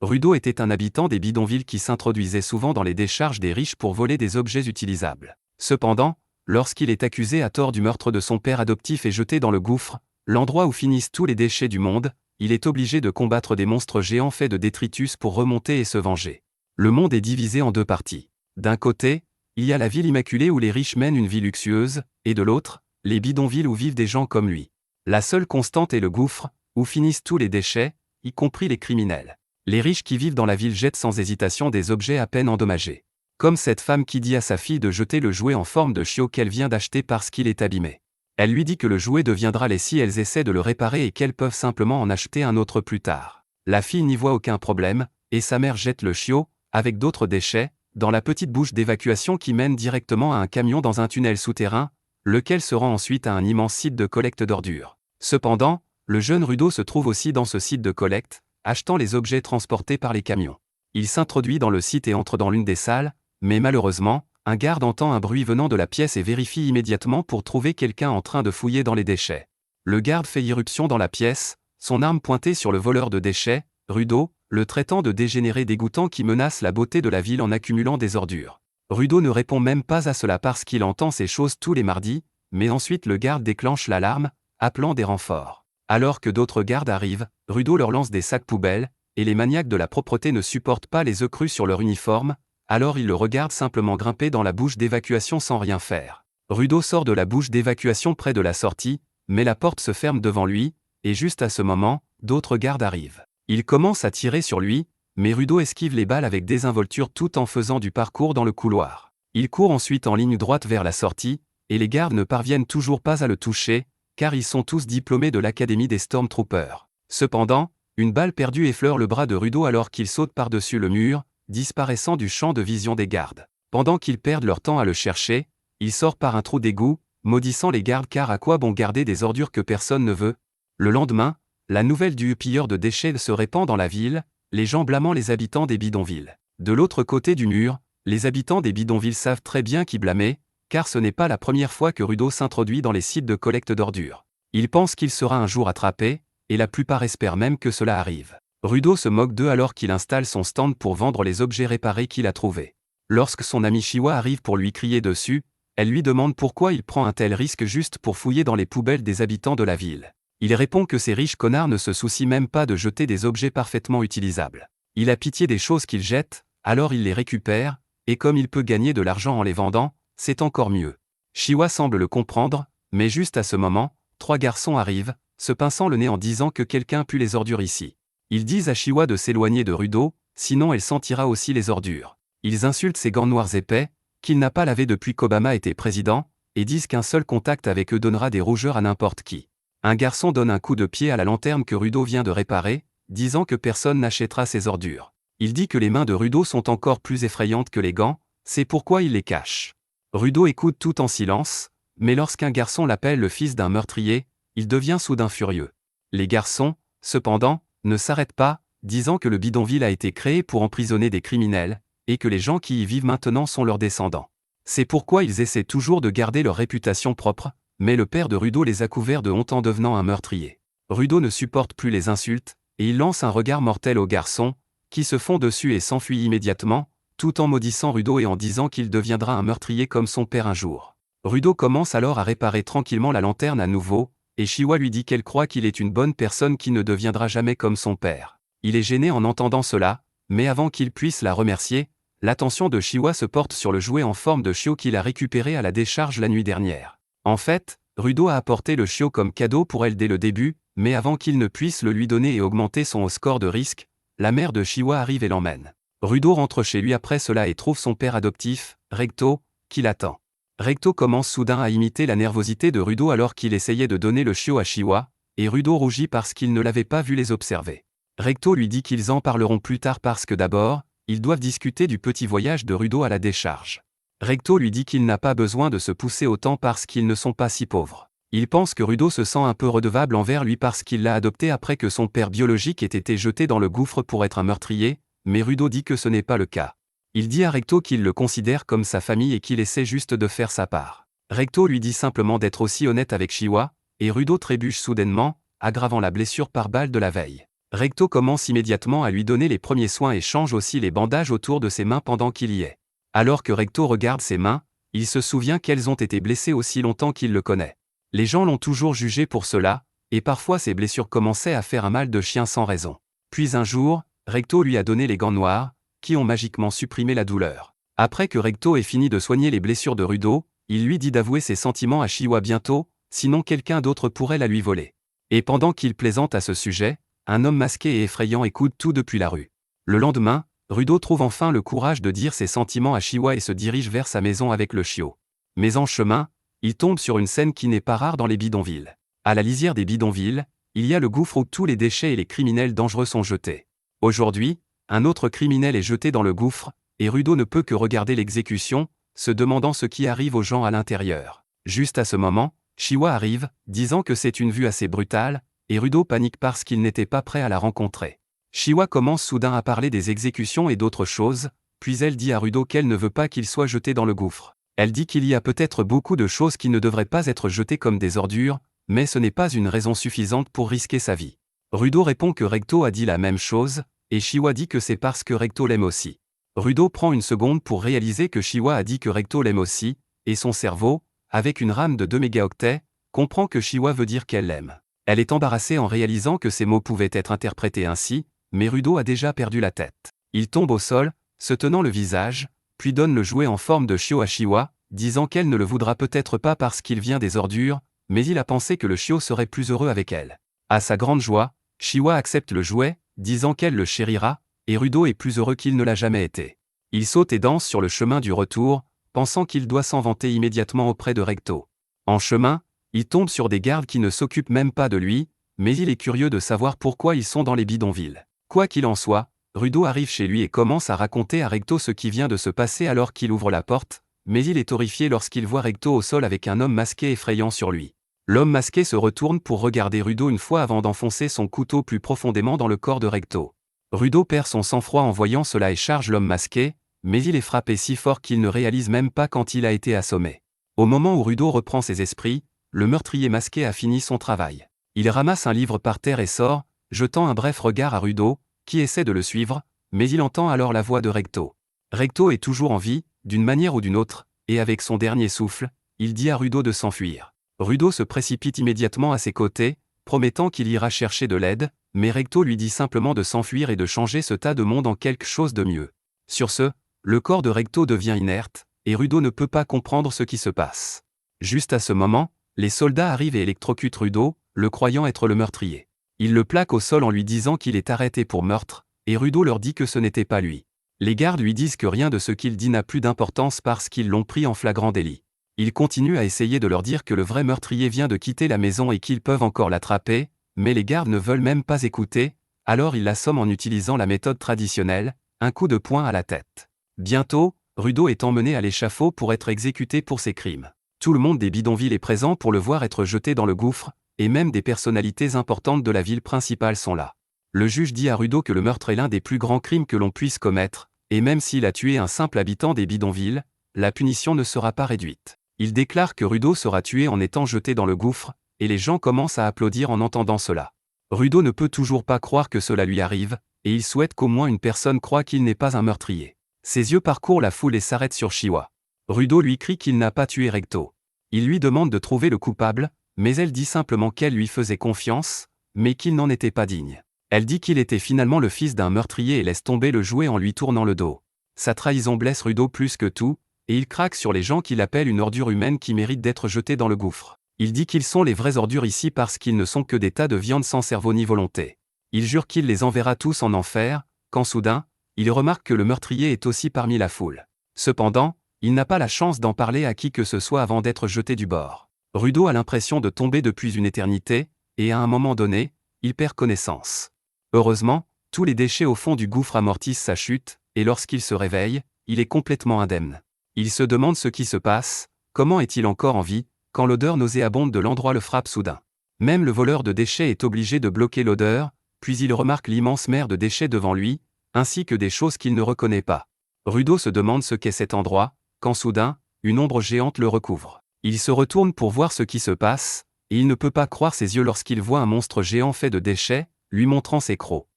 Rudo était un habitant des bidonvilles qui s'introduisait souvent dans les décharges des riches pour voler des objets utilisables. Cependant, lorsqu'il est accusé à tort du meurtre de son père adoptif et jeté dans le gouffre, l'endroit où finissent tous les déchets du monde, il est obligé de combattre des monstres géants faits de détritus pour remonter et se venger. Le monde est divisé en deux parties. D'un côté, il y a la ville immaculée où les riches mènent une vie luxueuse, et de l'autre, les bidonvilles où vivent des gens comme lui. La seule constante est le gouffre, où finissent tous les déchets, y compris les criminels. Les riches qui vivent dans la ville jettent sans hésitation des objets à peine endommagés. Comme cette femme qui dit à sa fille de jeter le jouet en forme de chiot qu'elle vient d'acheter parce qu'il est abîmé. Elle lui dit que le jouet deviendra laid si elles essaient de le réparer et qu'elles peuvent simplement en acheter un autre plus tard. La fille n'y voit aucun problème, et sa mère jette le chiot, avec d'autres déchets, dans la petite bouche d'évacuation qui mène directement à un camion dans un tunnel souterrain, lequel se rend ensuite à un immense site de collecte d'ordures. Cependant, le jeune Rudo se trouve aussi dans ce site de collecte, achetant les objets transportés par les camions. Il s'introduit dans le site et entre dans l'une des salles, mais malheureusement, un garde entend un bruit venant de la pièce et vérifie immédiatement pour trouver quelqu'un en train de fouiller dans les déchets. Le garde fait irruption dans la pièce, son arme pointée sur le voleur de déchets, Rudo, le traitant de dégénéré dégoûtant qui menace la beauté de la ville en accumulant des ordures. Rudo ne répond même pas à cela parce qu'il entend ces choses tous les mardis, mais ensuite le garde déclenche l'alarme, appelant des renforts. Alors que d'autres gardes arrivent, Rudo leur lance des sacs poubelles, et les maniaques de la propreté ne supportent pas les œufs crus sur leur uniforme, alors ils le regardent simplement grimper dans la bouche d'évacuation sans rien faire. Rudo sort de la bouche d'évacuation près de la sortie, mais la porte se ferme devant lui, et juste à ce moment, d'autres gardes arrivent. Ils commencent à tirer sur lui, mais Rudo esquive les balles avec désinvolture tout en faisant du parcours dans le couloir. Il court ensuite en ligne droite vers la sortie, et les gardes ne parviennent toujours pas à le toucher, car ils sont tous diplômés de l'Académie des Stormtroopers. Cependant, une balle perdue effleure le bras de Rudo alors qu'il saute par-dessus le mur, disparaissant du champ de vision des gardes. Pendant qu'ils perdent leur temps à le chercher, il sort par un trou d'égout, maudissant les gardes car à quoi bon garder des ordures que personne ne veut. Le lendemain, la nouvelle du pilleur de déchets se répand dans la ville, les gens blâmant les habitants des bidonvilles. De l'autre côté du mur, les habitants des bidonvilles savent très bien qui blâmer, car ce n'est pas la première fois que Rudo s'introduit dans les sites de collecte d'ordures. Ils pensent qu'il sera un jour attrapé, et la plupart espèrent même que cela arrive. Rudo se moque d'eux alors qu'il installe son stand pour vendre les objets réparés qu'il a trouvés. Lorsque son ami Chiwa arrive pour lui crier dessus, elle lui demande pourquoi il prend un tel risque juste pour fouiller dans les poubelles des habitants de la ville. Il répond que ces riches connards ne se soucient même pas de jeter des objets parfaitement utilisables. Il a pitié des choses qu'ils jettent, alors il les récupère, et comme il peut gagner de l'argent en les vendant, c'est encore mieux. Chiwa semble le comprendre, mais juste à ce moment, 3 garçons arrivent, se pinçant le nez en disant que quelqu'un pue les ordures ici. Ils disent à Chiwa de s'éloigner de Rudo, sinon elle sentira aussi les ordures. Ils insultent ses gants noirs épais, qu'il n'a pas lavés depuis qu'Obama était président, et disent qu'un seul contact avec eux donnera des rougeurs à n'importe qui. Un garçon donne un coup de pied à la lanterne que Rudo vient de réparer, disant que personne n'achètera ses ordures. Il dit que les mains de Rudo sont encore plus effrayantes que les gants, c'est pourquoi il les cache. Rudo écoute tout en silence, mais lorsqu'un garçon l'appelle le fils d'un meurtrier, il devient soudain furieux. Les garçons, cependant, ne s'arrêtent pas, disant que le bidonville a été créé pour emprisonner des criminels, et que les gens qui y vivent maintenant sont leurs descendants. C'est pourquoi ils essaient toujours de garder leur réputation propre, mais le père de Rudo les a couverts de honte en devenant un meurtrier. Rudo ne supporte plus les insultes, et il lance un regard mortel aux garçons, qui se font dessus et s'enfuient immédiatement, tout en maudissant Rudo et en disant qu'il deviendra un meurtrier comme son père un jour. Rudo commence alors à réparer tranquillement la lanterne à nouveau, et Chiwa lui dit qu'elle croit qu'il est une bonne personne qui ne deviendra jamais comme son père. Il est gêné en entendant cela, mais avant qu'il puisse la remercier, l'attention de Chiwa se porte sur le jouet en forme de chiot qu'il a récupéré à la décharge la nuit dernière. En fait, Rudo a apporté le chiot comme cadeau pour elle dès le début, mais avant qu'il ne puisse le lui donner et augmenter son score de risque, la mère de Chiwa arrive et l'emmène. Rudo rentre chez lui après cela et trouve son père adoptif, Recto, qui l'attend. Recto commence soudain à imiter la nervosité de Rudo alors qu'il essayait de donner le chiot à Chiwa, et Rudo rougit parce qu'il ne l'avait pas vu les observer. Recto lui dit qu'ils en parleront plus tard parce que d'abord, ils doivent discuter du petit voyage de Rudo à la décharge. Recto lui dit qu'il n'a pas besoin de se pousser autant parce qu'ils ne sont pas si pauvres. Il pense que Rudo se sent un peu redevable envers lui parce qu'il l'a adopté après que son père biologique ait été jeté dans le gouffre pour être un meurtrier, mais Rudo dit que ce n'est pas le cas. Il dit à Recto qu'il le considère comme sa famille et qu'il essaie juste de faire sa part. Recto lui dit simplement d'être aussi honnête avec Chiwa, et Rudo trébuche soudainement, aggravant la blessure par balle de la veille. Recto commence immédiatement à lui donner les premiers soins et change aussi les bandages autour de ses mains pendant qu'il y est. Alors que Recto regarde ses mains, il se souvient qu'elles ont été blessées aussi longtemps qu'il le connaît. Les gens l'ont toujours jugé pour cela, et parfois ses blessures commençaient à faire un mal de chien sans raison. Puis un jour, Recto lui a donné les gants noirs, qui ont magiquement supprimé la douleur. Après que Recto ait fini de soigner les blessures de Rudo, il lui dit d'avouer ses sentiments à Chiwa bientôt, sinon quelqu'un d'autre pourrait la lui voler. Et pendant qu'il plaisante à ce sujet, un homme masqué et effrayant écoute tout depuis la rue. Le lendemain, Rudo trouve enfin le courage de dire ses sentiments à Chiwa et se dirige vers sa maison avec le chiot. Mais en chemin, il tombe sur une scène qui n'est pas rare dans les bidonvilles. À la lisière des bidonvilles, il y a le gouffre où tous les déchets et les criminels dangereux sont jetés. Aujourd'hui, un autre criminel est jeté dans le gouffre, et Rudo ne peut que regarder l'exécution, se demandant ce qui arrive aux gens à l'intérieur. Juste à ce moment, Chiwa arrive, disant que c'est une vue assez brutale, et Rudo panique parce qu'il n'était pas prêt à la rencontrer. Chiwa commence soudain à parler des exécutions et d'autres choses, puis elle dit à Rudo qu'elle ne veut pas qu'il soit jeté dans le gouffre. Elle dit qu'il y a peut-être beaucoup de choses qui ne devraient pas être jetées comme des ordures, mais ce n'est pas une raison suffisante pour risquer sa vie. Rudo répond que Recto a dit la même chose, et Chiwa dit que c'est parce que Recto l'aime aussi. Rudo prend une seconde pour réaliser que Chiwa a dit que Recto l'aime aussi, et son cerveau, avec une RAM de 2 mégaoctets, comprend que Chiwa veut dire qu'elle l'aime. Elle est embarrassée en réalisant que ces mots pouvaient être interprétés ainsi, mais Rudo a déjà perdu la tête. Il tombe au sol, se tenant le visage, puis donne le jouet en forme de chiot à Chiwa, disant qu'elle ne le voudra peut-être pas parce qu'il vient des ordures, mais il a pensé que le chiot serait plus heureux avec elle. À sa grande joie, Chiwa accepte le jouet, disant qu'elle le chérira, et Rudo est plus heureux qu'il ne l'a jamais été. Il saute et danse sur le chemin du retour, pensant qu'il doit s'en vanter immédiatement auprès de Recto. En chemin, il tombe sur des gardes qui ne s'occupent même pas de lui, mais il est curieux de savoir pourquoi ils sont dans les bidonvilles. Quoi qu'il en soit, Rudo arrive chez lui et commence à raconter à Recto ce qui vient de se passer alors qu'il ouvre la porte, mais il est horrifié lorsqu'il voit Recto au sol avec un homme masqué effrayant sur lui. L'homme masqué se retourne pour regarder Rudo une fois avant d'enfoncer son couteau plus profondément dans le corps de Recto. Rudo perd son sang-froid en voyant cela et charge l'homme masqué, mais il est frappé si fort qu'il ne réalise même pas quand il a été assommé. Au moment où Rudo reprend ses esprits, le meurtrier masqué a fini son travail. Il ramasse un livre par terre et sort, jetant un bref regard à Rudo, qui essaie de le suivre, mais il entend alors la voix de Recto. Recto est toujours en vie, d'une manière ou d'une autre, et avec son dernier souffle, il dit à Rudo de s'enfuir. Rudo se précipite immédiatement à ses côtés, promettant qu'il ira chercher de l'aide, mais Recto lui dit simplement de s'enfuir et de changer ce tas de monde en quelque chose de mieux. Sur ce, le corps de Recto devient inerte, et Rudo ne peut pas comprendre ce qui se passe. Juste à ce moment, les soldats arrivent et électrocutent Rudo, le croyant être le meurtrier. Ils le plaquent au sol en lui disant qu'il est arrêté pour meurtre, et Rudo leur dit que ce n'était pas lui. Les gardes lui disent que rien de ce qu'il dit n'a plus d'importance parce qu'ils l'ont pris en flagrant délit. Il continue à essayer de leur dire que le vrai meurtrier vient de quitter la maison et qu'ils peuvent encore l'attraper, mais les gardes ne veulent même pas écouter, alors ils l'assomment en utilisant la méthode traditionnelle, un coup de poing à la tête. Bientôt, Rudo est emmené à l'échafaud pour être exécuté pour ses crimes. Tout le monde des bidonvilles est présent pour le voir être jeté dans le gouffre, et même des personnalités importantes de la ville principale sont là. Le juge dit à Rudo que le meurtre est l'un des plus grands crimes que l'on puisse commettre, et même s'il a tué un simple habitant des bidonvilles, la punition ne sera pas réduite. Il déclare que Rudo sera tué en étant jeté dans le gouffre, et les gens commencent à applaudir en entendant cela. Rudo ne peut toujours pas croire que cela lui arrive, et il souhaite qu'au moins une personne croie qu'il n'est pas un meurtrier. Ses yeux parcourent la foule et s'arrêtent sur Chiwa. Rudo lui crie qu'il n'a pas tué Recto. Il lui demande de trouver le coupable, mais elle dit simplement qu'elle lui faisait confiance, mais qu'il n'en était pas digne. Elle dit qu'il était finalement le fils d'un meurtrier et laisse tomber le jouet en lui tournant le dos. Sa trahison blesse Rudo plus que tout, et il craque sur les gens qu'il appelle une ordure humaine qui mérite d'être jetée dans le gouffre. Il dit qu'ils sont les vraies ordures ici parce qu'ils ne sont que des tas de viande sans cerveau ni volonté. Il jure qu'il les enverra tous en enfer, quand soudain, il remarque que le meurtrier est aussi parmi la foule. Cependant, il n'a pas la chance d'en parler à qui que ce soit avant d'être jeté du bord. Rudo a l'impression de tomber depuis une éternité, et à un moment donné, il perd connaissance. Heureusement, tous les déchets au fond du gouffre amortissent sa chute, et lorsqu'il se réveille, il est complètement indemne. Il se demande ce qui se passe, comment est-il encore en vie, quand l'odeur nauséabonde de l'endroit le frappe soudain. Même le voleur de déchets est obligé de bloquer l'odeur, puis il remarque l'immense mer de déchets devant lui, ainsi que des choses qu'il ne reconnaît pas. Rudo se demande ce qu'est cet endroit, quand soudain, une ombre géante le recouvre. Il se retourne pour voir ce qui se passe, et il ne peut pas croire ses yeux lorsqu'il voit un monstre géant fait de déchets, lui montrant ses crocs.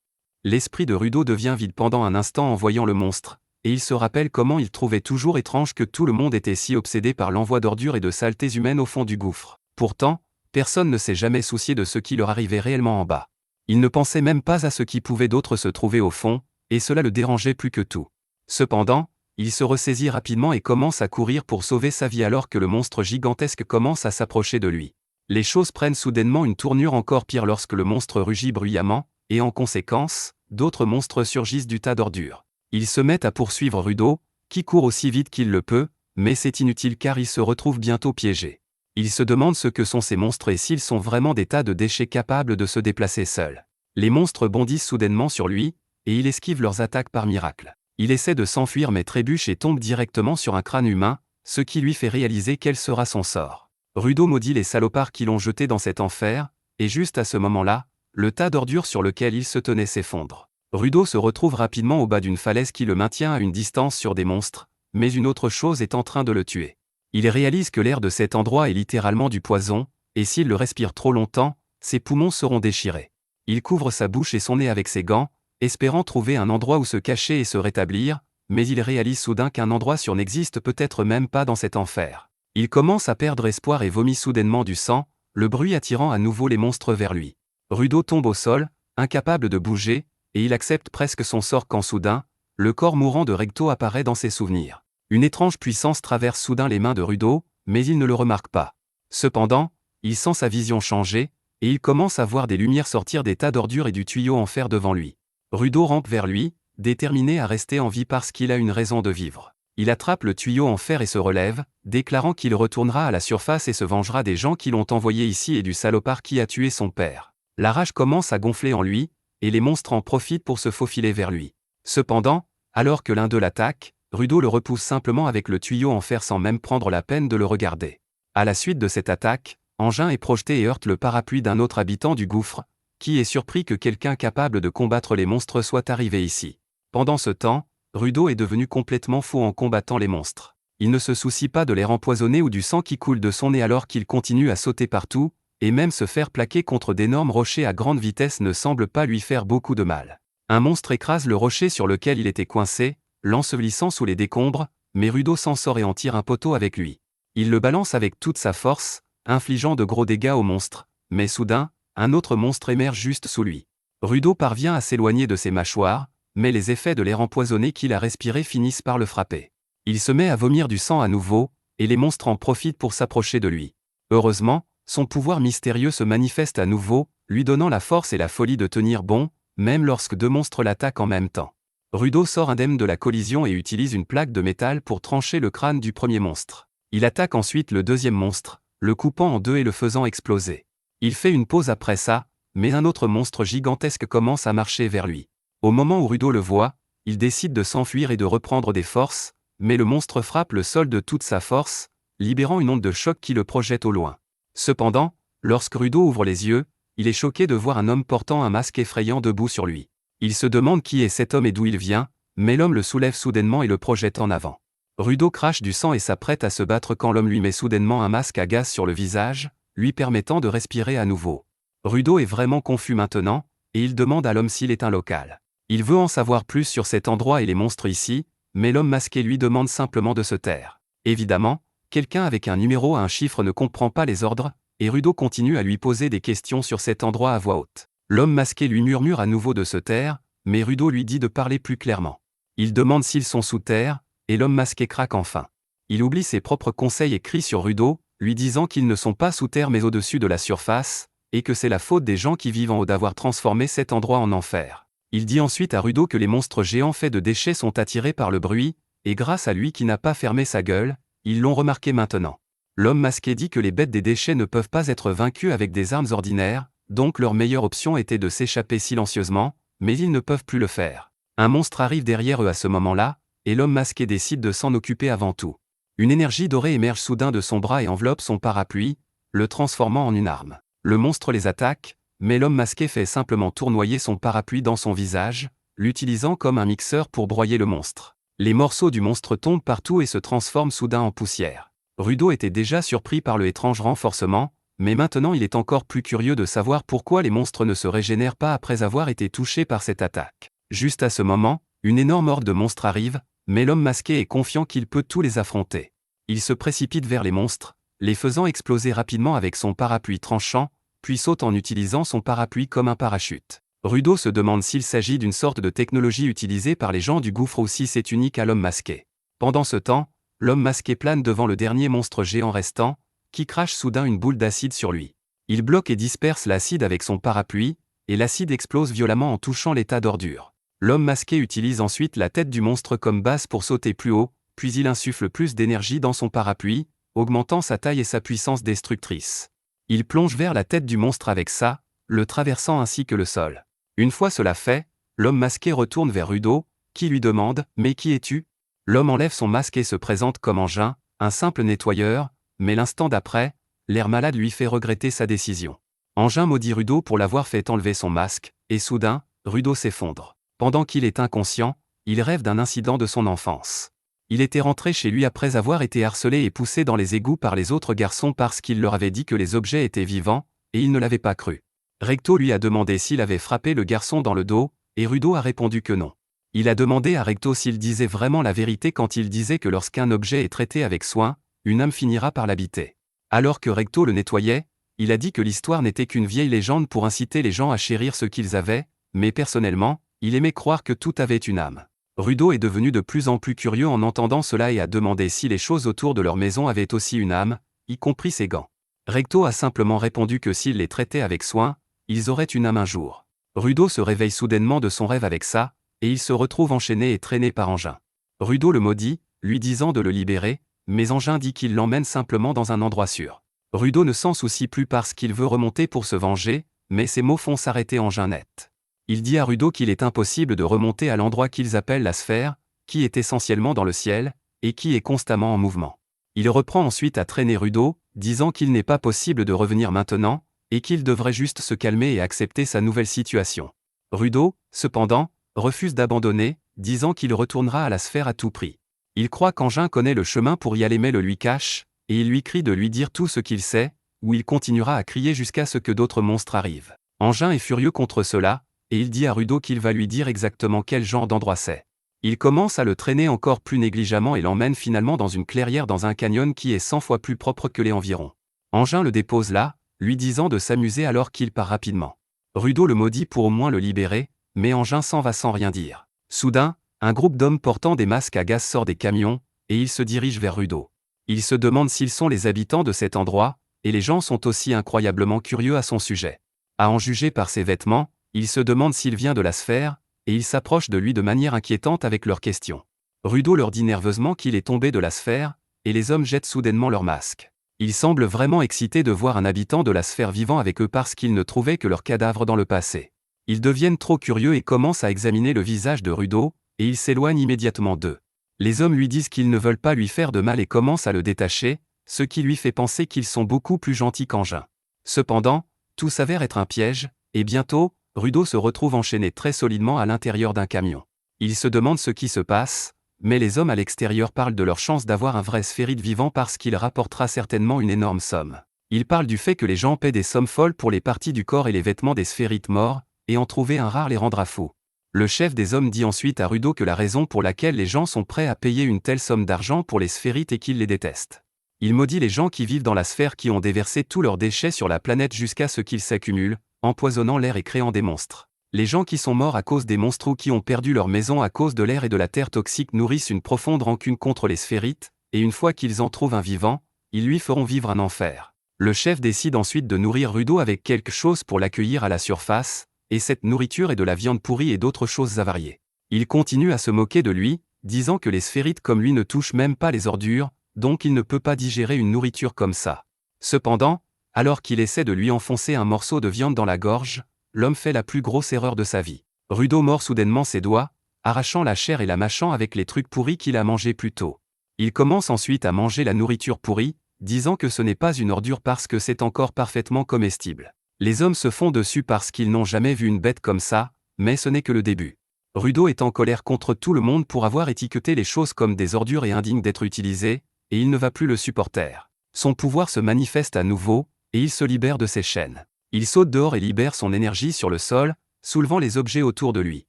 L'esprit de Rudo devient vide pendant un instant en voyant le monstre, et il se rappelle comment il trouvait toujours étrange que tout le monde était si obsédé par l'envoi d'ordures et de saletés humaines au fond du gouffre. Pourtant, personne ne s'est jamais soucié de ce qui leur arrivait réellement en bas. Il ne pensait même pas à ce qui pouvait d'autre se trouver au fond, et cela le dérangeait plus que tout. Cependant, il se ressaisit rapidement et commence à courir pour sauver sa vie alors que le monstre gigantesque commence à s'approcher de lui. Les choses prennent soudainement une tournure encore pire lorsque le monstre rugit bruyamment, et en conséquence, d'autres monstres surgissent du tas d'ordures. Ils se mettent à poursuivre Rudo, qui court aussi vite qu'il le peut, mais c'est inutile car il se retrouve bientôt piégé. Il se demande ce que sont ces monstres et s'ils sont vraiment des tas de déchets capables de se déplacer seuls. Les monstres bondissent soudainement sur lui, et il esquive leurs attaques par miracle. Il essaie de s'enfuir mais trébuche et tombe directement sur un crâne humain, ce qui lui fait réaliser quel sera son sort. Rudo maudit les salopards qui l'ont jeté dans cet enfer, et juste à ce moment-là, le tas d'ordures sur lequel il se tenait s'effondre. Rudo se retrouve rapidement au bas d'une falaise qui le maintient à une distance sur des monstres, mais une autre chose est en train de le tuer. Il réalise que l'air de cet endroit est littéralement du poison, et s'il le respire trop longtemps, ses poumons seront déchirés. Il couvre sa bouche et son nez avec ses gants, espérant trouver un endroit où se cacher et se rétablir, mais il réalise soudain qu'un endroit sûr n'existe peut-être même pas dans cet enfer. Il commence à perdre espoir et vomit soudainement du sang, le bruit attirant à nouveau les monstres vers lui. Rudo tombe au sol, incapable de bouger, et il accepte presque son sort quand soudain, le corps mourant de Recto apparaît dans ses souvenirs. Une étrange puissance traverse soudain les mains de Rudo, mais il ne le remarque pas. Cependant, il sent sa vision changer, et il commence à voir des lumières sortir des tas d'ordures et du tuyau en fer devant lui. Rudo rampe vers lui, déterminé à rester en vie parce qu'il a une raison de vivre. Il attrape le tuyau en fer et se relève, déclarant qu'il retournera à la surface et se vengera des gens qui l'ont envoyé ici et du salopard qui a tué son père. La rage commence à gonfler en lui, et les monstres en profitent pour se faufiler vers lui. Cependant, alors que l'un d'eux l'attaque, Rudo le repousse simplement avec le tuyau en fer sans même prendre la peine de le regarder. À la suite de cette attaque, Engin est projeté et heurte le parapluie d'un autre habitant du gouffre, qui est surpris que quelqu'un capable de combattre les monstres soit arrivé ici. Pendant ce temps, Rudo est devenu complètement fou en combattant les monstres. Il ne se soucie pas de l'air empoisonné ou du sang qui coule de son nez alors qu'il continue à sauter partout, et même se faire plaquer contre d'énormes rochers à grande vitesse ne semble pas lui faire beaucoup de mal. Un monstre écrase le rocher sur lequel il était coincé, l'ensevelissant sous les décombres, mais Rudo s'en sort et en tire un poteau avec lui. Il le balance avec toute sa force, infligeant de gros dégâts au monstre, mais soudain, un autre monstre émerge juste sous lui. Rudo parvient à s'éloigner de ses mâchoires, mais les effets de l'air empoisonné qu'il a respiré finissent par le frapper. Il se met à vomir du sang à nouveau, et les monstres en profitent pour s'approcher de lui. Heureusement, son pouvoir mystérieux se manifeste à nouveau, lui donnant la force et la folie de tenir bon, même lorsque deux monstres l'attaquent en même temps. Rudo sort indemne de la collision et utilise une plaque de métal pour trancher le crâne du premier monstre. Il attaque ensuite le deuxième monstre, le coupant en deux et le faisant exploser. Il fait une pause après ça, mais un autre monstre gigantesque commence à marcher vers lui. Au moment où Rudo le voit, il décide de s'enfuir et de reprendre des forces, mais le monstre frappe le sol de toute sa force, libérant une onde de choc qui le projette au loin. Cependant, lorsque Rudo ouvre les yeux, il est choqué de voir un homme portant un masque effrayant debout sur lui. Il se demande qui est cet homme et d'où il vient, mais l'homme le soulève soudainement et le projette en avant. Rudo crache du sang et s'apprête à se battre quand l'homme lui met soudainement un masque à gaz sur le visage, lui permettant de respirer à nouveau. Rudo est vraiment confus maintenant, et il demande à l'homme s'il est un local. Il veut en savoir plus sur cet endroit et les monstres ici, mais l'homme masqué lui demande simplement de se taire. Évidemment, quelqu'un avec un numéro à un chiffre ne comprend pas les ordres, et Rudo continue à lui poser des questions sur cet endroit à voix haute. L'homme masqué lui murmure à nouveau de se taire, mais Rudo lui dit de parler plus clairement. Il demande s'ils sont sous terre, et l'homme masqué craque enfin. Il oublie ses propres conseils et crie sur Rudo, lui disant qu'ils ne sont pas sous terre mais au-dessus de la surface, et que c'est la faute des gens qui vivent en haut d'avoir transformé cet endroit en enfer. Il dit ensuite à Rudo que les monstres géants faits de déchets sont attirés par le bruit, et grâce à lui qui n'a pas fermé sa gueule, ils l'ont remarqué maintenant. L'homme masqué dit que les bêtes des déchets ne peuvent pas être vaincues avec des armes ordinaires, donc leur meilleure option était de s'échapper silencieusement, mais ils ne peuvent plus le faire. Un monstre arrive derrière eux à ce moment-là, et l'homme masqué décide de s'en occuper avant tout. Une énergie dorée émerge soudain de son bras et enveloppe son parapluie, le transformant en une arme. Le monstre les attaque, mais l'homme masqué fait simplement tournoyer son parapluie dans son visage, l'utilisant comme un mixeur pour broyer le monstre. Les morceaux du monstre tombent partout et se transforment soudain en poussière. Rudo était déjà surpris par le étrange renforcement, mais maintenant il est encore plus curieux de savoir pourquoi les monstres ne se régénèrent pas après avoir été touchés par cette attaque. Juste à ce moment, une énorme horde de monstres arrive, mais l'homme masqué est confiant qu'il peut tous les affronter. Il se précipite vers les monstres, les faisant exploser rapidement avec son parapluie tranchant, puis saute en utilisant son parapluie comme un parachute. Rudo se demande s'il s'agit d'une sorte de technologie utilisée par les gens du gouffre ou si c'est unique à l'homme masqué. Pendant ce temps, l'homme masqué plane devant le dernier monstre géant restant, qui crache soudain une boule d'acide sur lui. Il bloque et disperse l'acide avec son parapluie, et l'acide explose violemment en touchant les tas d'ordures. L'homme masqué utilise ensuite la tête du monstre comme base pour sauter plus haut, puis il insuffle plus d'énergie dans son parapluie, augmentant sa taille et sa puissance destructrice. Il plonge vers la tête du monstre avec ça, le traversant ainsi que le sol. Une fois cela fait, l'homme masqué retourne vers Rudo, qui lui demande « Mais qui es-tu » L'homme enlève son masque et se présente comme Engin, un simple nettoyeur, mais l'instant d'après, l'air malade lui fait regretter sa décision. Engin maudit Rudo pour l'avoir fait enlever son masque, et soudain, Rudo s'effondre. Pendant qu'il est inconscient, il rêve d'un incident de son enfance. Il était rentré chez lui après avoir été harcelé et poussé dans les égouts par les autres garçons parce qu'il leur avait dit que les objets étaient vivants, et il ne l'avait pas cru. Recto lui a demandé s'il avait frappé le garçon dans le dos, et Rudo a répondu que non. Il a demandé à Recto s'il disait vraiment la vérité quand il disait que lorsqu'un objet est traité avec soin, une âme finira par l'habiter. Alors que Recto le nettoyait, il a dit que l'histoire n'était qu'une vieille légende pour inciter les gens à chérir ce qu'ils avaient, mais personnellement, il aimait croire que tout avait une âme. Rudo est devenu de plus en plus curieux en entendant cela et a demandé si les choses autour de leur maison avaient aussi une âme, y compris ses gants. Recto a simplement répondu que s'il les traitait avec soin, ils auraient une âme un jour. Rudo se réveille soudainement de son rêve avec ça, et il se retrouve enchaîné et traîné par Engin. Rudo le maudit, lui disant de le libérer, mais Engin dit qu'il l'emmène simplement dans un endroit sûr. Rudo ne s'en soucie plus parce qu'il veut remonter pour se venger, mais ses mots font s'arrêter Engin net. Il dit à Rudo qu'il est impossible de remonter à l'endroit qu'ils appellent la sphère, qui est essentiellement dans le ciel, et qui est constamment en mouvement. Il reprend ensuite à traîner Rudo, disant qu'il n'est pas possible de revenir maintenant, et qu'il devrait juste se calmer et accepter sa nouvelle situation. Rudo, cependant, refuse d'abandonner, disant qu'il retournera à la sphère à tout prix. Il croit qu'Engin connaît le chemin pour y aller mais le lui cache, et il lui crie de lui dire tout ce qu'il sait, ou il continuera à crier jusqu'à ce que d'autres monstres arrivent. Engin est furieux contre cela, et il dit à Rudo qu'il va lui dire exactement quel genre d'endroit c'est. Il commence à le traîner encore plus négligemment et l'emmène finalement dans une clairière dans un canyon qui est 100 fois plus propre que les environs. Engin le dépose là, lui disant de s'amuser alors qu'il part rapidement. Rudo le maudit pour au moins le libérer, mais Engin s'en va sans rien dire. Soudain, un groupe d'hommes portant des masques à gaz sort des camions, et ils se dirigent vers Rudo. Ils se demandent s'ils sont les habitants de cet endroit, et les gens sont aussi incroyablement curieux à son sujet. À en juger par ses vêtements, ils se demandent s'il vient de la sphère, et ils s'approchent de lui de manière inquiétante avec leurs questions. Rudo leur dit nerveusement qu'il est tombé de la sphère, et les hommes jettent soudainement leurs masques. Ils semblent vraiment excités de voir un habitant de la sphère vivant avec eux parce qu'ils ne trouvaient que leurs cadavres dans le passé. Ils deviennent trop curieux et commencent à examiner le visage de Rudo, et ils s'éloignent immédiatement d'eux. Les hommes lui disent qu'ils ne veulent pas lui faire de mal et commencent à le détacher, ce qui lui fait penser qu'ils sont beaucoup plus gentils qu'Engin. Cependant, tout s'avère être un piège, et bientôt, Rudo se retrouve enchaîné très solidement à l'intérieur d'un camion. Il se demande ce qui se passe, mais les hommes à l'extérieur parlent de leur chance d'avoir un vrai sphérite vivant parce qu'il rapportera certainement une énorme somme. Ils parlent du fait que les gens paient des sommes folles pour les parties du corps et les vêtements des sphérites morts, et en trouver un rare les rendra fous. Le chef des hommes dit ensuite à Rudo que la raison pour laquelle les gens sont prêts à payer une telle somme d'argent pour les sphérites est qu'ils les détestent. Il maudit les gens qui vivent dans la sphère qui ont déversé tous leurs déchets sur la planète jusqu'à ce qu'ils s'accumulent, empoisonnant l'air et créant des monstres. Les gens qui sont morts à cause des monstres ou qui ont perdu leur maison à cause de l'air et de la terre toxique nourrissent une profonde rancune contre les sphérites, et une fois qu'ils en trouvent un vivant, ils lui feront vivre un enfer. Le chef décide ensuite de nourrir Rudo avec quelque chose pour l'accueillir à la surface, et cette nourriture est de la viande pourrie et d'autres choses avariées. Il continue à se moquer de lui, disant que les sphérites comme lui ne touchent même pas les ordures, donc il ne peut pas digérer une nourriture comme ça. Cependant, alors qu'il essaie de lui enfoncer un morceau de viande dans la gorge, l'homme fait la plus grosse erreur de sa vie. Rudo mord soudainement ses doigts, arrachant la chair et la mâchant avec les trucs pourris qu'il a mangés plus tôt. Il commence ensuite à manger la nourriture pourrie, disant que ce n'est pas une ordure parce que c'est encore parfaitement comestible. Les hommes se font dessus parce qu'ils n'ont jamais vu une bête comme ça, mais ce n'est que le début. Rudo est en colère contre tout le monde pour avoir étiqueté les choses comme des ordures et indignes d'être utilisées, et il ne va plus le supporter. Son pouvoir se manifeste à nouveau, et il se libère de ses chaînes. Il saute dehors et libère son énergie sur le sol, soulevant les objets autour de lui.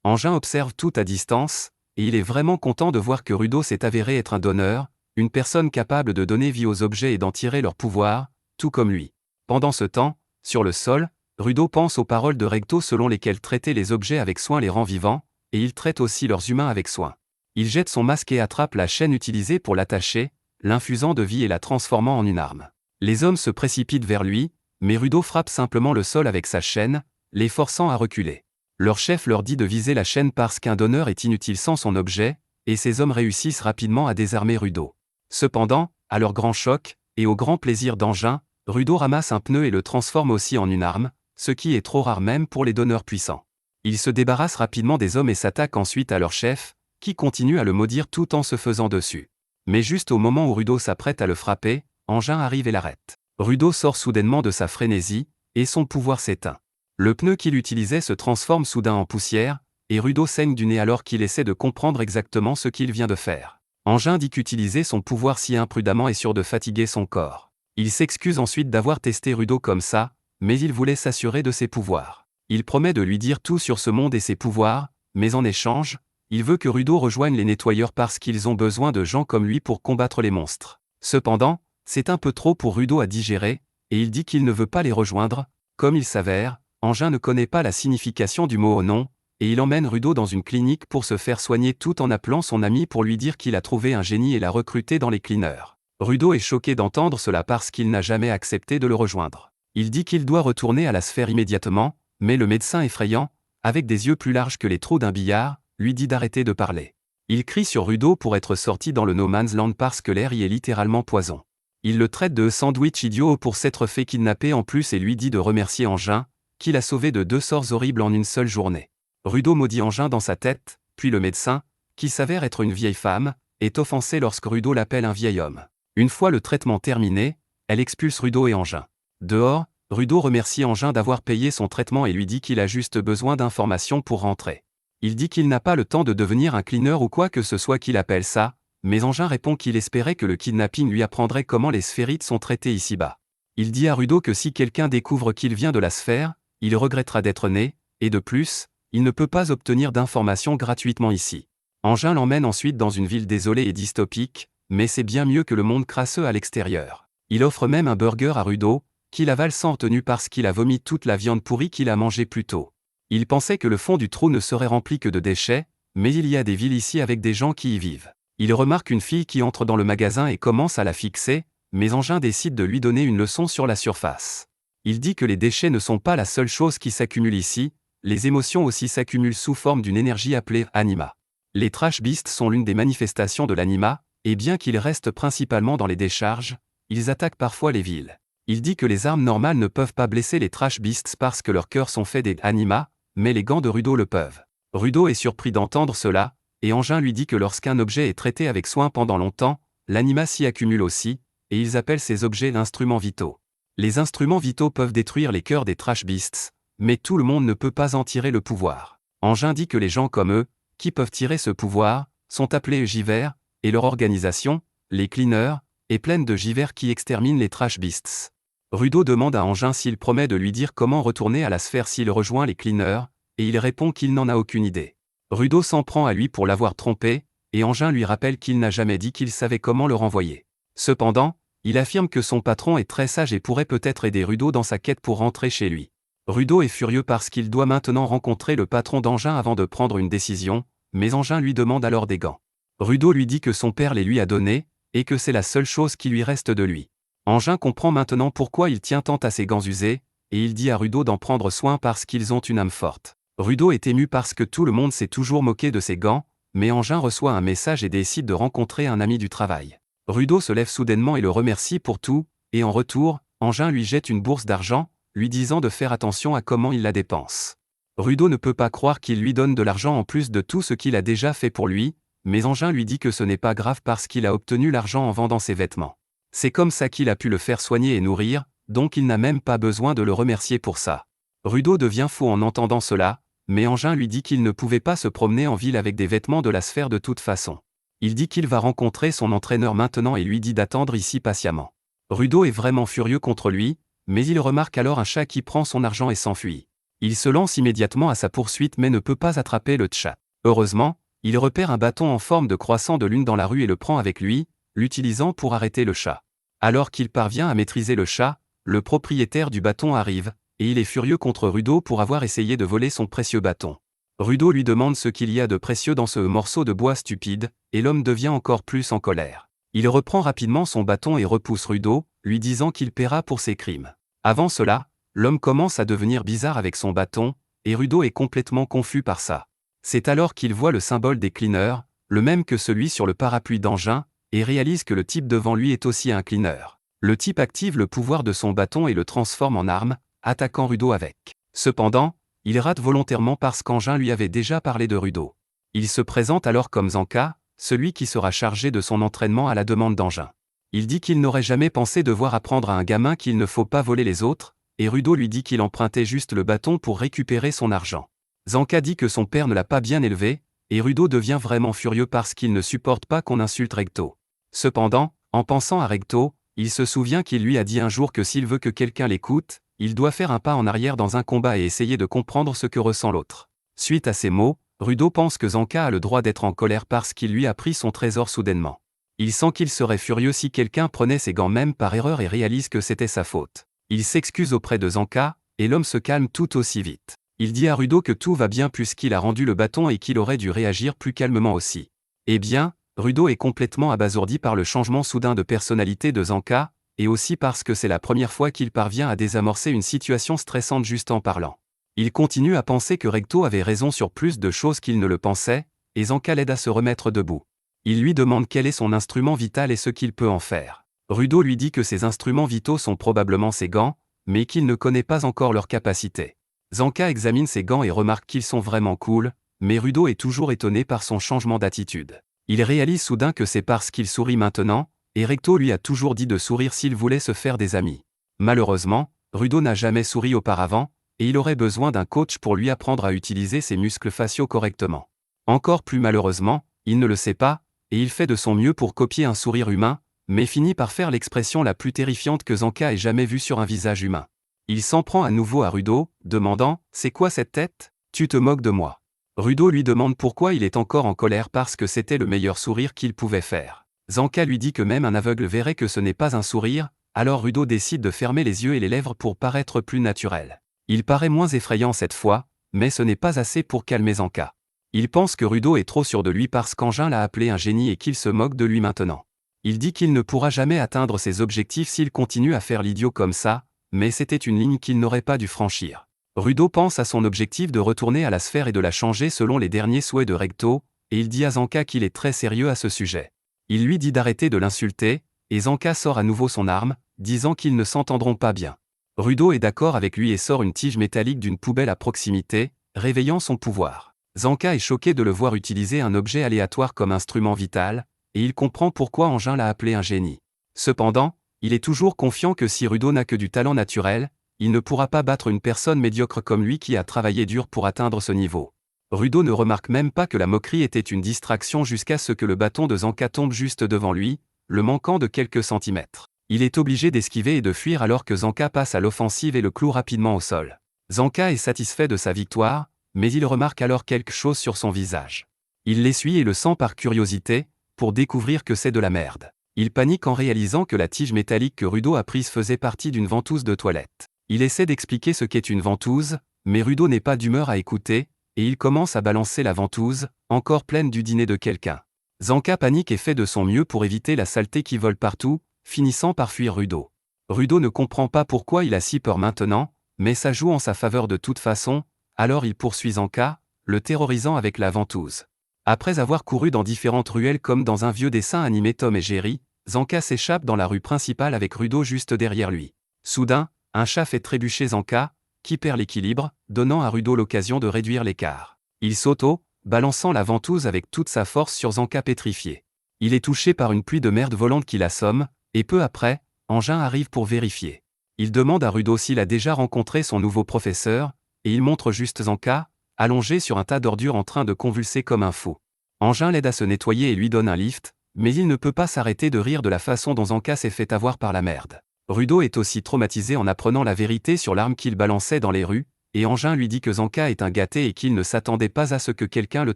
Engin observe tout à distance, et il est vraiment content de voir que Rudo s'est avéré être un donneur, une personne capable de donner vie aux objets et d'en tirer leur pouvoir, tout comme lui. Pendant ce temps, sur le sol, Rudo pense aux paroles de Recto selon lesquelles traiter les objets avec soin les rend vivants, et il traite aussi leurs humains avec soin. Il jette son masque et attrape la chaîne utilisée pour l'attacher, l'infusant de vie et la transformant en une arme. Les hommes se précipitent vers lui, mais Rudo frappe simplement le sol avec sa chaîne, les forçant à reculer. Leur chef leur dit de viser la chaîne parce qu'un donneur est inutile sans son objet, et ces hommes réussissent rapidement à désarmer Rudo. Cependant, à leur grand choc, et au grand plaisir d'Engin, Rudo ramasse un pneu et le transforme aussi en une arme, ce qui est trop rare même pour les donneurs puissants. Il se débarrasse rapidement des hommes et s'attaque ensuite à leur chef, qui continue à le maudire tout en se faisant dessus. Mais juste au moment où Rudo s'apprête à le frapper, Engin arrive et l'arrête. Rudo sort soudainement de sa frénésie, et son pouvoir s'éteint. Le pneu qu'il utilisait se transforme soudain en poussière, et Rudo saigne du nez alors qu'il essaie de comprendre exactement ce qu'il vient de faire. Engin dit qu'utiliser son pouvoir si imprudemment est sûr de fatiguer son corps. Il s'excuse ensuite d'avoir testé Rudo comme ça, mais il voulait s'assurer de ses pouvoirs. Il promet de lui dire tout sur ce monde et ses pouvoirs, mais en échange, il veut que Rudo rejoigne les nettoyeurs parce qu'ils ont besoin de gens comme lui pour combattre les monstres. Cependant, c'est un peu trop pour Rudo à digérer, et il dit qu'il ne veut pas les rejoindre. Comme il s'avère, Engin ne connaît pas la signification du mot au nom, et il emmène Rudo dans une clinique pour se faire soigner tout en appelant son ami pour lui dire qu'il a trouvé un génie et l'a recruté dans les cleaners. Rudo est choqué d'entendre cela parce qu'il n'a jamais accepté de le rejoindre. Il dit qu'il doit retourner à la sphère immédiatement, mais le médecin effrayant, avec des yeux plus larges que les trous d'un billard, lui dit d'arrêter de parler. Il crie sur Rudo pour être sorti dans le No Man's Land parce que l'air y est littéralement poison. Il le traite de sandwich idiot pour s'être fait kidnapper en plus et lui dit de remercier Engin, qui l'a sauvé de 2 sorts horribles en une seule journée. Rudo maudit Engin dans sa tête, puis le médecin, qui s'avère être une vieille femme, est offensé lorsque Rudo l'appelle un vieil homme. Une fois le traitement terminé, elle expulse Rudo et Engin. Dehors, Rudo remercie Engin d'avoir payé son traitement et lui dit qu'il a juste besoin d'informations pour rentrer. Il dit qu'il n'a pas le temps de devenir un cleaner ou quoi que ce soit qu'il appelle ça, mais Engin répond qu'il espérait que le kidnapping lui apprendrait comment les sphérites sont traitées ici-bas. Il dit à Rudo que si quelqu'un découvre qu'il vient de la sphère, il regrettera d'être né, et de plus, il ne peut pas obtenir d'informations gratuitement ici. Engin l'emmène ensuite dans une ville désolée et dystopique, mais c'est bien mieux que le monde crasseux à l'extérieur. Il offre même un burger à Rudo, qu'il avale sans retenue parce qu'il a vomi toute la viande pourrie qu'il a mangée plus tôt. Il pensait que le fond du trou ne serait rempli que de déchets, mais il y a des villes ici avec des gens qui y vivent. Il remarque une fille qui entre dans le magasin et commence à la fixer, mais Engin décide de lui donner une leçon sur la surface. Il dit que les déchets ne sont pas la seule chose qui s'accumule ici, les émotions aussi s'accumulent sous forme d'une énergie appelée anima. Les trash beasts sont l'une des manifestations de l'anima, et bien qu'ils restent principalement dans les décharges, ils attaquent parfois les villes. Il dit que les armes normales ne peuvent pas blesser les trash beasts parce que leurs cœurs sont faits des anima, mais les gants de Rudo le peuvent. Rudo est surpris d'entendre cela, et Engin lui dit que lorsqu'un objet est traité avec soin pendant longtemps, l'anima s'y accumule aussi, et ils appellent ces objets instruments vitaux. Les instruments vitaux peuvent détruire les cœurs des trash beasts, mais tout le monde ne peut pas en tirer le pouvoir. Engin dit que les gens comme eux, qui peuvent tirer ce pouvoir, sont appelés Givers, et leur organisation, les cleaners, est pleine de Givers qui exterminent les trash beasts. Rudo demande à Engin s'il promet de lui dire comment retourner à la sphère s'il rejoint les cleaners, et il répond qu'il n'en a aucune idée. Rudo s'en prend à lui pour l'avoir trompé, et Engin lui rappelle qu'il n'a jamais dit qu'il savait comment le renvoyer. Cependant, il affirme que son patron est très sage et pourrait peut-être aider Rudo dans sa quête pour rentrer chez lui. Rudo est furieux parce qu'il doit maintenant rencontrer le patron d'Engin avant de prendre une décision, mais Engin lui demande alors des gants. Rudo lui dit que son père les lui a donnés, et que c'est la seule chose qui lui reste de lui. Engin comprend maintenant pourquoi il tient tant à ses gants usés, et il dit à Rudo d'en prendre soin parce qu'ils ont une âme forte. Rudo est ému parce que tout le monde s'est toujours moqué de ses gants, mais Engin reçoit un message et décide de rencontrer un ami du travail. Rudo se lève soudainement et le remercie pour tout, et en retour, Engin lui jette une bourse d'argent, lui disant de faire attention à comment il la dépense. Rudo ne peut pas croire qu'il lui donne de l'argent en plus de tout ce qu'il a déjà fait pour lui, mais Engin lui dit que ce n'est pas grave parce qu'il a obtenu l'argent en vendant ses vêtements. C'est comme ça qu'il a pu le faire soigner et nourrir, donc il n'a même pas besoin de le remercier pour ça. Rudo devient fou en entendant cela, mais Engin lui dit qu'il ne pouvait pas se promener en ville avec des vêtements de la sphère de toute façon. Il dit qu'il va rencontrer son entraîneur maintenant et lui dit d'attendre ici patiemment. Rudo est vraiment furieux contre lui, mais il remarque alors un chat qui prend son argent et s'enfuit. Il se lance immédiatement à sa poursuite mais ne peut pas attraper le chat. Heureusement, il repère un bâton en forme de croissant de lune dans la rue et le prend avec lui, l'utilisant pour arrêter le chat. Alors qu'il parvient à maîtriser le chat, le propriétaire du bâton arrive, et il est furieux contre Rudo pour avoir essayé de voler son précieux bâton. Rudo lui demande ce qu'il y a de précieux dans ce morceau de bois stupide, et l'homme devient encore plus en colère. Il reprend rapidement son bâton et repousse Rudo, lui disant qu'il paiera pour ses crimes. Avant cela, l'homme commence à devenir bizarre avec son bâton, et Rudo est complètement confus par ça. C'est alors qu'il voit le symbole des cleaners, le même que celui sur le parapluie d'Engin, et réalise que le type devant lui est aussi un cleaner. Le type active le pouvoir de son bâton et le transforme en arme, attaquant Rudo avec. Cependant, il rate volontairement parce qu'Engin lui avait déjà parlé de Rudo. Il se présente alors comme Zanka, celui qui sera chargé de son entraînement à la demande d'Engin. Il dit qu'il n'aurait jamais pensé devoir apprendre à un gamin qu'il ne faut pas voler les autres, et Rudo lui dit qu'il empruntait juste le bâton pour récupérer son argent. Zanka dit que son père ne l'a pas bien élevé, et Rudo devient vraiment furieux parce qu'il ne supporte pas qu'on insulte Recto. Cependant, en pensant à Recto, il se souvient qu'il lui a dit un jour que s'il veut que quelqu'un l'écoute, il doit faire un pas en arrière dans un combat et essayer de comprendre ce que ressent l'autre. Suite à ces mots, Rudo pense que Zanka a le droit d'être en colère parce qu'il lui a pris son trésor soudainement. Il sent qu'il serait furieux si quelqu'un prenait ses gants même par erreur et réalise que c'était sa faute. Il s'excuse auprès de Zanka, et l'homme se calme tout aussi vite. Il dit à Rudo que tout va bien puisqu'il a rendu le bâton et qu'il aurait dû réagir plus calmement aussi. Eh bien, Rudo est complètement abasourdi par le changement soudain de personnalité de Zanka, et aussi parce que c'est la première fois qu'il parvient à désamorcer une situation stressante juste en parlant. Il continue à penser que Recto avait raison sur plus de choses qu'il ne le pensait, et Zanka l'aide à se remettre debout. Il lui demande quel est son instrument vital et ce qu'il peut en faire. Rudo lui dit que ses instruments vitaux sont probablement ses gants, mais qu'il ne connaît pas encore leur capacité. Zanka examine ses gants et remarque qu'ils sont vraiment cool, mais Rudo est toujours étonné par son changement d'attitude. Il réalise soudain que c'est parce qu'il sourit maintenant, et Recto lui a toujours dit de sourire s'il voulait se faire des amis. Malheureusement, Rudo n'a jamais souri auparavant, et il aurait besoin d'un coach pour lui apprendre à utiliser ses muscles faciaux correctement. Encore plus malheureusement, il ne le sait pas, et il fait de son mieux pour copier un sourire humain, mais finit par faire l'expression la plus terrifiante que Zanka ait jamais vue sur un visage humain. Il s'en prend à nouveau à Rudo, demandant « C'est quoi cette tête? Tu te moques de moi ?» Rudo lui demande pourquoi il est encore en colère parce que c'était le meilleur sourire qu'il pouvait faire. Zanka lui dit que même un aveugle verrait que ce n'est pas un sourire, alors Rudo décide de fermer les yeux et les lèvres pour paraître plus naturel. Il paraît moins effrayant cette fois, mais ce n'est pas assez pour calmer Zanka. Il pense que Rudo est trop sûr de lui parce qu'Engin l'a appelé un génie et qu'il se moque de lui maintenant. Il dit qu'il ne pourra jamais atteindre ses objectifs s'il continue à faire l'idiot comme ça, mais c'était une ligne qu'il n'aurait pas dû franchir. Rudo pense à son objectif de retourner à la sphère et de la changer selon les derniers souhaits de Recto, et il dit à Zanka qu'il est très sérieux à ce sujet. Il lui dit d'arrêter de l'insulter, et Zanka sort à nouveau son arme, disant qu'ils ne s'entendront pas bien. Rudo est d'accord avec lui et sort une tige métallique d'une poubelle à proximité, réveillant son pouvoir. Zanka est choqué de le voir utiliser un objet aléatoire comme instrument vital, et il comprend pourquoi Engin l'a appelé un génie. Cependant, il est toujours confiant que si Rudo n'a que du talent naturel, il ne pourra pas battre une personne médiocre comme lui qui a travaillé dur pour atteindre ce niveau. Rudo ne remarque même pas que la moquerie était une distraction jusqu'à ce que le bâton de Zanka tombe juste devant lui, le manquant de quelques centimètres. Il est obligé d'esquiver et de fuir alors que Zanka passe à l'offensive et le cloue rapidement au sol. Zanka est satisfait de sa victoire, mais il remarque alors quelque chose sur son visage. Il l'essuie et le sent par curiosité, pour découvrir que c'est de la merde. Il panique en réalisant que la tige métallique que Rudo a prise faisait partie d'une ventouse de toilette. Il essaie d'expliquer ce qu'est une ventouse, mais Rudo n'est pas d'humeur à écouter, et il commence à balancer la ventouse, encore pleine du dîner de quelqu'un. Zanka panique et fait de son mieux pour éviter la saleté qui vole partout, finissant par fuir Rudo. Rudo ne comprend pas pourquoi il a si peur maintenant, mais ça joue en sa faveur de toute façon, alors il poursuit Zanka, le terrorisant avec la ventouse. Après avoir couru dans différentes ruelles comme dans un vieux dessin animé Tom et Jerry, Zanka s'échappe dans la rue principale avec Rudo juste derrière lui. Soudain, un chat fait trébucher Zanka, qui perd l'équilibre, donnant à Rudo l'occasion de réduire l'écart. Il s'auto, balançant la ventouse avec toute sa force sur Zanka pétrifié. Il est touché par une pluie de merde volante qui l'assomme, et peu après, Engin arrive pour vérifier. Il demande à Rudo s'il a déjà rencontré son nouveau professeur, et il montre juste Zanka, allongé sur un tas d'ordures en train de convulser comme un fou. Engin l'aide à se nettoyer et lui donne un lift, mais il ne peut pas s'arrêter de rire de la façon dont Zanka s'est fait avoir par la merde. Rudo est aussi traumatisé en apprenant la vérité sur l'arme qu'il balançait dans les rues, et Engin lui dit que Zanka est un gâté et qu'il ne s'attendait pas à ce que quelqu'un le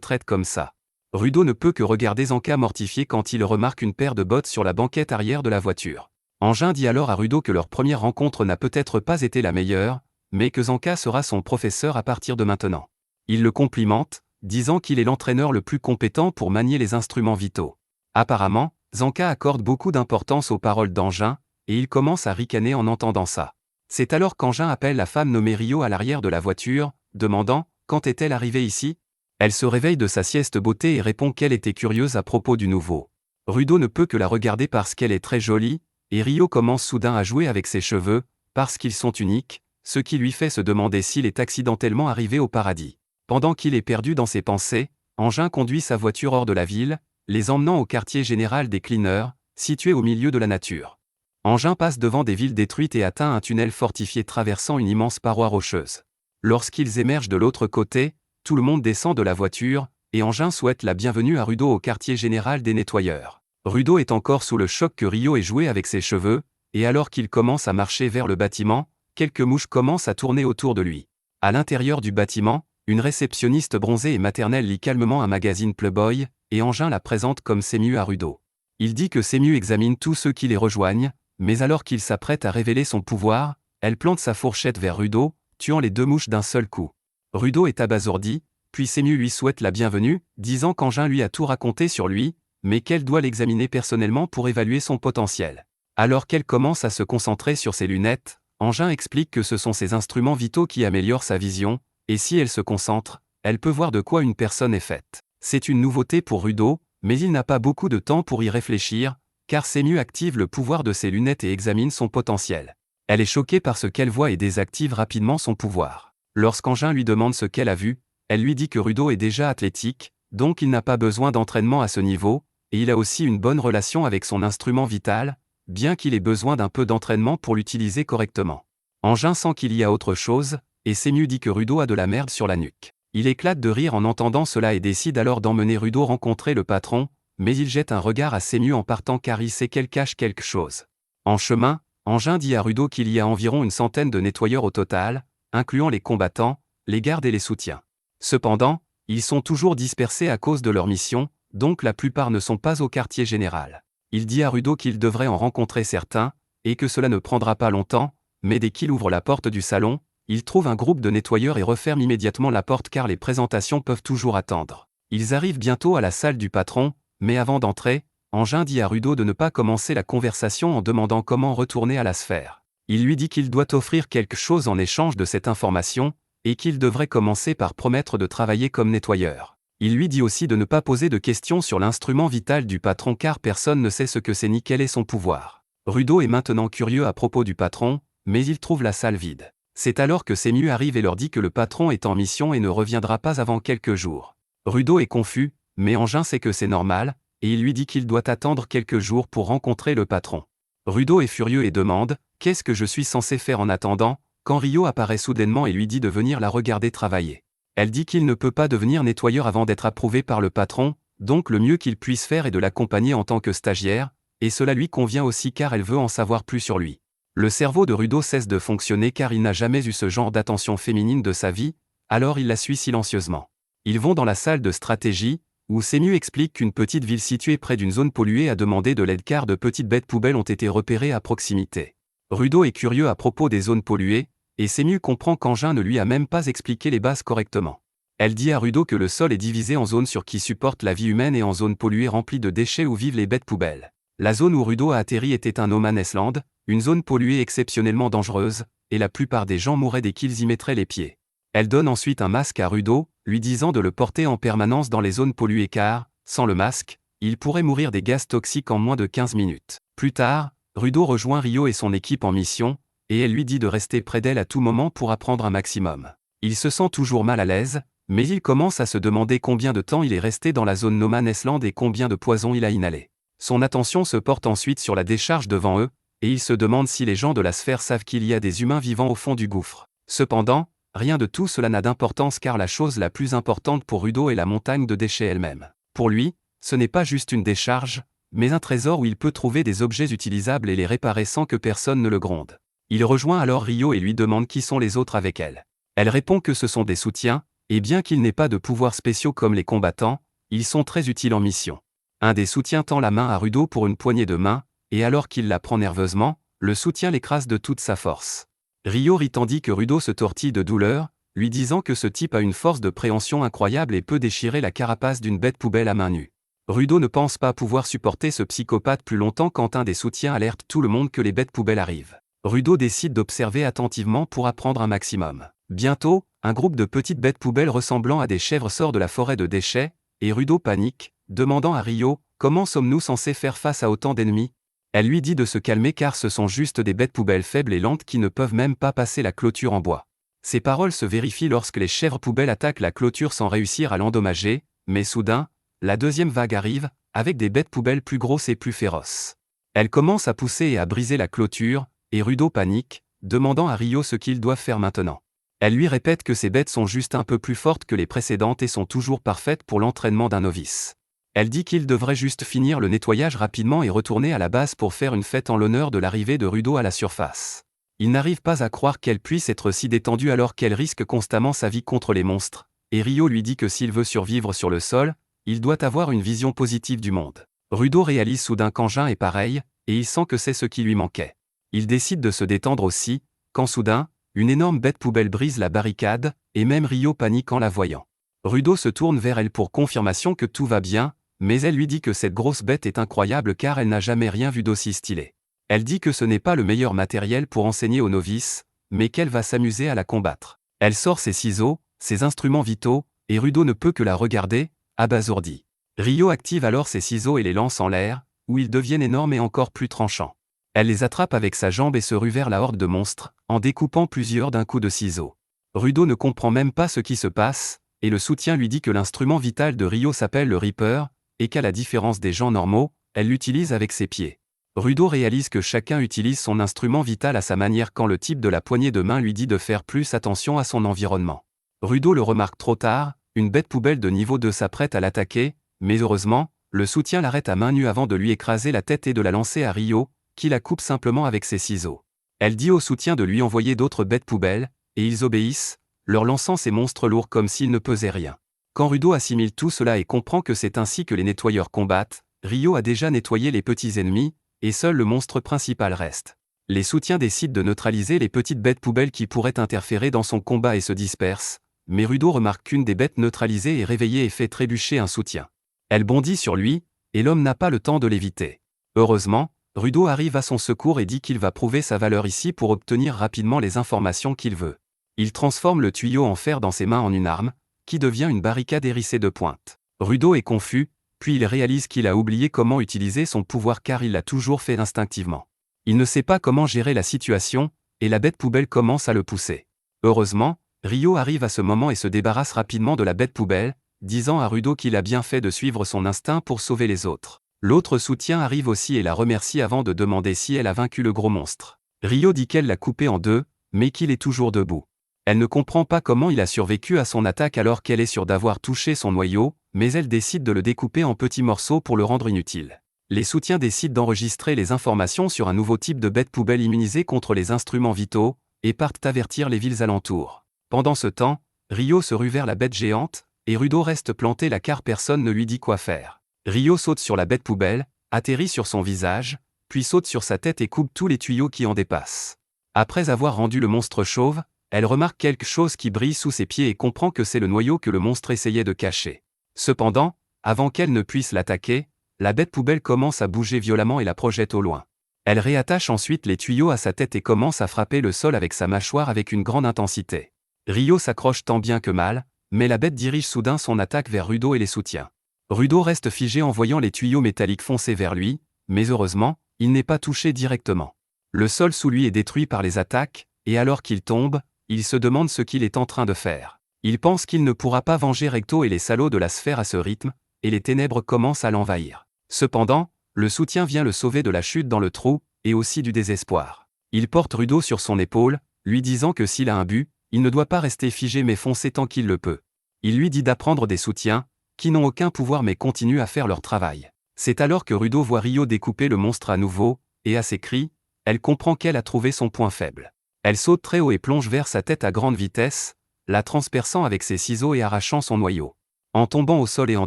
traite comme ça. Rudo ne peut que regarder Zanka mortifié quand il remarque une paire de bottes sur la banquette arrière de la voiture. Engin dit alors à Rudo que leur première rencontre n'a peut-être pas été la meilleure, mais que Zanka sera son professeur à partir de maintenant. Il le complimente, disant qu'il est l'entraîneur le plus compétent pour manier les instruments vitaux. Apparemment, Zanka accorde beaucoup d'importance aux paroles d'Engin, et il commence à ricaner en entendant ça. C'est alors qu'Engin appelle la femme nommée Rio à l'arrière de la voiture, demandant « Quand est-elle arrivée ici ?» Elle se réveille de sa sieste beauté et répond qu'elle était curieuse à propos du nouveau. Rudo ne peut que la regarder parce qu'elle est très jolie, et Rio commence soudain à jouer avec ses cheveux, parce qu'ils sont uniques, ce qui lui fait se demander s'il est accidentellement arrivé au paradis. Pendant qu'il est perdu dans ses pensées, Engin conduit sa voiture hors de la ville, les emmenant au quartier général des Cleaners, situé au milieu de la nature. Engin passe devant des villes détruites et atteint un tunnel fortifié traversant une immense paroi rocheuse. Lorsqu'ils émergent de l'autre côté, tout le monde descend de la voiture, et Engin souhaite la bienvenue à Rudo au quartier général des nettoyeurs. Rudo est encore sous le choc que Rio ait joué avec ses cheveux, et alors qu'il commence à marcher vers le bâtiment, quelques mouches commencent à tourner autour de lui. À l'intérieur du bâtiment, une réceptionniste bronzée et maternelle lit calmement un magazine Playboy, et Engin la présente comme Semu à Rudo. Il dit que Semu examine tous ceux qui les rejoignent, mais alors qu'il s'apprête à révéler son pouvoir, elle plante sa fourchette vers Rudo, tuant les deux mouches d'un seul coup. Rudo est abasourdi, puis Semu lui souhaite la bienvenue, disant qu'Engin lui a tout raconté sur lui, mais qu'elle doit l'examiner personnellement pour évaluer son potentiel. Alors qu'elle commence à se concentrer sur ses lunettes, Engin explique que ce sont ses instruments vitaux qui améliorent sa vision, et si elle se concentre, elle peut voir de quoi une personne est faite. C'est une nouveauté pour Rudo, mais il n'a pas beaucoup de temps pour y réfléchir, car Semu active le pouvoir de ses lunettes et examine son potentiel. Elle est choquée par ce qu'elle voit et désactive rapidement son pouvoir. Lorsqu'Engin lui demande ce qu'elle a vu, elle lui dit que Rudo est déjà athlétique, donc il n'a pas besoin d'entraînement à ce niveau, et il a aussi une bonne relation avec son instrument vital, bien qu'il ait besoin d'un peu d'entraînement pour l'utiliser correctement. Engin sent qu'il y a autre chose, et Semu dit que Rudo a de la merde sur la nuque. Il éclate de rire en entendant cela et décide alors d'emmener Rudo rencontrer le patron, mais il jette un regard à Semu en partant car il sait qu'elle cache quelque chose. En chemin, Engin dit à Rudo qu'il y a environ une centaine de nettoyeurs au total, incluant les combattants, les gardes et les soutiens. Cependant, ils sont toujours dispersés à cause de leur mission, donc la plupart ne sont pas au quartier général. Il dit à Rudo qu'il devrait en rencontrer certains, et que cela ne prendra pas longtemps, mais dès qu'il ouvre la porte du salon, il trouve un groupe de nettoyeurs et referme immédiatement la porte car les présentations peuvent toujours attendre. Ils arrivent bientôt à la salle du patron, mais avant d'entrer, Engin dit à Rudo de ne pas commencer la conversation en demandant comment retourner à la sphère. Il lui dit qu'il doit offrir quelque chose en échange de cette information, et qu'il devrait commencer par promettre de travailler comme nettoyeur. Il lui dit aussi de ne pas poser de questions sur l'instrument vital du patron car personne ne sait ce que c'est ni quel est son pouvoir. Rudo est maintenant curieux à propos du patron, mais il trouve la salle vide. C'est alors que Semu arrive et leur dit que le patron est en mission et ne reviendra pas avant quelques jours. Rudo est confus, mais Engin sait que c'est normal, et il lui dit qu'il doit attendre quelques jours pour rencontrer le patron. Rudo est furieux et demande « Qu'est-ce que je suis censé faire en attendant ?» quand Rio apparaît soudainement et lui dit de venir la regarder travailler. Elle dit qu'il ne peut pas devenir nettoyeur avant d'être approuvé par le patron, donc le mieux qu'il puisse faire est de l'accompagner en tant que stagiaire, et cela lui convient aussi car elle veut en savoir plus sur lui. Le cerveau de Rudo cesse de fonctionner car il n'a jamais eu ce genre d'attention féminine de sa vie, alors il la suit silencieusement. Ils vont dans la salle de stratégie, où Semu explique qu'une petite ville située près d'une zone polluée a demandé de l'aide car de petites bêtes poubelles ont été repérées à proximité. Rudo est curieux à propos des zones polluées, et Semu comprend qu'Engin ne lui a même pas expliqué les bases correctement. Elle dit à Rudo que le sol est divisé en zones sur qui supportent la vie humaine et en zones polluées remplies de déchets où vivent les bêtes poubelles. La zone où Rudo a atterri était un no man's land, une zone polluée exceptionnellement dangereuse, et la plupart des gens mourraient dès qu'ils y mettraient les pieds. Elle donne ensuite un masque à Rudo, lui disant de le porter en permanence dans les zones polluées car, sans le masque, il pourrait mourir des gaz toxiques en moins de 15 minutes. Plus tard, Rudo rejoint Rio et son équipe en mission, et elle lui dit de rester près d'elle à tout moment pour apprendre un maximum. Il se sent toujours mal à l'aise, mais il commence à se demander combien de temps il est resté dans la zone no man's land et combien de poison il a inhalé. Son attention se porte ensuite sur la décharge devant eux, et il se demande si les gens de la sphère savent qu'il y a des humains vivants au fond du gouffre. Cependant, rien de tout cela n'a d'importance car la chose la plus importante pour Rudo est la montagne de déchets elle-même. Pour lui, ce n'est pas juste une décharge, mais un trésor où il peut trouver des objets utilisables et les réparer sans que personne ne le gronde. Il rejoint alors Rio et lui demande qui sont les autres avec elle. Elle répond que ce sont des soutiens, et bien qu'ils n'aient pas de pouvoirs spéciaux comme les combattants, ils sont très utiles en mission. Un des soutiens tend la main à Rudo pour une poignée de main, et alors qu'il la prend nerveusement, le soutien l'écrase de toute sa force. Rio rit tandis que Rudo se tortille de douleur, lui disant que ce type a une force de préhension incroyable et peut déchirer la carapace d'une bête poubelle à main nue. Rudo ne pense pas pouvoir supporter ce psychopathe plus longtemps quand un des soutiens alerte tout le monde que les bêtes poubelles arrivent. Rudo décide d'observer attentivement pour apprendre un maximum. Bientôt, un groupe de petites bêtes poubelles ressemblant à des chèvres sort de la forêt de déchets, et Rudo panique, demandant à Rio « Comment sommes-nous censés faire face à autant d'ennemis ?» Elle lui dit de se calmer car ce sont juste des bêtes poubelles faibles et lentes qui ne peuvent même pas passer la clôture en bois. Ces paroles se vérifient lorsque les chèvres poubelles attaquent la clôture sans réussir à l'endommager, mais soudain, la deuxième vague arrive, avec des bêtes poubelles plus grosses et plus féroces. Elles commencent à pousser et à briser la clôture, et Rudo panique, demandant à Rio ce qu'ils doivent faire maintenant. Elle lui répète que ces bêtes sont juste un peu plus fortes que les précédentes et sont toujours parfaites pour l'entraînement d'un novice. Elle dit qu'il devrait juste finir le nettoyage rapidement et retourner à la base pour faire une fête en l'honneur de l'arrivée de Rudo à la surface. Il n'arrive pas à croire qu'elle puisse être si détendue alors qu'elle risque constamment sa vie contre les monstres, et Rio lui dit que s'il veut survivre sur le sol, il doit avoir une vision positive du monde. Rudo réalise soudain qu'Engin est pareil, et il sent que c'est ce qui lui manquait. Il décide de se détendre aussi, quand soudain, une énorme bête poubelle brise la barricade, et même Rio panique en la voyant. Rudo se tourne vers elle pour confirmation que tout va bien, mais elle lui dit que cette grosse bête est incroyable car elle n'a jamais rien vu d'aussi stylé. Elle dit que ce n'est pas le meilleur matériel pour enseigner aux novices, mais qu'elle va s'amuser à la combattre. Elle sort ses ciseaux, ses instruments vitaux, et Rudo ne peut que la regarder, abasourdi. Rio active alors ses ciseaux et les lance en l'air, où ils deviennent énormes et encore plus tranchants. Elle les attrape avec sa jambe et se rue vers la horde de monstres, en découpant plusieurs d'un coup de ciseaux. Rudo ne comprend même pas ce qui se passe, et le soutien lui dit que l'instrument vital de Rio s'appelle le Reaper, et qu'à la différence des gens normaux, elle l'utilise avec ses pieds. Rudo réalise que chacun utilise son instrument vital à sa manière quand le type de la poignée de main lui dit de faire plus attention à son environnement. Rudo le remarque trop tard, une bête poubelle de niveau 2 s'apprête à l'attaquer, mais heureusement, le soutien l'arrête à main nue avant de lui écraser la tête et de la lancer à Rio, qui la coupe simplement avec ses ciseaux. Elle dit au soutien de lui envoyer d'autres bêtes poubelles, et ils obéissent, leur lançant ces monstres lourds comme s'ils ne pesaient rien. Quand Rudo assimile tout cela et comprend que c'est ainsi que les nettoyeurs combattent, Rio a déjà nettoyé les petits ennemis, et seul le monstre principal reste. Les soutiens décident de neutraliser les petites bêtes poubelles qui pourraient interférer dans son combat et se dispersent, mais Rudo remarque qu'une des bêtes neutralisées est réveillée et fait trébucher un soutien. Elle bondit sur lui, et l'homme n'a pas le temps de l'éviter. Heureusement, Rudo arrive à son secours et dit qu'il va prouver sa valeur ici pour obtenir rapidement les informations qu'il veut. Il transforme le tuyau en fer dans ses mains en une arme, qui devient une barricade hérissée de pointes. Rudo est confus, puis il réalise qu'il a oublié comment utiliser son pouvoir car il l'a toujours fait instinctivement. Il ne sait pas comment gérer la situation, et la bête poubelle commence à le pousser. Heureusement, Rio arrive à ce moment et se débarrasse rapidement de la bête poubelle, disant à Rudo qu'il a bien fait de suivre son instinct pour sauver les autres. L'autre soutien arrive aussi et la remercie avant de demander si elle a vaincu le gros monstre. Rio dit qu'elle l'a coupé en deux, mais qu'il est toujours debout. Elle ne comprend pas comment il a survécu à son attaque alors qu'elle est sûre d'avoir touché son noyau, mais elle décide de le découper en petits morceaux pour le rendre inutile. Les soutiens décident d'enregistrer les informations sur un nouveau type de bête poubelle immunisée contre les instruments vitaux, et partent avertir les villes alentours. Pendant ce temps, Rio se rue vers la bête géante, et Rudo reste planté là car personne ne lui dit quoi faire. Rio saute sur la bête poubelle, atterrit sur son visage, puis saute sur sa tête et coupe tous les tuyaux qui en dépassent. Après avoir rendu le monstre chauve, elle remarque quelque chose qui brille sous ses pieds et comprend que c'est le noyau que le monstre essayait de cacher. Cependant, avant qu'elle ne puisse l'attaquer, la bête poubelle commence à bouger violemment et la projette au loin. Elle réattache ensuite les tuyaux à sa tête et commence à frapper le sol avec sa mâchoire avec une grande intensité. Rio s'accroche tant bien que mal, mais la bête dirige soudain son attaque vers Rudo et les soutiens. Rudo reste figé en voyant les tuyaux métalliques foncer vers lui, mais heureusement, il n'est pas touché directement. Le sol sous lui est détruit par les attaques, et alors qu'il tombe, il se demande ce qu'il est en train de faire. Il pense qu'il ne pourra pas venger Recto et les salauds de la sphère à ce rythme, et les ténèbres commencent à l'envahir. Cependant, le soutien vient le sauver de la chute dans le trou, et aussi du désespoir. Il porte Rudo sur son épaule, lui disant que s'il a un but, il ne doit pas rester figé mais foncer tant qu'il le peut. Il lui dit d'apprendre des soutiens, qui n'ont aucun pouvoir mais continuent à faire leur travail. C'est alors que Rudo voit Rio découper le monstre à nouveau, et à ses cris, elle comprend qu'elle a trouvé son point faible. Elle saute très haut et plonge vers sa tête à grande vitesse, la transperçant avec ses ciseaux et arrachant son noyau. En tombant au sol et en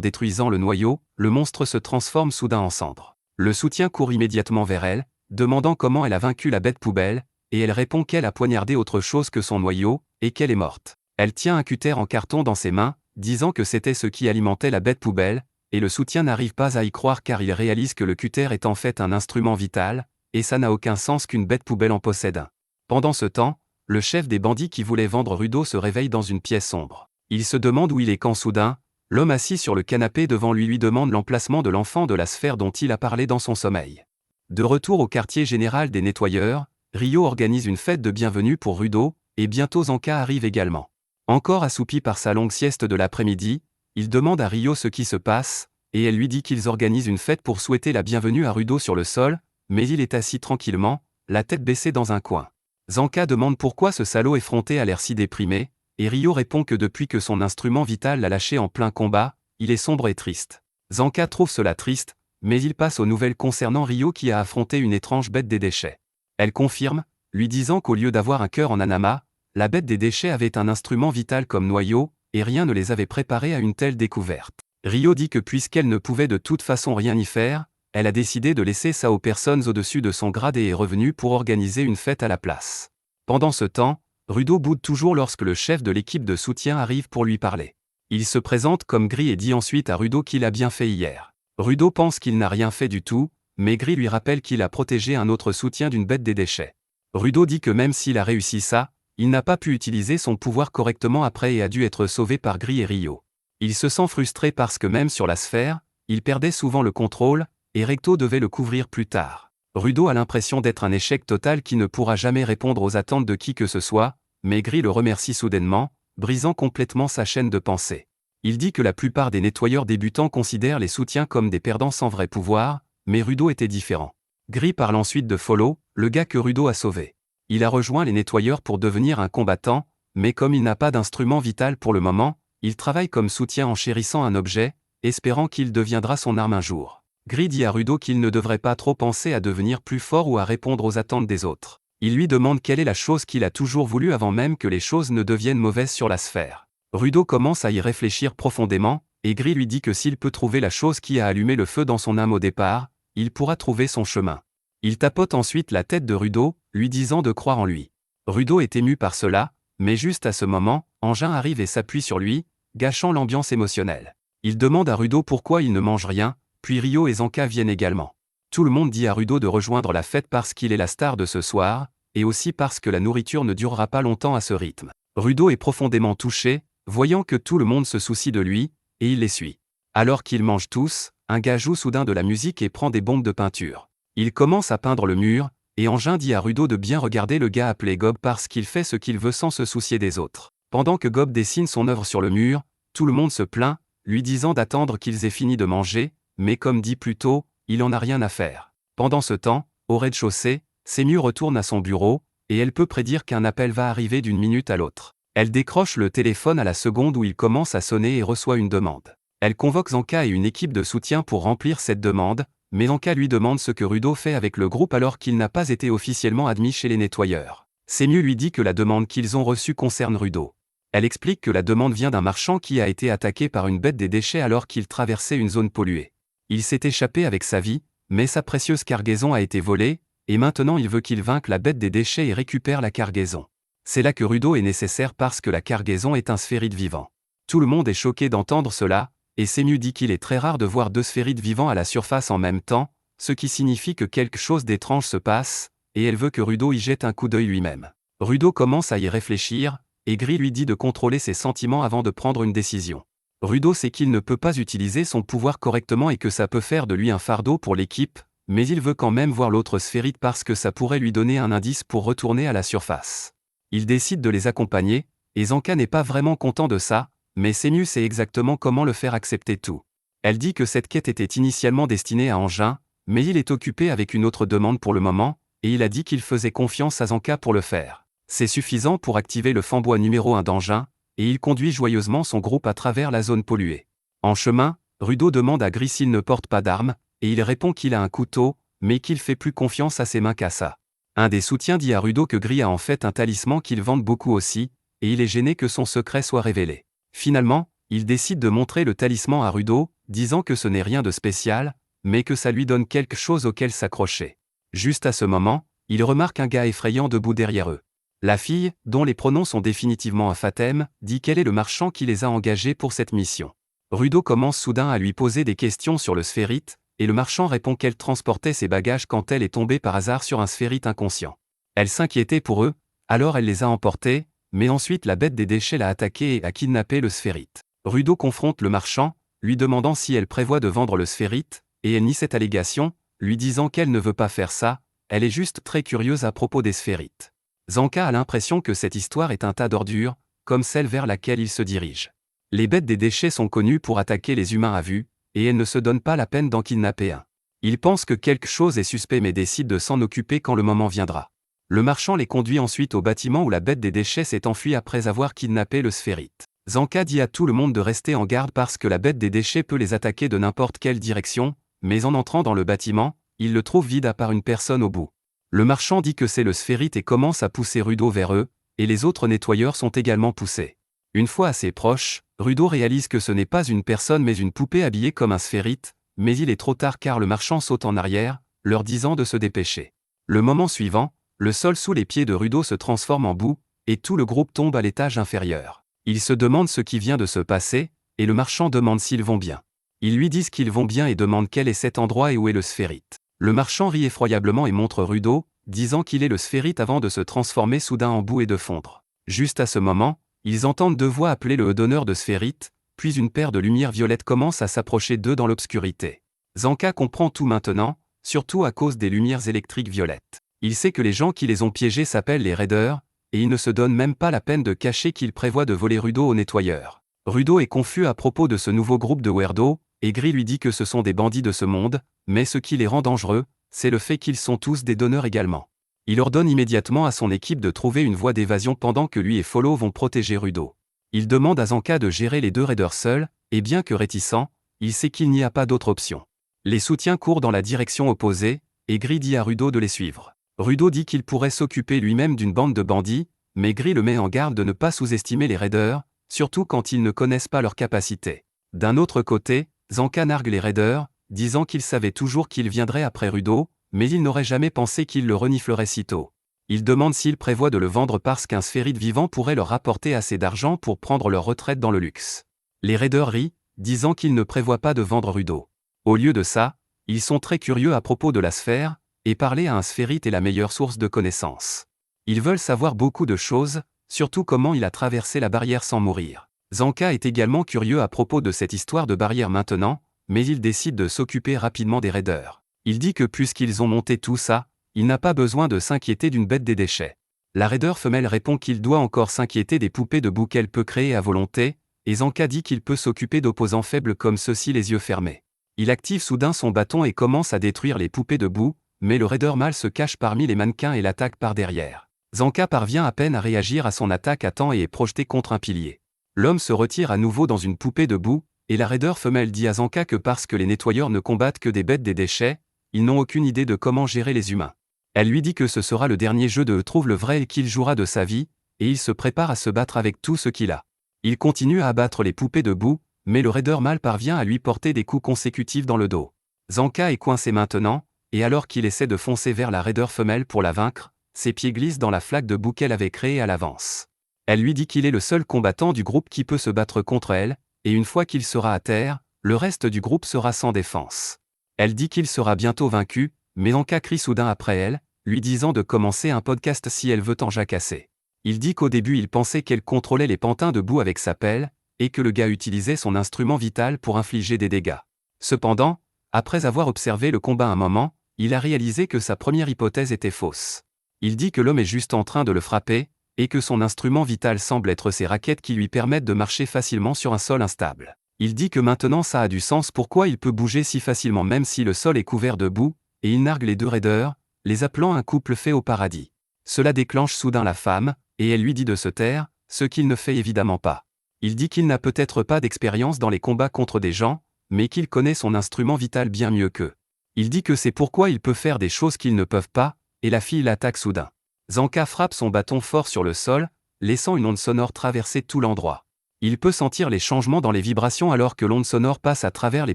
détruisant le noyau, le monstre se transforme soudain en cendres. Le soutien court immédiatement vers elle, demandant comment elle a vaincu la bête poubelle, et elle répond qu'elle a poignardé autre chose que son noyau, et qu'elle est morte. Elle tient un cutter en carton dans ses mains, disant que c'était ce qui alimentait la bête poubelle, et le soutien n'arrive pas à y croire car il réalise que le cutter est en fait un instrument vital, et ça n'a aucun sens qu'une bête poubelle en possède un. Pendant ce temps, le chef des bandits qui voulait vendre Rudo se réveille dans une pièce sombre. Il se demande où il est quand soudain, l'homme assis sur le canapé devant lui demande l'emplacement de l'enfant de la sphère dont il a parlé dans son sommeil. De retour au quartier général des nettoyeurs, Rio organise une fête de bienvenue pour Rudo, et bientôt Zanka arrive également. Encore assoupi par sa longue sieste de l'après-midi, il demande à Rio ce qui se passe, et elle lui dit qu'ils organisent une fête pour souhaiter la bienvenue à Rudo sur le sol, mais il est assis tranquillement, la tête baissée dans un coin. Zanka demande pourquoi ce salaud effronté a l'air si déprimé, et Rio répond que depuis que son instrument vital l'a lâché en plein combat, il est sombre et triste. Zanka trouve cela triste, mais il passe aux nouvelles concernant Rio qui a affronté une étrange bête des déchets. Elle confirme, lui disant qu'au lieu d'avoir un cœur en anama, la bête des déchets avait un instrument vital comme noyau, et rien ne les avait préparés à une telle découverte. Rio dit que puisqu'elle ne pouvait de toute façon rien y faire, elle a décidé de laisser ça aux personnes au-dessus de son grade et est revenue pour organiser une fête à la place. Pendant ce temps, Rudo boude toujours lorsque le chef de l'équipe de soutien arrive pour lui parler. Il se présente comme Gris et dit ensuite à Rudo qu'il a bien fait hier. Rudo pense qu'il n'a rien fait du tout, mais Gris lui rappelle qu'il a protégé un autre soutien d'une bête des déchets. Rudo dit que même s'il a réussi ça, il n'a pas pu utiliser son pouvoir correctement après et a dû être sauvé par Gris et Rio. Il se sent frustré parce que même sur la sphère, il perdait souvent le contrôle, et Recto devait le couvrir plus tard. Rudo a l'impression d'être un échec total qui ne pourra jamais répondre aux attentes de qui que ce soit, mais Gris le remercie soudainement, brisant complètement sa chaîne de pensée. Il dit que la plupart des nettoyeurs débutants considèrent les soutiens comme des perdants sans vrai pouvoir, mais Rudo était différent. Gris parle ensuite de Follow, le gars que Rudo a sauvé. Il a rejoint les nettoyeurs pour devenir un combattant, mais comme il n'a pas d'instrument vital pour le moment, il travaille comme soutien en chérissant un objet, espérant qu'il deviendra son arme un jour. Gris dit à Rudo qu'il ne devrait pas trop penser à devenir plus fort ou à répondre aux attentes des autres. Il lui demande quelle est la chose qu'il a toujours voulu avant même que les choses ne deviennent mauvaises sur la sphère. Rudo commence à y réfléchir profondément, et Gris lui dit que s'il peut trouver la chose qui a allumé le feu dans son âme au départ, il pourra trouver son chemin. Il tapote ensuite la tête de Rudo, lui disant de croire en lui. Rudo est ému par cela, mais juste à ce moment, Engin arrive et s'appuie sur lui, gâchant l'ambiance émotionnelle. Il demande à Rudo pourquoi il ne mange rien, puis Rio et Zanka viennent également. Tout le monde dit à Rudo de rejoindre la fête parce qu'il est la star de ce soir, et aussi parce que la nourriture ne durera pas longtemps à ce rythme. Rudo est profondément touché, voyant que tout le monde se soucie de lui, et il les suit. Alors qu'ils mangent tous, un gars joue soudain de la musique et prend des bombes de peinture. Il commence à peindre le mur, et Engin dit à Rudo de bien regarder le gars appelé Gob parce qu'il fait ce qu'il veut sans se soucier des autres. Pendant que Gob dessine son œuvre sur le mur, tout le monde se plaint, lui disant d'attendre qu'ils aient fini de manger, mais comme dit plus tôt, il en a rien à faire. Pendant ce temps, au rez-de-chaussée, Semu retourne à son bureau, et elle peut prédire qu'un appel va arriver d'une minute à l'autre. Elle décroche le téléphone à la seconde où il commence à sonner et reçoit une demande. Elle convoque Zanka et une équipe de soutien pour remplir cette demande, mais Zanka lui demande ce que Rudo fait avec le groupe alors qu'il n'a pas été officiellement admis chez les nettoyeurs. Semu lui dit que la demande qu'ils ont reçue concerne Rudo. Elle explique que la demande vient d'un marchand qui a été attaqué par une bête des déchets alors qu'il traversait une zone polluée. Il s'est échappé avec sa vie, mais sa précieuse cargaison a été volée, et maintenant il veut qu'il vainque la bête des déchets et récupère la cargaison. C'est là que Rudo est nécessaire parce que la cargaison est un sphérite vivant. Tout le monde est choqué d'entendre cela, et Semu dit qu'il est très rare de voir deux sphérites vivants à la surface en même temps, ce qui signifie que quelque chose d'étrange se passe, et elle veut que Rudo y jette un coup d'œil lui-même. Rudo commence à y réfléchir, et Gris lui dit de contrôler ses sentiments avant de prendre une décision. Rudo sait qu'il ne peut pas utiliser son pouvoir correctement et que ça peut faire de lui un fardeau pour l'équipe, mais il veut quand même voir l'autre sphérite parce que ça pourrait lui donner un indice pour retourner à la surface. Il décide de les accompagner, et Zanka n'est pas vraiment content de ça, mais Semu sait exactement comment le faire accepter tout. Elle dit que cette quête était initialement destinée à Engin, mais il est occupé avec une autre demande pour le moment, et il a dit qu'il faisait confiance à Zanka pour le faire. C'est suffisant pour activer le fanbois numéro 1 d'Engin, et il conduit joyeusement son groupe à travers la zone polluée. En chemin, Rudo demande à Gris s'il ne porte pas d'armes, et il répond qu'il a un couteau, mais qu'il fait plus confiance à ses mains qu'à ça. Un des soutiens dit à Rudo que Gris a en fait un talisman qu'il vante beaucoup aussi, et il est gêné que son secret soit révélé. Finalement, il décide de montrer le talisman à Rudo, disant que ce n'est rien de spécial, mais que ça lui donne quelque chose auquel s'accrocher. Juste à ce moment, il remarque un gars effrayant debout derrière eux. La fille, dont les pronoms sont définitivement Fatem, dit qu'elle est le marchand qui les a engagés pour cette mission. Rudo commence soudain à lui poser des questions sur le sphérite, et le marchand répond qu'elle transportait ses bagages quand elle est tombée par hasard sur un sphérite inconscient. Elle s'inquiétait pour eux, alors elle les a emportés, mais ensuite la bête des déchets l'a attaqué et a kidnappé le sphérite. Rudo confronte le marchand, lui demandant si elle prévoit de vendre le sphérite, et elle nie cette allégation, lui disant qu'elle ne veut pas faire ça, elle est juste très curieuse à propos des sphérites. Zanka a l'impression que cette histoire est un tas d'ordures, comme celle vers laquelle il se dirige. Les bêtes des déchets sont connues pour attaquer les humains à vue, et elles ne se donnent pas la peine d'en kidnapper un. Il pense que quelque chose est suspect mais décide de s'en occuper quand le moment viendra. Le marchand les conduit ensuite au bâtiment où la bête des déchets s'est enfuie après avoir kidnappé le sphérite. Zanka dit à tout le monde de rester en garde parce que la bête des déchets peut les attaquer de n'importe quelle direction, mais en entrant dans le bâtiment, il le trouve vide à part une personne au bout. Le marchand dit que c'est le sphérite et commence à pousser Rudo vers eux, et les autres nettoyeurs sont également poussés. Une fois assez proche, Rudo réalise que ce n'est pas une personne mais une poupée habillée comme un sphérite, mais il est trop tard car le marchand saute en arrière, leur disant de se dépêcher. Le moment suivant, le sol sous les pieds de Rudo se transforme en boue, et tout le groupe tombe à l'étage inférieur. Il se demande ce qui vient de se passer, et le marchand demande s'ils vont bien. Ils lui disent qu'ils vont bien et demandent quel est cet endroit et où est le sphérite. Le marchand rit effroyablement et montre Rudo, disant qu'il est le sphérite avant de se transformer soudain en boue et de fondre. Juste à ce moment, ils entendent deux voix appeler le donneur de sphérite, puis une paire de lumières violettes commence à s'approcher d'eux dans l'obscurité. Zanka comprend tout maintenant, surtout à cause des lumières électriques violettes. Il sait que les gens qui les ont piégés s'appellent les raiders, et il ne se donne même pas la peine de cacher qu'il prévoit de voler Rudo au nettoyeur. Rudo est confus à propos de ce nouveau groupe de weirdos, et Gris lui dit que ce sont des bandits de ce monde, mais ce qui les rend dangereux, c'est le fait qu'ils sont tous des donneurs également. Il ordonne immédiatement à son équipe de trouver une voie d'évasion pendant que lui et Follow vont protéger Rudo. Il demande à Zanka de gérer les deux raiders seuls, et bien que réticent, il sait qu'il n'y a pas d'autre option. Les soutiens courent dans la direction opposée, et Gris dit à Rudo de les suivre. Rudo dit qu'il pourrait s'occuper lui-même d'une bande de bandits, mais Gris le met en garde de ne pas sous-estimer les raiders, surtout quand ils ne connaissent pas leurs capacités. D'un autre côté, Zanka nargue les raiders, disant qu'il savait toujours qu'il viendrait après Rudo, mais il n'aurait jamais pensé qu'il le reniflerait si tôt. Il demande s'il prévoit de le vendre parce qu'un sphérite vivant pourrait leur rapporter assez d'argent pour prendre leur retraite dans le luxe. Les raiders rient, disant qu'ils ne prévoient pas de vendre Rudo. Au lieu de ça, ils sont très curieux à propos de la sphère, et parler à un sphérite est la meilleure source de connaissances. Ils veulent savoir beaucoup de choses, surtout comment il a traversé la barrière sans mourir. Zanka est également curieux à propos de cette histoire de barrière maintenant, mais il décide de s'occuper rapidement des raiders. Il dit que puisqu'ils ont monté tout ça, il n'a pas besoin de s'inquiéter d'une bête des déchets. La raider femelle répond qu'il doit encore s'inquiéter des poupées de boue qu'elle peut créer à volonté, et Zanka dit qu'il peut s'occuper d'opposants faibles comme ceux-ci les yeux fermés. Il active soudain son bâton et commence à détruire les poupées de boue, mais le raider mâle se cache parmi les mannequins et l'attaque par derrière. Zanka parvient à peine à réagir à son attaque à temps et est projeté contre un pilier. L'homme se retire à nouveau dans une poupée de boue, et la raider femelle dit à Zanka que parce que les nettoyeurs ne combattent que des bêtes des déchets, ils n'ont aucune idée de comment gérer les humains. Elle lui dit que ce sera le dernier jeu de Trouve le vrai et qu'il jouera de sa vie, et il se prépare à se battre avec tout ce qu'il a. Il continue à abattre les poupées de boue, mais le raider mâle parvient à lui porter des coups consécutifs dans le dos. Zanka est coincé maintenant, et alors qu'il essaie de foncer vers la raider femelle pour la vaincre, ses pieds glissent dans la flaque de boue qu'elle avait créée à l'avance. Elle lui dit qu'il est le seul combattant du groupe qui peut se battre contre elle, et une fois qu'il sera à terre, le reste du groupe sera sans défense. Elle dit qu'il sera bientôt vaincu, mais Zanka crie soudain après elle, lui disant de commencer un podcast si elle veut en jacasser. Il dit qu'au début il pensait qu'elle contrôlait les pantins de boue avec sa pelle, et que le gars utilisait son instrument vital pour infliger des dégâts. Cependant, après avoir observé le combat un moment, il a réalisé que sa première hypothèse était fausse. Il dit que l'homme est juste en train de le frapper, et que son instrument vital semble être ses raquettes qui lui permettent de marcher facilement sur un sol instable. Il dit que maintenant ça a du sens pourquoi il peut bouger si facilement même si le sol est couvert de boue, et il nargue les deux raiders, les appelant un couple fait au paradis. Cela déclenche soudain la femme, et elle lui dit de se taire, ce qu'il ne fait évidemment pas. Il dit qu'il n'a peut-être pas d'expérience dans les combats contre des gens, mais qu'il connaît son instrument vital bien mieux qu'eux. Il dit que c'est pourquoi il peut faire des choses qu'ils ne peuvent pas, et la fille l'attaque soudain. Zanka frappe son bâton fort sur le sol, laissant une onde sonore traverser tout l'endroit. Il peut sentir les changements dans les vibrations alors que l'onde sonore passe à travers les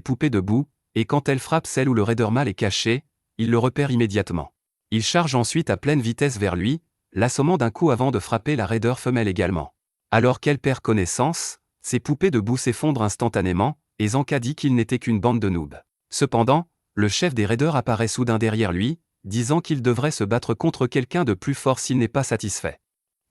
poupées debout, et quand elle frappe celle où le raider mâle est caché, il le repère immédiatement. Il charge ensuite à pleine vitesse vers lui, l'assommant d'un coup avant de frapper la raider femelle également. Alors qu'elle perd connaissance, ses poupées debout s'effondrent instantanément, et Zanka dit qu'il n'était qu'une bande de noobs. Cependant, le chef des raiders apparaît soudain derrière lui, disant qu'il devrait se battre contre quelqu'un de plus fort s'il n'est pas satisfait.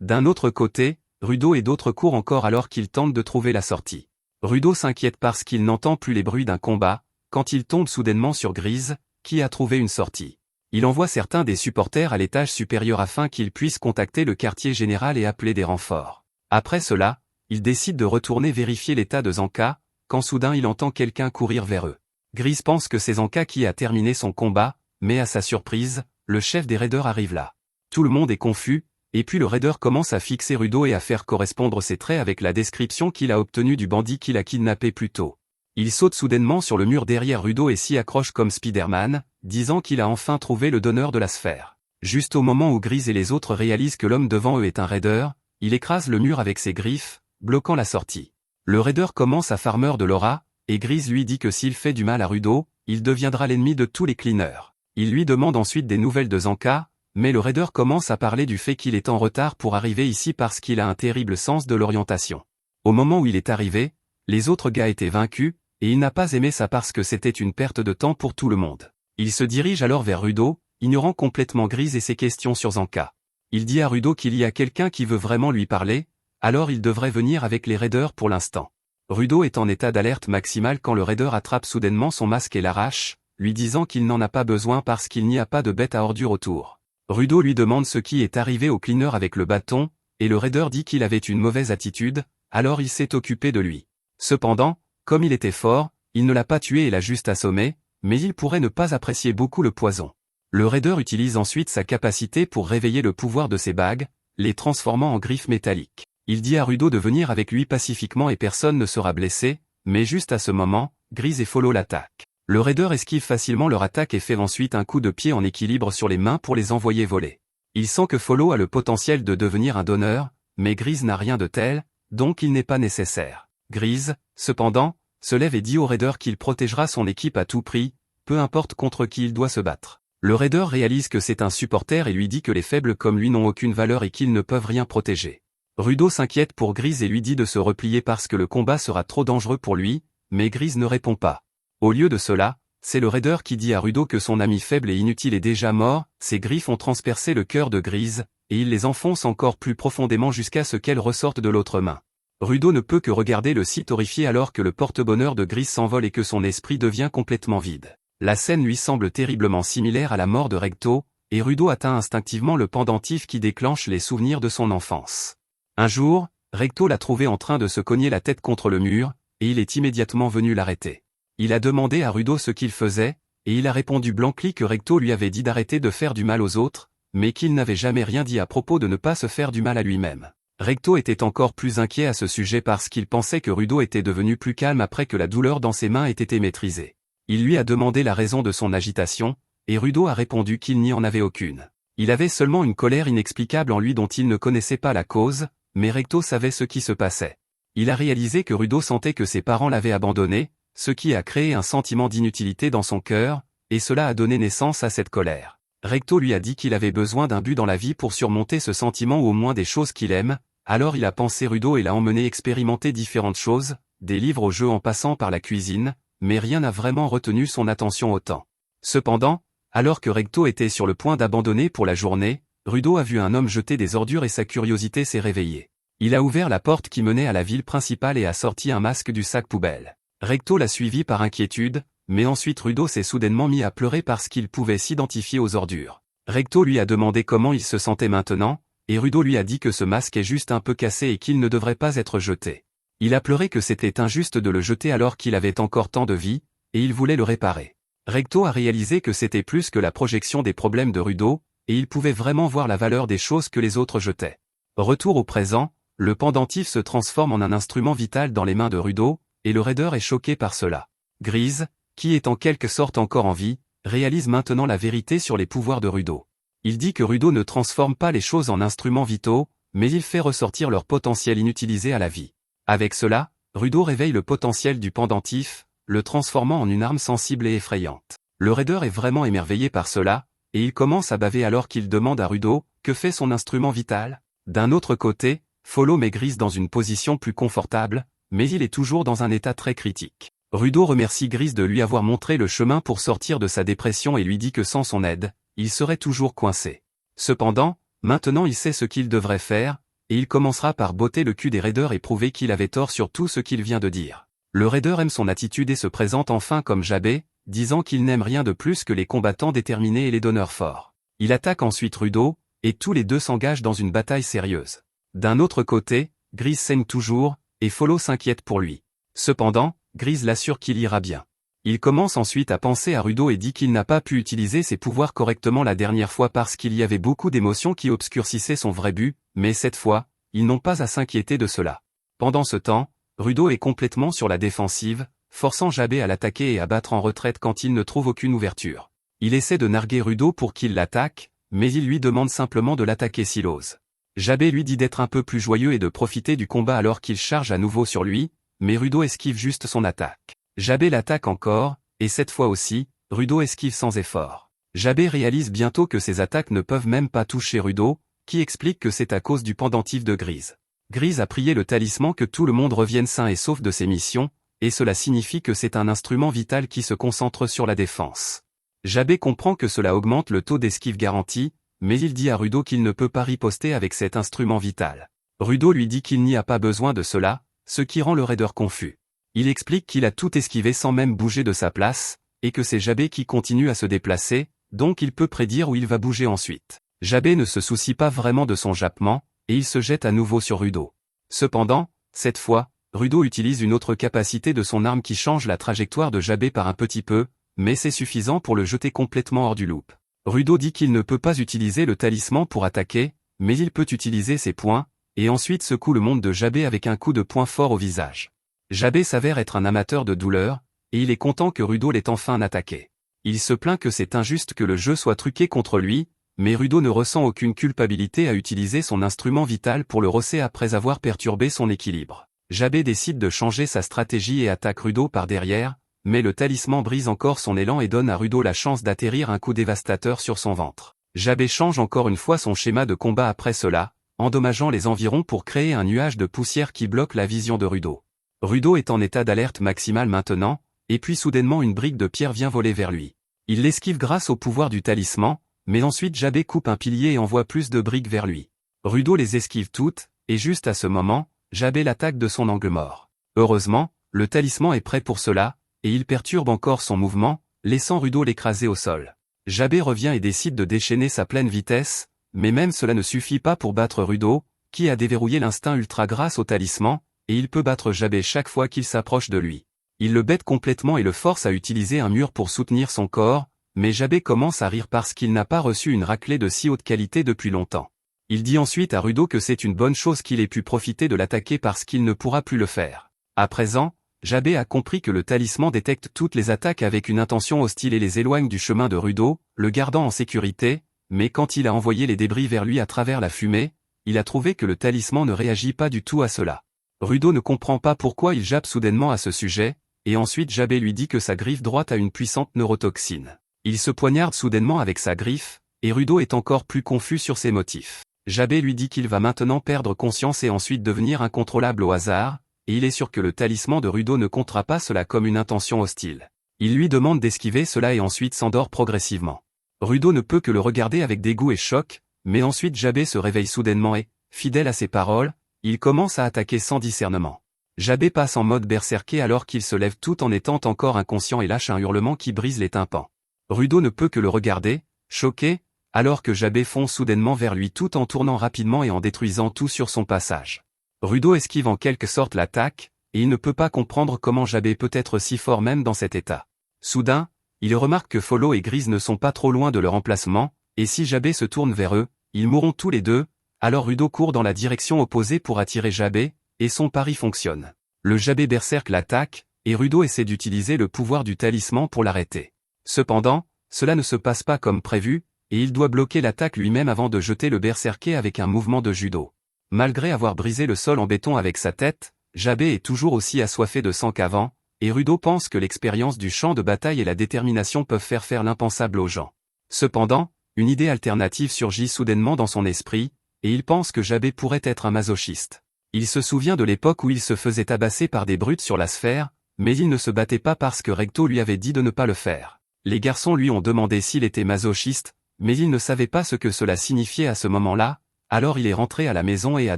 D'un autre côté, Rudo et d'autres courent encore alors qu'ils tentent de trouver la sortie. Rudo s'inquiète parce qu'il n'entend plus les bruits d'un combat, quand il tombe soudainement sur Grise, qui a trouvé une sortie. Il envoie certains des supporters à l'étage supérieur afin qu'ils puissent contacter le quartier général et appeler des renforts. Après cela, il décide de retourner vérifier l'état de Zanka, quand soudain il entend quelqu'un courir vers eux. Grise pense que c'est Zanka qui a terminé son combat, mais à sa surprise, le chef des raiders arrive là. Tout le monde est confus, et puis le raider commence à fixer Rudo et à faire correspondre ses traits avec la description qu'il a obtenue du bandit qu'il a kidnappé plus tôt. Il saute soudainement sur le mur derrière Rudo et s'y accroche comme Spider-Man, disant qu'il a enfin trouvé le donneur de la sphère. Juste au moment où Grise et les autres réalisent que l'homme devant eux est un raider, il écrase le mur avec ses griffes, bloquant la sortie. Le raider commence à farmer de l'aura, et Grise lui dit que s'il fait du mal à Rudo, il deviendra l'ennemi de tous les cleaners. Il lui demande ensuite des nouvelles de Zanka, mais le raider commence à parler du fait qu'il est en retard pour arriver ici parce qu'il a un terrible sens de l'orientation. Au moment où il est arrivé, les autres gars étaient vaincus, et il n'a pas aimé ça parce que c'était une perte de temps pour tout le monde. Il se dirige alors vers Rudo, ignorant complètement Grise et ses questions sur Zanka. Il dit à Rudo qu'il y a quelqu'un qui veut vraiment lui parler, alors il devrait venir avec les raiders pour l'instant. Rudo est en état d'alerte maximale quand le raider attrape soudainement son masque et l'arrache, lui disant qu'il n'en a pas besoin parce qu'il n'y a pas de bête à ordures autour. Rudo lui demande ce qui est arrivé au cleaner avec le bâton, et le raider dit qu'il avait une mauvaise attitude, alors il s'est occupé de lui. Cependant, comme il était fort, il ne l'a pas tué et l'a juste assommé, mais il pourrait ne pas apprécier beaucoup le poison. Le raider utilise ensuite sa capacité pour réveiller le pouvoir de ses bagues, les transformant en griffes métalliques. Il dit à Rudo de venir avec lui pacifiquement et personne ne sera blessé, mais juste à ce moment, Grise et Follow l'attaquent. Le raider esquive facilement leur attaque et fait ensuite un coup de pied en équilibre sur les mains pour les envoyer voler. Il sent que Follow a le potentiel de devenir un donneur, mais Grise n'a rien de tel, donc il n'est pas nécessaire. Grise, cependant, se lève et dit au raider qu'il protégera son équipe à tout prix, peu importe contre qui il doit se battre. Le raider réalise que c'est un supporter et lui dit que les faibles comme lui n'ont aucune valeur et qu'ils ne peuvent rien protéger. Rudo s'inquiète pour Grise et lui dit de se replier parce que le combat sera trop dangereux pour lui, mais Grise ne répond pas. Au lieu de cela, c'est le raider qui dit à Rudo que son ami faible et inutile est déjà mort, ses griffes ont transpercé le cœur de Grise, et il les enfonce encore plus profondément jusqu'à ce qu'elles ressortent de l'autre main. Rudo ne peut que regarder le site horrifié alors que le porte-bonheur de Grise s'envole et que son esprit devient complètement vide. La scène lui semble terriblement similaire à la mort de Recto, et Rudo atteint instinctivement le pendentif qui déclenche les souvenirs de son enfance. Un jour, Recto l'a trouvé en train de se cogner la tête contre le mur, et il est immédiatement venu l'arrêter. Il a demandé à Rudo ce qu'il faisait, et il a répondu blankly que Recto lui avait dit d'arrêter de faire du mal aux autres, mais qu'il n'avait jamais rien dit à propos de ne pas se faire du mal à lui-même. Recto était encore plus inquiet à ce sujet parce qu'il pensait que Rudo était devenu plus calme après que la douleur dans ses mains ait été maîtrisée. Il lui a demandé la raison de son agitation, et Rudo a répondu qu'il n'y en avait aucune. Il avait seulement une colère inexplicable en lui dont il ne connaissait pas la cause, mais Recto savait ce qui se passait. Il a réalisé que Rudo sentait que ses parents l'avaient abandonné, ce qui a créé un sentiment d'inutilité dans son cœur, et cela a donné naissance à cette colère. Recto lui a dit qu'il avait besoin d'un but dans la vie pour surmonter ce sentiment ou au moins des choses qu'il aime, alors il a pensé Rudo et l'a emmené expérimenter différentes choses, des livres aux jeux en passant par la cuisine, mais rien n'a vraiment retenu son attention autant. Cependant, alors que Recto était sur le point d'abandonner pour la journée, Rudo a vu un homme jeter des ordures et sa curiosité s'est réveillée. Il a ouvert la porte qui menait à la ville principale et a sorti un masque du sac poubelle. Recto l'a suivi par inquiétude, mais ensuite Rudo s'est soudainement mis à pleurer parce qu'il pouvait s'identifier aux ordures. Recto lui a demandé comment il se sentait maintenant, et Rudo lui a dit que ce masque est juste un peu cassé et qu'il ne devrait pas être jeté. Il a pleuré que c'était injuste de le jeter alors qu'il avait encore tant de vie, et il voulait le réparer. Recto a réalisé que c'était plus que la projection des problèmes de Rudo, et il pouvait vraiment voir la valeur des choses que les autres jetaient. Retour au présent, le pendentif se transforme en un instrument vital dans les mains de Rudo, et le raider est choqué par cela. Grise, qui est en quelque sorte encore en vie, réalise maintenant la vérité sur les pouvoirs de Rudo. Il dit que Rudo ne transforme pas les choses en instruments vitaux, mais il fait ressortir leur potentiel inutilisé à la vie. Avec cela, Rudo réveille le potentiel du pendentif, le transformant en une arme sensible et effrayante. Le raider est vraiment émerveillé par cela, et il commence à baver alors qu'il demande à Rudo « Que fait son instrument vital ?» D'un autre côté, Follow met Grise dans une position plus confortable, mais il est toujours dans un état très critique. Rudo remercie Grise de lui avoir montré le chemin pour sortir de sa dépression et lui dit que sans son aide, il serait toujours coincé. Cependant, maintenant il sait ce qu'il devrait faire, et il commencera par botter le cul des raiders et prouver qu'il avait tort sur tout ce qu'il vient de dire. Le raider aime son attitude et se présente enfin comme Jabé, disant qu'il n'aime rien de plus que les combattants déterminés et les donneurs forts. Il attaque ensuite Rudo, et tous les deux s'engagent dans une bataille sérieuse. D'un autre côté, Grise saigne toujours, et Follow s'inquiète pour lui. Cependant, Grise l'assure qu'il ira bien. Il commence ensuite à penser à Rudo et dit qu'il n'a pas pu utiliser ses pouvoirs correctement la dernière fois parce qu'il y avait beaucoup d'émotions qui obscurcissaient son vrai but, mais cette fois, ils n'ont pas à s'inquiéter de cela. Pendant ce temps, Rudo est complètement sur la défensive, forçant Jabé à l'attaquer et à battre en retraite quand il ne trouve aucune ouverture. Il essaie de narguer Rudo pour qu'il l'attaque, mais il lui demande simplement de l'attaquer s'il ose. Jabé lui dit d'être un peu plus joyeux et de profiter du combat alors qu'il charge à nouveau sur lui, mais Rudo esquive juste son attaque. Jabé l'attaque encore, et cette fois aussi, Rudo esquive sans effort. Jabé réalise bientôt que ses attaques ne peuvent même pas toucher Rudo, qui explique que c'est à cause du pendentif de Grise. Grise a prié le talisman que tout le monde revienne sain et sauf de ses missions, et cela signifie que c'est un instrument vital qui se concentre sur la défense. Jabé comprend que cela augmente le taux d'esquive garanti, mais il dit à Rudo qu'il ne peut pas riposter avec cet instrument vital. Rudo lui dit qu'il n'y a pas besoin de cela, ce qui rend le raider confus. Il explique qu'il a tout esquivé sans même bouger de sa place, et que c'est Jabé qui continue à se déplacer, donc il peut prédire où il va bouger ensuite. Jabé ne se soucie pas vraiment de son jappement, et il se jette à nouveau sur Rudo. Cependant, cette fois, Rudo utilise une autre capacité de son arme qui change la trajectoire de Jabé par un petit peu, mais c'est suffisant pour le jeter complètement hors du loop. Rudo dit qu'il ne peut pas utiliser le talisman pour attaquer, mais il peut utiliser ses poings, et ensuite secoue le monde de Jabé avec un coup de poing fort au visage. Jabé s'avère être un amateur de douleur, et il est content que Rudo l'ait enfin attaqué. Il se plaint que c'est injuste que le jeu soit truqué contre lui, mais Rudo ne ressent aucune culpabilité à utiliser son instrument vital pour le rosser après avoir perturbé son équilibre. Jabé décide de changer sa stratégie et attaque Rudo par derrière, mais le talisman brise encore son élan et donne à Rudo la chance d'atterrir un coup dévastateur sur son ventre. Jabé change encore une fois son schéma de combat après cela, endommageant les environs pour créer un nuage de poussière qui bloque la vision de Rudo. Rudo est en état d'alerte maximale maintenant, et puis soudainement une brique de pierre vient voler vers lui. Il l'esquive grâce au pouvoir du talisman, mais ensuite Jabé coupe un pilier et envoie plus de briques vers lui. Rudo les esquive toutes, et juste à ce moment, Jabé l'attaque de son angle mort. Heureusement, le talisman est prêt pour cela, et il perturbe encore son mouvement, laissant Rudo l'écraser au sol. Jabé revient et décide de déchaîner sa pleine vitesse, mais même cela ne suffit pas pour battre Rudo, qui a déverrouillé l'instinct ultra grâce au talisman, et il peut battre Jabé chaque fois qu'il s'approche de lui. Il le bête complètement et le force à utiliser un mur pour soutenir son corps, mais Jabé commence à rire parce qu'il n'a pas reçu une raclée de si haute qualité depuis longtemps. Il dit ensuite à Rudo que c'est une bonne chose qu'il ait pu profiter de l'attaquer parce qu'il ne pourra plus le faire. À présent, Jabé a compris que le talisman détecte toutes les attaques avec une intention hostile et les éloigne du chemin de Rudo, le gardant en sécurité, mais quand il a envoyé les débris vers lui à travers la fumée, il a trouvé que le talisman ne réagit pas du tout à cela. Rudo ne comprend pas pourquoi il jappe soudainement à ce sujet, et ensuite Jabé lui dit que sa griffe droite a une puissante neurotoxine. Il se poignarde soudainement avec sa griffe, et Rudo est encore plus confus sur ses motifs. Jabé lui dit qu'il va maintenant perdre conscience et ensuite devenir incontrôlable au hasard, et il est sûr que le talisman de Rudo ne comptera pas cela comme une intention hostile. Il lui demande d'esquiver cela et ensuite s'endort progressivement. Rudo ne peut que le regarder avec dégoût et choc, mais ensuite Jabé se réveille soudainement et, fidèle à ses paroles, il commence à attaquer sans discernement. Jabé passe en mode berserker alors qu'il se lève tout en étant encore inconscient et lâche un hurlement qui brise les tympans. Rudo ne peut que le regarder, choqué, alors que Jabé fonce soudainement vers lui tout en tournant rapidement et en détruisant tout sur son passage. Rudo esquive en quelque sorte l'attaque, et il ne peut pas comprendre comment Jabé peut être si fort même dans cet état. Soudain, il remarque que Follow et Grise ne sont pas trop loin de leur emplacement, et si Jabé se tourne vers eux, ils mourront tous les deux, alors Rudo court dans la direction opposée pour attirer Jabé, et son pari fonctionne. Le Jabé berserk l'attaque, et Rudo essaie d'utiliser le pouvoir du talisman pour l'arrêter. Cependant, cela ne se passe pas comme prévu, et il doit bloquer l'attaque lui-même avant de jeter le berserker avec un mouvement de judo. Malgré avoir brisé le sol en béton avec sa tête, Jabé est toujours aussi assoiffé de sang qu'avant, et Rudo pense que l'expérience du champ de bataille et la détermination peuvent faire l'impensable aux gens. Cependant, une idée alternative surgit soudainement dans son esprit, et il pense que Jabé pourrait être un masochiste. Il se souvient de l'époque où il se faisait tabasser par des brutes sur la sphère, mais il ne se battait pas parce que Recto lui avait dit de ne pas le faire. Les garçons lui ont demandé s'il était masochiste, mais il ne savait pas ce que cela signifiait à ce moment-là, alors il est rentré à la maison et a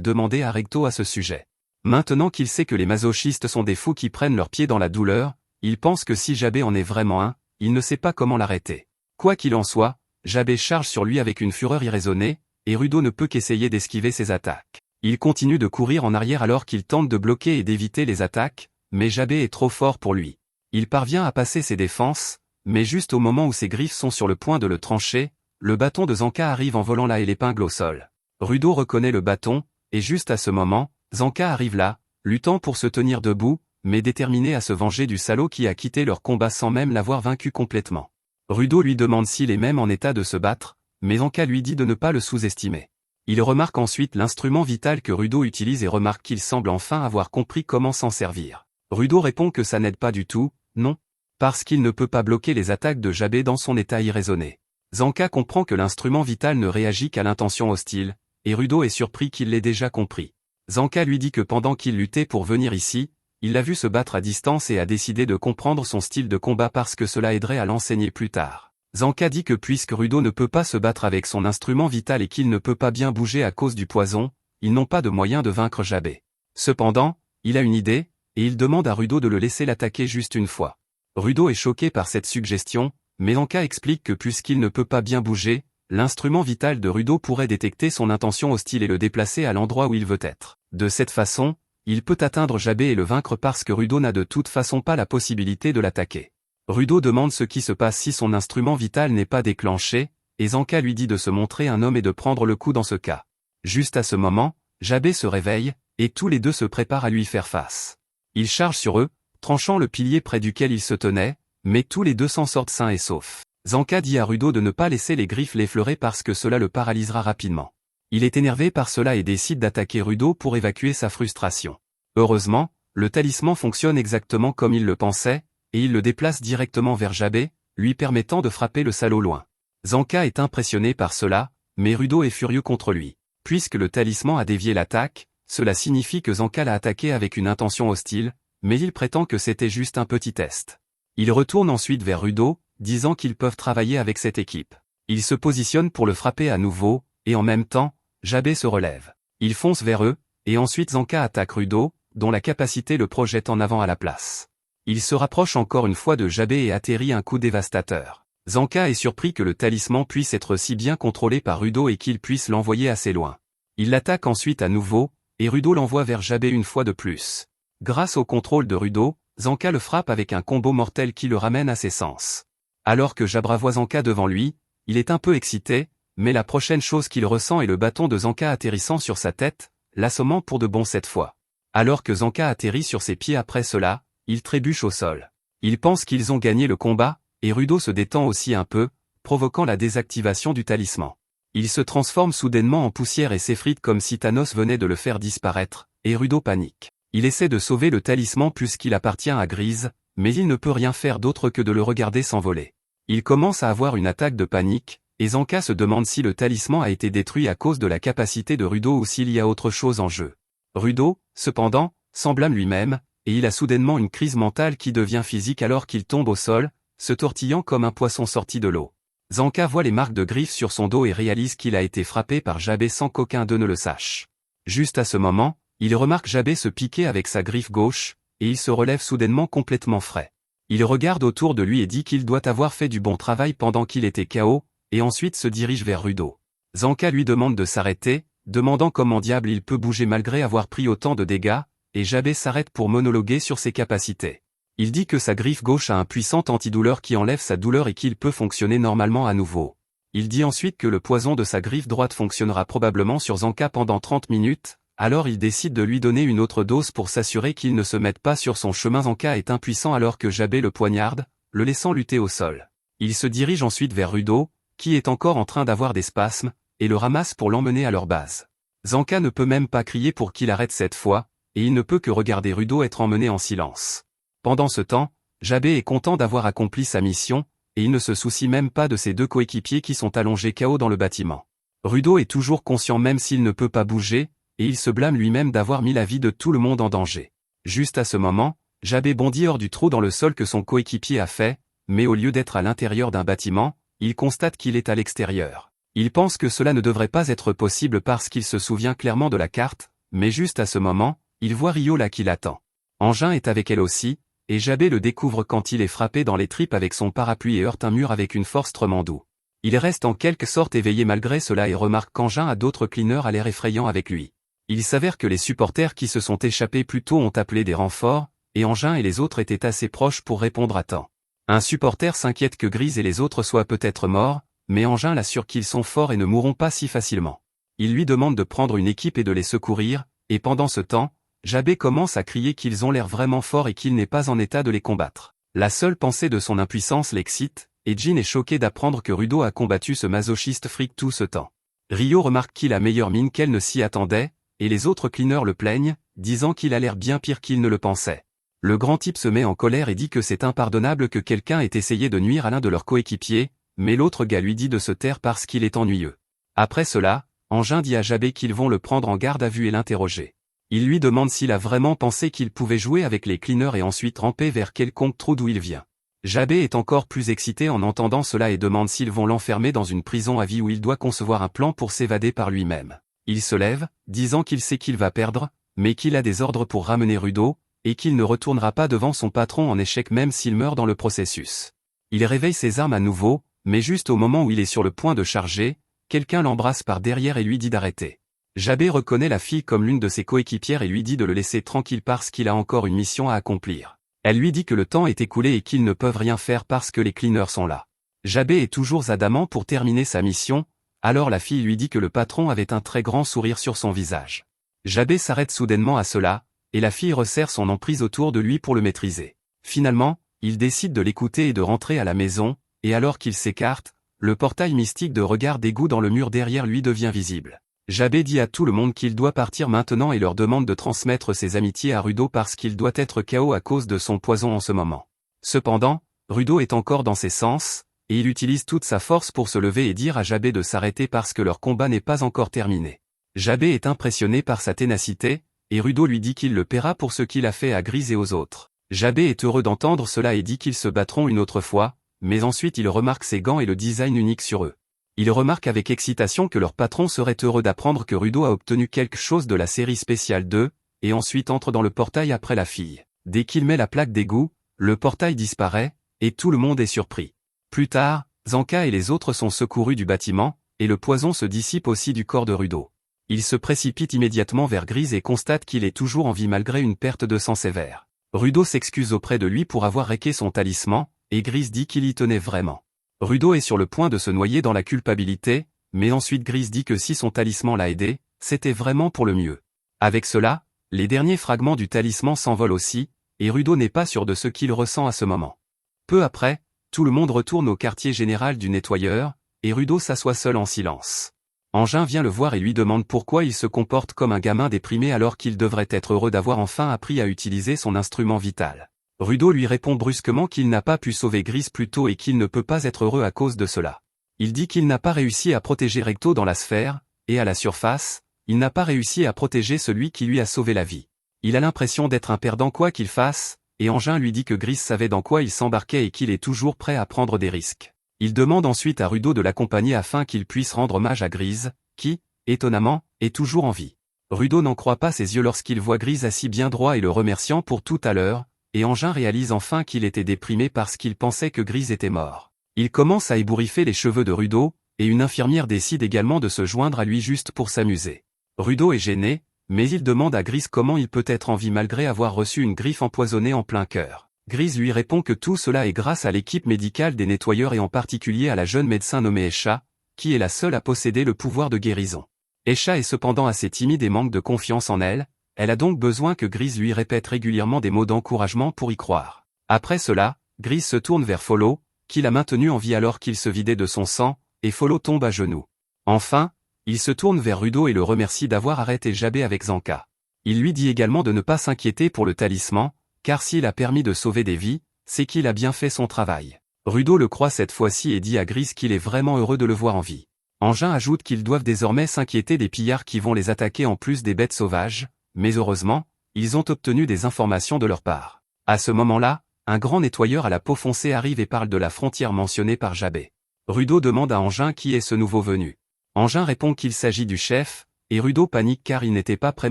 demandé à Recto à ce sujet. Maintenant qu'il sait que les masochistes sont des fous qui prennent leurs pieds dans la douleur, il pense que si Jabé en est vraiment un, il ne sait pas comment l'arrêter. Quoi qu'il en soit, Jabé charge sur lui avec une fureur irraisonnée, et Rudo ne peut qu'essayer d'esquiver ses attaques. Il continue de courir en arrière alors qu'il tente de bloquer et d'éviter les attaques, mais Jabé est trop fort pour lui. Il parvient à passer ses défenses, mais juste au moment où ses griffes sont sur le point de le trancher, le bâton de Zanka arrive en volant là et l'épingle au sol. Rudo reconnaît le bâton, et juste à ce moment, Zanka arrive là, luttant pour se tenir debout, mais déterminé à se venger du salaud qui a quitté leur combat sans même l'avoir vaincu complètement. Rudo lui demande s'il est même en état de se battre, mais Zanka lui dit de ne pas le sous-estimer. Il remarque ensuite l'instrument vital que Rudo utilise et remarque qu'il semble enfin avoir compris comment s'en servir. Rudo répond que ça n'aide pas du tout, non, parce qu'il ne peut pas bloquer les attaques de Jabé dans son état irraisonné. Zanka comprend que l'instrument vital ne réagit qu'à l'intention hostile, et Rudo est surpris qu'il l'ait déjà compris. Zanka lui dit que pendant qu'il luttait pour venir ici, il l'a vu se battre à distance et a décidé de comprendre son style de combat parce que cela aiderait à l'enseigner plus tard. Zanka dit que puisque Rudo ne peut pas se battre avec son instrument vital et qu'il ne peut pas bien bouger à cause du poison, ils n'ont pas de moyen de vaincre Jabé. Cependant, il a une idée, et il demande à Rudo de le laisser l'attaquer juste une fois. Rudo est choqué par cette suggestion, mais Zanka explique que puisqu'il ne peut pas bien bouger, l'instrument vital de Rudo pourrait détecter son intention hostile et le déplacer à l'endroit où il veut être. De cette façon, il peut atteindre Jabé et le vaincre parce que Rudo n'a de toute façon pas la possibilité de l'attaquer. Rudo demande ce qui se passe si son instrument vital n'est pas déclenché, et Zanka lui dit de se montrer un homme et de prendre le coup dans ce cas. Juste à ce moment, Jabé se réveille, et tous les deux se préparent à lui faire face. Il charge sur eux, tranchant le pilier près duquel ils se tenaient, mais tous les deux s'en sortent sains et saufs. Zanka dit à Rudo de ne pas laisser les griffes l'effleurer parce que cela le paralysera rapidement. Il est énervé par cela et décide d'attaquer Rudo pour évacuer sa frustration. Heureusement, le talisman fonctionne exactement comme il le pensait, et il le déplace directement vers Jabé, lui permettant de frapper le salaud loin. Zanka est impressionné par cela, mais Rudo est furieux contre lui. Puisque le talisman a dévié l'attaque, cela signifie que Zanka l'a attaqué avec une intention hostile, mais il prétend que c'était juste un petit test. Il retourne ensuite vers Rudo, disant qu'ils peuvent travailler avec cette équipe. Il se positionne pour le frapper à nouveau, et en même temps, Jabé se relève. Il fonce vers eux, et ensuite Zanka attaque Rudo, dont la capacité le projette en avant à la place. Il se rapproche encore une fois de Jabé et atterrit un coup dévastateur. Zanka est surpris que le talisman puisse être si bien contrôlé par Rudo et qu'il puisse l'envoyer assez loin. Il l'attaque ensuite à nouveau, et Rudo l'envoie vers Jabé une fois de plus. Grâce au contrôle de Rudo, Zanka le frappe avec un combo mortel qui le ramène à ses sens. Alors que Jabra voit Zanka devant lui, il est un peu excité, mais la prochaine chose qu'il ressent est le bâton de Zanka atterrissant sur sa tête, l'assommant pour de bon cette fois. Alors que Zanka atterrit sur ses pieds après cela, il trébuche au sol. Il pense qu'ils ont gagné le combat, et Rudo se détend aussi un peu, provoquant la désactivation du talisman. Il se transforme soudainement en poussière et s'effrite comme si Thanos venait de le faire disparaître, et Rudo panique. Il essaie de sauver le talisman puisqu'il appartient à Grise, mais il ne peut rien faire d'autre que de le regarder s'envoler. Il commence à avoir une attaque de panique, et Zanka se demande si le talisman a été détruit à cause de la capacité de Rudo ou s'il y a autre chose en jeu. Rudo, cependant, s'en blâme lui-même, et il a soudainement une crise mentale qui devient physique alors qu'il tombe au sol, se tortillant comme un poisson sorti de l'eau. Zanka voit les marques de griffes sur son dos et réalise qu'il a été frappé par Jabé sans qu'aucun d'eux ne le sache. Juste à ce moment, il remarque Jabé se piquer avec sa griffe gauche, et il se relève soudainement complètement frais. Il regarde autour de lui et dit qu'il doit avoir fait du bon travail pendant qu'il était KO, et ensuite se dirige vers Rudo. Zanka lui demande de s'arrêter, demandant comment diable il peut bouger malgré avoir pris autant de dégâts, et Jabé s'arrête pour monologuer sur ses capacités. Il dit que sa griffe gauche a un puissant antidouleur qui enlève sa douleur et qu'il peut fonctionner normalement à nouveau. Il dit ensuite que le poison de sa griffe droite fonctionnera probablement sur Zanka pendant 30 minutes, alors il décide de lui donner une autre dose pour s'assurer qu'il ne se mette pas sur son chemin. Zanka est impuissant alors que Jabé le poignarde, le laissant lutter au sol. Il se dirige ensuite vers Rudo, qui est encore en train d'avoir des spasmes, et le ramasse pour l'emmener à leur base. Zanka ne peut même pas crier pour qu'il arrête cette fois, et il ne peut que regarder Rudo être emmené en silence. Pendant ce temps, Jabé est content d'avoir accompli sa mission, et il ne se soucie même pas de ses deux coéquipiers qui sont allongés KO dans le bâtiment. Rudo est toujours conscient même s'il ne peut pas bouger, et il se blâme lui-même d'avoir mis la vie de tout le monde en danger. Juste à ce moment, Jabé bondit hors du trou dans le sol que son coéquipier a fait, mais au lieu d'être à l'intérieur d'un bâtiment, il constate qu'il est à l'extérieur. Il pense que cela ne devrait pas être possible parce qu'il se souvient clairement de la carte, mais juste à ce moment, il voit Rio là qui l'attend. Engin est avec elle aussi, et Jabé le découvre quand il est frappé dans les tripes avec son parapluie et heurte un mur avec une force Tremandou. Il reste en quelque sorte éveillé malgré cela et remarque qu'Engin a d'autres cleaners à l'air effrayant avec lui. Il s'avère que les supporters qui se sont échappés plus tôt ont appelé des renforts, et Engin et les autres étaient assez proches pour répondre à temps. Un supporter s'inquiète que Grise et les autres soient peut-être morts, mais Engin l'assure qu'ils sont forts et ne mourront pas si facilement. Il lui demande de prendre une équipe et de les secourir, et pendant ce temps, Jabé commence à crier qu'ils ont l'air vraiment forts et qu'il n'est pas en état de les combattre. La seule pensée de son impuissance l'excite, et Jin est choqué d'apprendre que Rudo a combattu ce masochiste fric tout ce temps. Rio remarque qu'il a meilleure mine qu'elle ne s'y attendait, et les autres cleaners le plaignent, disant qu'il a l'air bien pire qu'il ne le pensait. Le grand type se met en colère et dit que c'est impardonnable que quelqu'un ait essayé de nuire à l'un de leurs coéquipiers, mais l'autre gars lui dit de se taire parce qu'il est ennuyeux. Après cela, Engin dit à Jabé qu'ils vont le prendre en garde à vue et l'interroger. Il lui demande s'il a vraiment pensé qu'il pouvait jouer avec les cleaners et ensuite ramper vers quelconque trou d'où il vient. Jabé est encore plus excité en entendant cela et demande s'ils vont l'enfermer dans une prison à vie où il doit concevoir un plan pour s'évader par lui-même. Il se lève, disant qu'il sait qu'il va perdre, mais qu'il a des ordres pour ramener Rudo, et qu'il ne retournera pas devant son patron en échec même s'il meurt dans le processus. Il réveille ses armes à nouveau, mais juste au moment où il est sur le point de charger, quelqu'un l'embrasse par derrière et lui dit d'arrêter. Jabé reconnaît la fille comme l'une de ses coéquipières et lui dit de le laisser tranquille parce qu'il a encore une mission à accomplir. Elle lui dit que le temps est écoulé et qu'ils ne peuvent rien faire parce que les cleaners sont là. Jabé est toujours adamant pour terminer sa mission, alors la fille lui dit que le patron avait un très grand sourire sur son visage. Jabé s'arrête soudainement à cela, et la fille resserre son emprise autour de lui pour le maîtriser. Finalement, il décide de l'écouter et de rentrer à la maison, et alors qu'il s'écarte, le portail mystique de regard d'égout dans le mur derrière lui devient visible. Jabé dit à tout le monde qu'il doit partir maintenant et leur demande de transmettre ses amitiés à Rudo parce qu'il doit être KO à cause de son poison en ce moment. Cependant, Rudo est encore dans ses sens, et il utilise toute sa force pour se lever et dire à Jabé de s'arrêter parce que leur combat n'est pas encore terminé. Jabé est impressionné par sa ténacité, et Rudo lui dit qu'il le paiera pour ce qu'il a fait à Grise et aux autres. Jabé est heureux d'entendre cela et dit qu'ils se battront une autre fois, mais ensuite il remarque ses gants et le design unique sur eux. Il remarque avec excitation que leur patron serait heureux d'apprendre que Rudo a obtenu quelque chose de la série spéciale 2, et ensuite entre dans le portail après la fille. Dès qu'il met la plaque d'égout, le portail disparaît, et tout le monde est surpris. Plus tard, Zanka et les autres sont secourus du bâtiment, et le poison se dissipe aussi du corps de Rudo. Il se précipite immédiatement vers Grise et constate qu'il est toujours en vie malgré une perte de sang sévère. Rudo s'excuse auprès de lui pour avoir réqué son talisman, et Grise dit qu'il y tenait vraiment. Rudo est sur le point de se noyer dans la culpabilité, mais ensuite Grise dit que si son talisman l'a aidé, c'était vraiment pour le mieux. Avec cela, les derniers fragments du talisman s'envolent aussi, et Rudo n'est pas sûr de ce qu'il ressent à ce moment. Peu après, tout le monde retourne au quartier général du nettoyeur, et Rudo s'assoit seul en silence. Engin vient le voir et lui demande pourquoi il se comporte comme un gamin déprimé alors qu'il devrait être heureux d'avoir enfin appris à utiliser son instrument vital. Rudo lui répond brusquement qu'il n'a pas pu sauver Grise plus tôt et qu'il ne peut pas être heureux à cause de cela. Il dit qu'il n'a pas réussi à protéger Recto dans la sphère, et à la surface, il n'a pas réussi à protéger celui qui lui a sauvé la vie. Il a l'impression d'être un perdant quoi qu'il fasse, et Engin lui dit que Grise savait dans quoi il s'embarquait et qu'il est toujours prêt à prendre des risques. Il demande ensuite à Rudo de l'accompagner afin qu'il puisse rendre hommage à Grise, qui, étonnamment, est toujours en vie. Rudo n'en croit pas ses yeux lorsqu'il voit Grise assis bien droit et le remerciant pour tout à l'heure, et Engin réalise enfin qu'il était déprimé parce qu'il pensait que Grise était mort. Il commence à ébouriffer les cheveux de Rudo, et une infirmière décide également de se joindre à lui juste pour s'amuser. Rudo est gêné, mais il demande à Grise comment il peut être en vie malgré avoir reçu une griffe empoisonnée en plein cœur. Grise lui répond que tout cela est grâce à l'équipe médicale des nettoyeurs et en particulier à la jeune médecin nommée Esha, qui est la seule à posséder le pouvoir de guérison. Esha est cependant assez timide et manque de confiance en elle, elle a donc besoin que Grise lui répète régulièrement des mots d'encouragement pour y croire. Après cela, Grise se tourne vers Follow, qui l'a maintenu en vie alors qu'il se vidait de son sang, et Follow tombe à genoux. Enfin, il se tourne vers Rudo et le remercie d'avoir arrêté Jabé avec Zanka. Il lui dit également de ne pas s'inquiéter pour le talisman, car s'il a permis de sauver des vies, c'est qu'il a bien fait son travail. Rudo le croit cette fois-ci et dit à Gris qu'il est vraiment heureux de le voir en vie. Engin ajoute qu'ils doivent désormais s'inquiéter des pillards qui vont les attaquer en plus des bêtes sauvages, mais heureusement, ils ont obtenu des informations de leur part. À ce moment-là, un grand nettoyeur à la peau foncée arrive et parle de la frontière mentionnée par Jabé. Rudo demande à Engin qui est ce nouveau venu. Engin répond qu'il s'agit du chef, et Rudo panique car il n'était pas prêt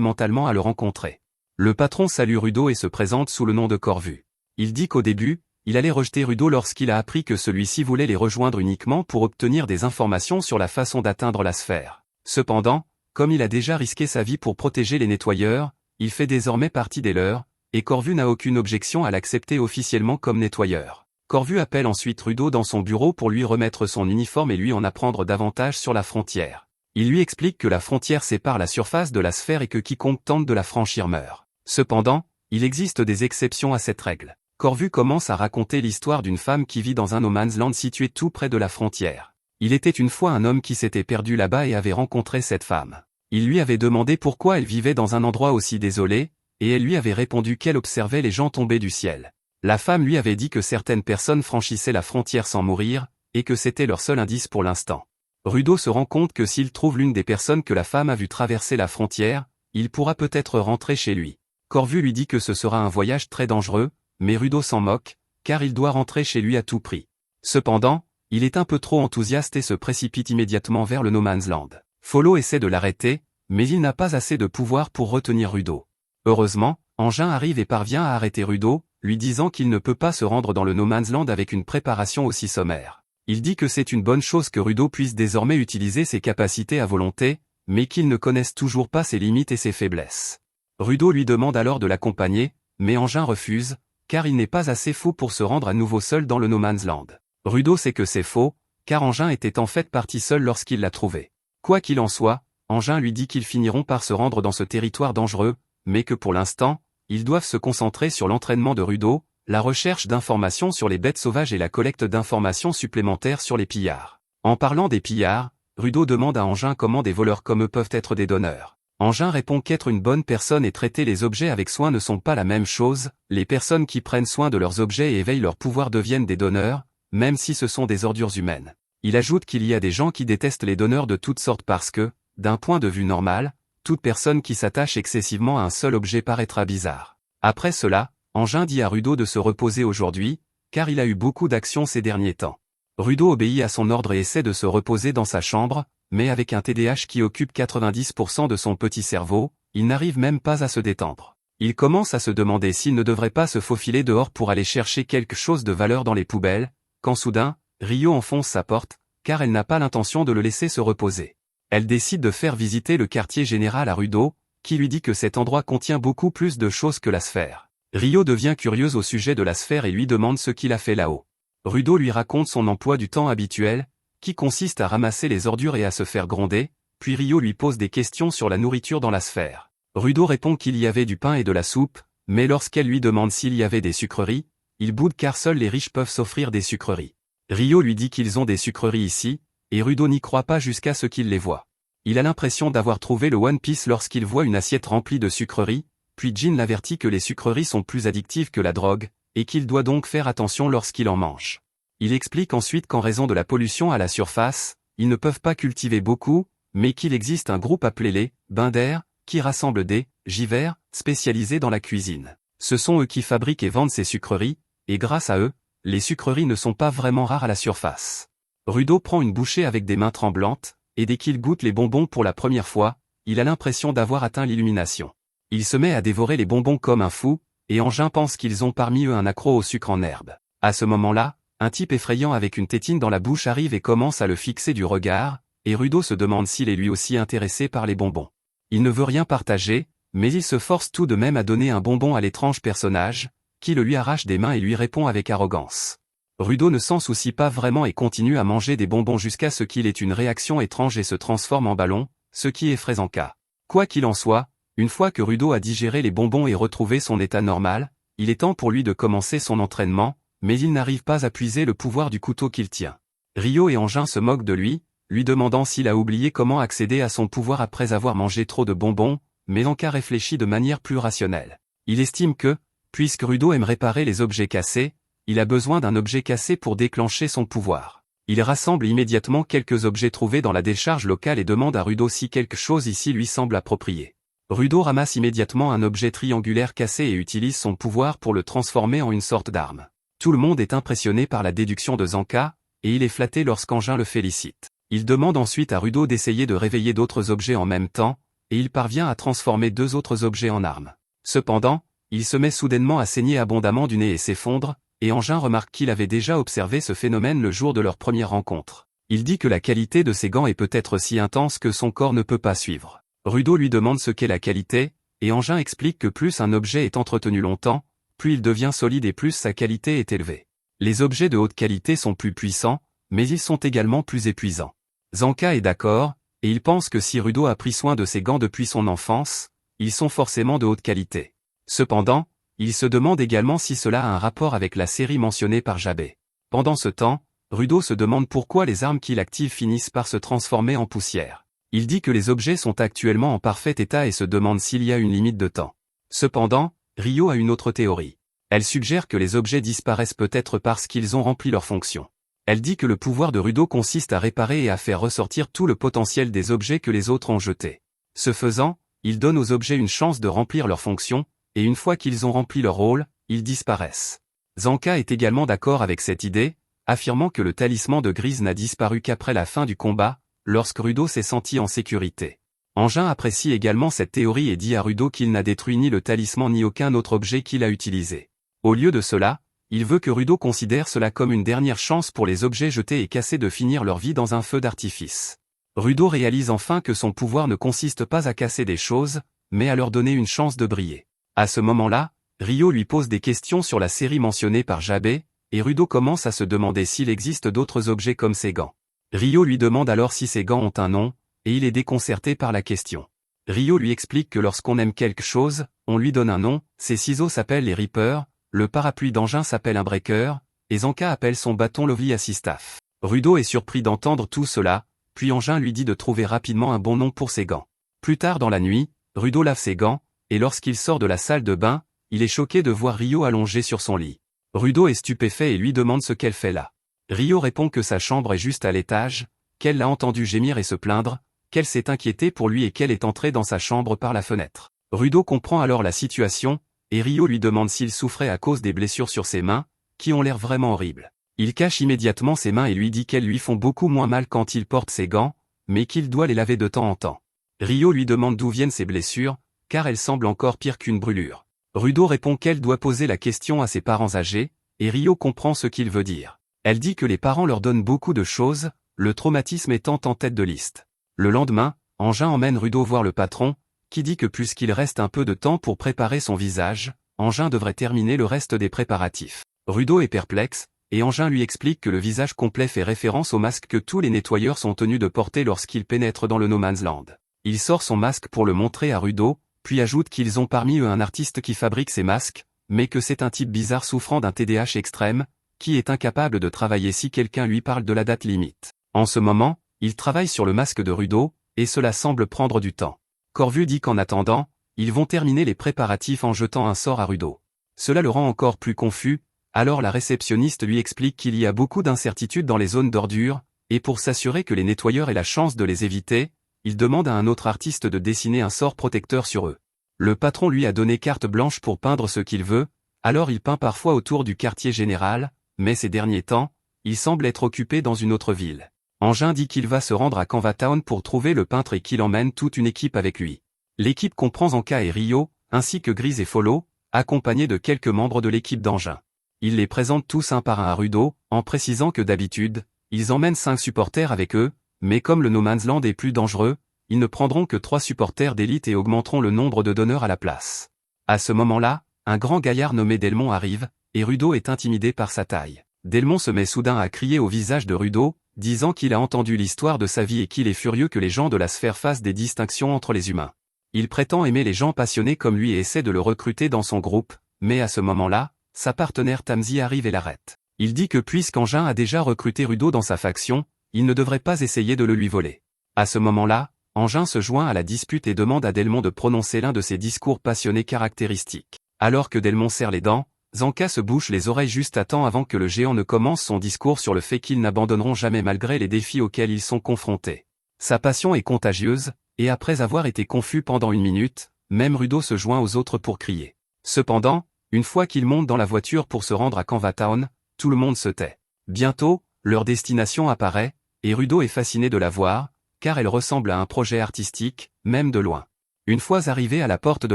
mentalement à le rencontrer. Le patron salue Rudo et se présente sous le nom de Corvu. Il dit qu'au début, il allait rejeter Rudo lorsqu'il a appris que celui-ci voulait les rejoindre uniquement pour obtenir des informations sur la façon d'atteindre la sphère. Cependant, comme il a déjà risqué sa vie pour protéger les nettoyeurs, il fait désormais partie des leurs, et Corvu n'a aucune objection à l'accepter officiellement comme nettoyeur. Corvu appelle ensuite Rudo dans son bureau pour lui remettre son uniforme et lui en apprendre davantage sur la frontière. Il lui explique que la frontière sépare la surface de la sphère et que quiconque tente de la franchir meurt. Cependant, il existe des exceptions à cette règle. Corvu commence à raconter l'histoire d'une femme qui vit dans un no man's land situé tout près de la frontière. Il était une fois un homme qui s'était perdu là-bas et avait rencontré cette femme. Il lui avait demandé pourquoi elle vivait dans un endroit aussi désolé, et elle lui avait répondu qu'elle observait les gens tomber du ciel. La femme lui avait dit que certaines personnes franchissaient la frontière sans mourir, et que c'était leur seul indice pour l'instant. Rudo se rend compte que s'il trouve l'une des personnes que la femme a vu traverser la frontière, il pourra peut-être rentrer chez lui. Corvu lui dit que ce sera un voyage très dangereux, mais Rudo s'en moque, car il doit rentrer chez lui à tout prix. Cependant, il est un peu trop enthousiaste et se précipite immédiatement vers le No Man's Land. Follow essaie de l'arrêter, mais il n'a pas assez de pouvoir pour retenir Rudo. Heureusement, Engin arrive et parvient à arrêter Rudo, lui disant qu'il ne peut pas se rendre dans le No Man's Land avec une préparation aussi sommaire. Il dit que c'est une bonne chose que Rudo puisse désormais utiliser ses capacités à volonté, mais qu'il ne connaisse toujours pas ses limites et ses faiblesses. Rudo lui demande alors de l'accompagner, mais Engin refuse, car il n'est pas assez fou pour se rendre à nouveau seul dans le No Man's Land. Rudo sait que c'est faux, car Engin était en fait parti seul lorsqu'il l'a trouvé. Quoi qu'il en soit, Engin lui dit qu'ils finiront par se rendre dans ce territoire dangereux, mais que pour l'instant, ils doivent se concentrer sur l'entraînement de Rudo, la recherche d'informations sur les bêtes sauvages et la collecte d'informations supplémentaires sur les pillards. En parlant des pillards, Rudo demande à Engin comment des voleurs comme eux peuvent être des donneurs. Engin répond qu'être une bonne personne et traiter les objets avec soin ne sont pas la même chose, les personnes qui prennent soin de leurs objets et éveillent leur pouvoir deviennent des donneurs, même si ce sont des ordures humaines. Il ajoute qu'il y a des gens qui détestent les donneurs de toutes sortes parce que, d'un point de vue normal, toute personne qui s'attache excessivement à un seul objet paraîtra bizarre. Après cela, Engin dit à Rudo de se reposer aujourd'hui, car il a eu beaucoup d'actions ces derniers temps. Rudo obéit à son ordre et essaie de se reposer dans sa chambre, mais avec un TDAH qui occupe 90% de son petit cerveau, il n'arrive même pas à se détendre. Il commence à se demander s'il ne devrait pas se faufiler dehors pour aller chercher quelque chose de valeur dans les poubelles, quand soudain, Rio enfonce sa porte, car elle n'a pas l'intention de le laisser se reposer. Elle décide de faire visiter le quartier général à Rudo, qui lui dit que cet endroit contient beaucoup plus de choses que la sphère. Rio devient curieuse au sujet de la sphère et lui demande ce qu'il a fait là-haut. Rudo lui raconte son emploi du temps habituel, qui consiste à ramasser les ordures et à se faire gronder, puis Rio lui pose des questions sur la nourriture dans la sphère. Rudo répond qu'il y avait du pain et de la soupe, mais lorsqu'elle lui demande s'il y avait des sucreries, il boude car seuls les riches peuvent s'offrir des sucreries. Rio lui dit qu'ils ont des sucreries ici, et Rudo n'y croit pas jusqu'à ce qu'il les voie. Il a l'impression d'avoir trouvé le One Piece lorsqu'il voit une assiette remplie de sucreries, puis Jin l'avertit que les sucreries sont plus addictives que la drogue, et qu'il doit donc faire attention lorsqu'il en mange. Il explique ensuite qu'en raison de la pollution à la surface, ils ne peuvent pas cultiver beaucoup, mais qu'il existe un groupe appelé les Binder, qui rassemble des givers spécialisés dans la cuisine. Ce sont eux qui fabriquent et vendent ces sucreries, et grâce à eux, les sucreries ne sont pas vraiment rares à la surface. Rudo prend une bouchée avec des mains tremblantes, et dès qu'il goûte les bonbons pour la première fois, il a l'impression d'avoir atteint l'illumination. Il se met à dévorer les bonbons comme un fou, et Engin pense qu'ils ont parmi eux un accro au sucre en herbe. À ce moment-là, un type effrayant avec une tétine dans la bouche arrive et commence à le fixer du regard, et Rudo se demande s'il est lui aussi intéressé par les bonbons. Il ne veut rien partager, mais il se force tout de même à donner un bonbon à l'étrange personnage, qui le lui arrache des mains et lui répond avec arrogance. Rudo ne s'en soucie pas vraiment et continue à manger des bonbons jusqu'à ce qu'il ait une réaction étrange et se transforme en ballon, ce qui effraie Zanka. Quoi qu'il en soit, une fois que Rudo a digéré les bonbons et retrouvé son état normal, il est temps pour lui de commencer son entraînement, mais il n'arrive pas à puiser le pouvoir du couteau qu'il tient. Ryo et Engin se moquent de lui demandant s'il a oublié comment accéder à son pouvoir après avoir mangé trop de bonbons, mais Anka réfléchit de manière plus rationnelle. Il estime que, puisque Rudo aime réparer les objets cassés, il a besoin d'un objet cassé pour déclencher son pouvoir. Il rassemble immédiatement quelques objets trouvés dans la décharge locale et demande à Rudo si quelque chose ici lui semble approprié. Rudo ramasse immédiatement un objet triangulaire cassé et utilise son pouvoir pour le transformer en une sorte d'arme. Tout le monde est impressionné par la déduction de Zanka, et il est flatté lorsqu'Engin le félicite. Il demande ensuite à Rudo d'essayer de réveiller d'autres objets en même temps, et il parvient à transformer 2 autres objets en armes. Cependant, il se met soudainement à saigner abondamment du nez et s'effondre, et Engin remarque qu'il avait déjà observé ce phénomène le jour de leur première rencontre. Il dit que la qualité de ses gants est peut-être si intense que son corps ne peut pas suivre. Rudo lui demande ce qu'est la qualité, et Engin explique que plus un objet est entretenu longtemps, plus il devient solide et plus sa qualité est élevée. Les objets de haute qualité sont plus puissants, mais ils sont également plus épuisants. Zanka est d'accord, et il pense que si Rudo a pris soin de ses gants depuis son enfance, ils sont forcément de haute qualité. Cependant, il se demande également si cela a un rapport avec la série mentionnée par Jabé. Pendant ce temps, Rudo se demande pourquoi les armes qu'il active finissent par se transformer en poussière. Il dit que les objets sont actuellement en parfait état et se demande s'il y a une limite de temps. Cependant, Ryo a une autre théorie. Elle suggère que les objets disparaissent peut-être parce qu'ils ont rempli leur fonction. Elle dit que le pouvoir de Rudo consiste à réparer et à faire ressortir tout le potentiel des objets que les autres ont jetés. Ce faisant, il donne aux objets une chance de remplir leur fonction, et une fois qu'ils ont rempli leur rôle, ils disparaissent. Zanka est également d'accord avec cette idée, affirmant que le talisman de Grise n'a disparu qu'après la fin du combat, lorsque Rudo s'est senti en sécurité. Engin apprécie également cette théorie et dit à Rudo qu'il n'a détruit ni le talisman ni aucun autre objet qu'il a utilisé. Au lieu de cela, il veut que Rudo considère cela comme une dernière chance pour les objets jetés et cassés de finir leur vie dans un feu d'artifice. Rudo réalise enfin que son pouvoir ne consiste pas à casser des choses, mais à leur donner une chance de briller. À ce moment-là, Ryo lui pose des questions sur la série mentionnée par Jabé, et Rudo commence à se demander s'il existe d'autres objets comme ses gants. Ryo lui demande alors si ses gants ont un nom, et il est déconcerté par la question. Ryo lui explique que lorsqu'on aime quelque chose, on lui donne un nom, ses ciseaux s'appellent les Reapers, le parapluie d'Engin s'appelle un Breaker, et Zanka appelle son bâton Lovely Assistaf. Rudo est surpris d'entendre tout cela, puis Engin lui dit de trouver rapidement un bon nom pour ses gants. Plus tard dans la nuit, Rudo lave ses gants, et lorsqu'il sort de la salle de bain, il est choqué de voir Ryo allongé sur son lit. Rudo est stupéfait et lui demande ce qu'elle fait là. Ryo répond que sa chambre est juste à l'étage, qu'elle l'a entendu gémir et se plaindre, qu'elle s'est inquiétée pour lui et qu'elle est entrée dans sa chambre par la fenêtre. Rudo comprend alors la situation, et Ryo lui demande s'il souffrait à cause des blessures sur ses mains, qui ont l'air vraiment horribles. Il cache immédiatement ses mains et lui dit qu'elles lui font beaucoup moins mal quand il porte ses gants, mais qu'il doit les laver de temps en temps. Ryo lui demande d'où viennent ses blessures, car elles semblent encore pires qu'une brûlure. Rudo répond qu'elle doit poser la question à ses parents âgés, et Ryo comprend ce qu'il veut dire. Elle dit que les parents leur donnent beaucoup de choses, le traumatisme étant en tête de liste. Le lendemain, Engin emmène Rudo voir le patron, qui dit que puisqu'il reste un peu de temps pour préparer son visage, Engin devrait terminer le reste des préparatifs. Rudo est perplexe, et Engin lui explique que le visage complet fait référence au masque que tous les nettoyeurs sont tenus de porter lorsqu'ils pénètrent dans le No Man's Land. Il sort son masque pour le montrer à Rudo, puis ajoute qu'ils ont parmi eux un artiste qui fabrique ces masques, mais que c'est un type bizarre souffrant d'un TDAH extrême, qui est incapable de travailler si quelqu'un lui parle de la date limite. En ce moment, il travaille sur le masque de Rudo, et cela semble prendre du temps. Corvu dit qu'en attendant, ils vont terminer les préparatifs en jetant un sort à Rudo. Cela le rend encore plus confus, alors la réceptionniste lui explique qu'il y a beaucoup d'incertitudes dans les zones d'ordures, et pour s'assurer que les nettoyeurs aient la chance de les éviter, il demande à un autre artiste de dessiner un sort protecteur sur eux. Le patron lui a donné carte blanche pour peindre ce qu'il veut, alors il peint parfois autour du quartier général, mais ces derniers temps, il semble être occupé dans une autre ville. Engin dit qu'il va se rendre à Canva Town pour trouver le peintre et qu'il emmène toute une équipe avec lui. L'équipe comprend Zanka et Ryo, ainsi que Grise et Follow, accompagnés de quelques membres de l'équipe d'Engin. Il les présente tous un par un à Rudo, en précisant que d'habitude, ils emmènent 5 supporters avec eux, mais comme le No Man's Land est plus dangereux, ils ne prendront que 3 supporters d'élite et augmenteront le nombre de donneurs à la place. À ce moment-là, un grand gaillard nommé Delmon arrive, et Rudo est intimidé par sa taille. Delmon se met soudain à crier au visage de Rudo, disant qu'il a entendu l'histoire de sa vie et qu'il est furieux que les gens de la sphère fassent des distinctions entre les humains. Il prétend aimer les gens passionnés comme lui et essaie de le recruter dans son groupe, mais à ce moment-là, sa partenaire Tamzi arrive et l'arrête. Il dit que puisqu'Engin a déjà recruté Rudo dans sa faction, il ne devrait pas essayer de le lui voler. À ce moment-là, Engin se joint à la dispute et demande à Delmon de prononcer l'un de ses discours passionnés caractéristiques. Alors que Delmon serre les dents, Zanka se bouche les oreilles juste à temps avant que le géant ne commence son discours sur le fait qu'ils n'abandonneront jamais malgré les défis auxquels ils sont confrontés. Sa passion est contagieuse, et après avoir été confus pendant 1 minute, même Rudo se joint aux autres pour crier. Cependant, une fois qu'ils montent dans la voiture pour se rendre à Canva Town, tout le monde se tait. Bientôt, leur destination apparaît, et Rudo est fasciné de la voir, car elle ressemble à un projet artistique, même de loin. Une fois arrivé à la porte de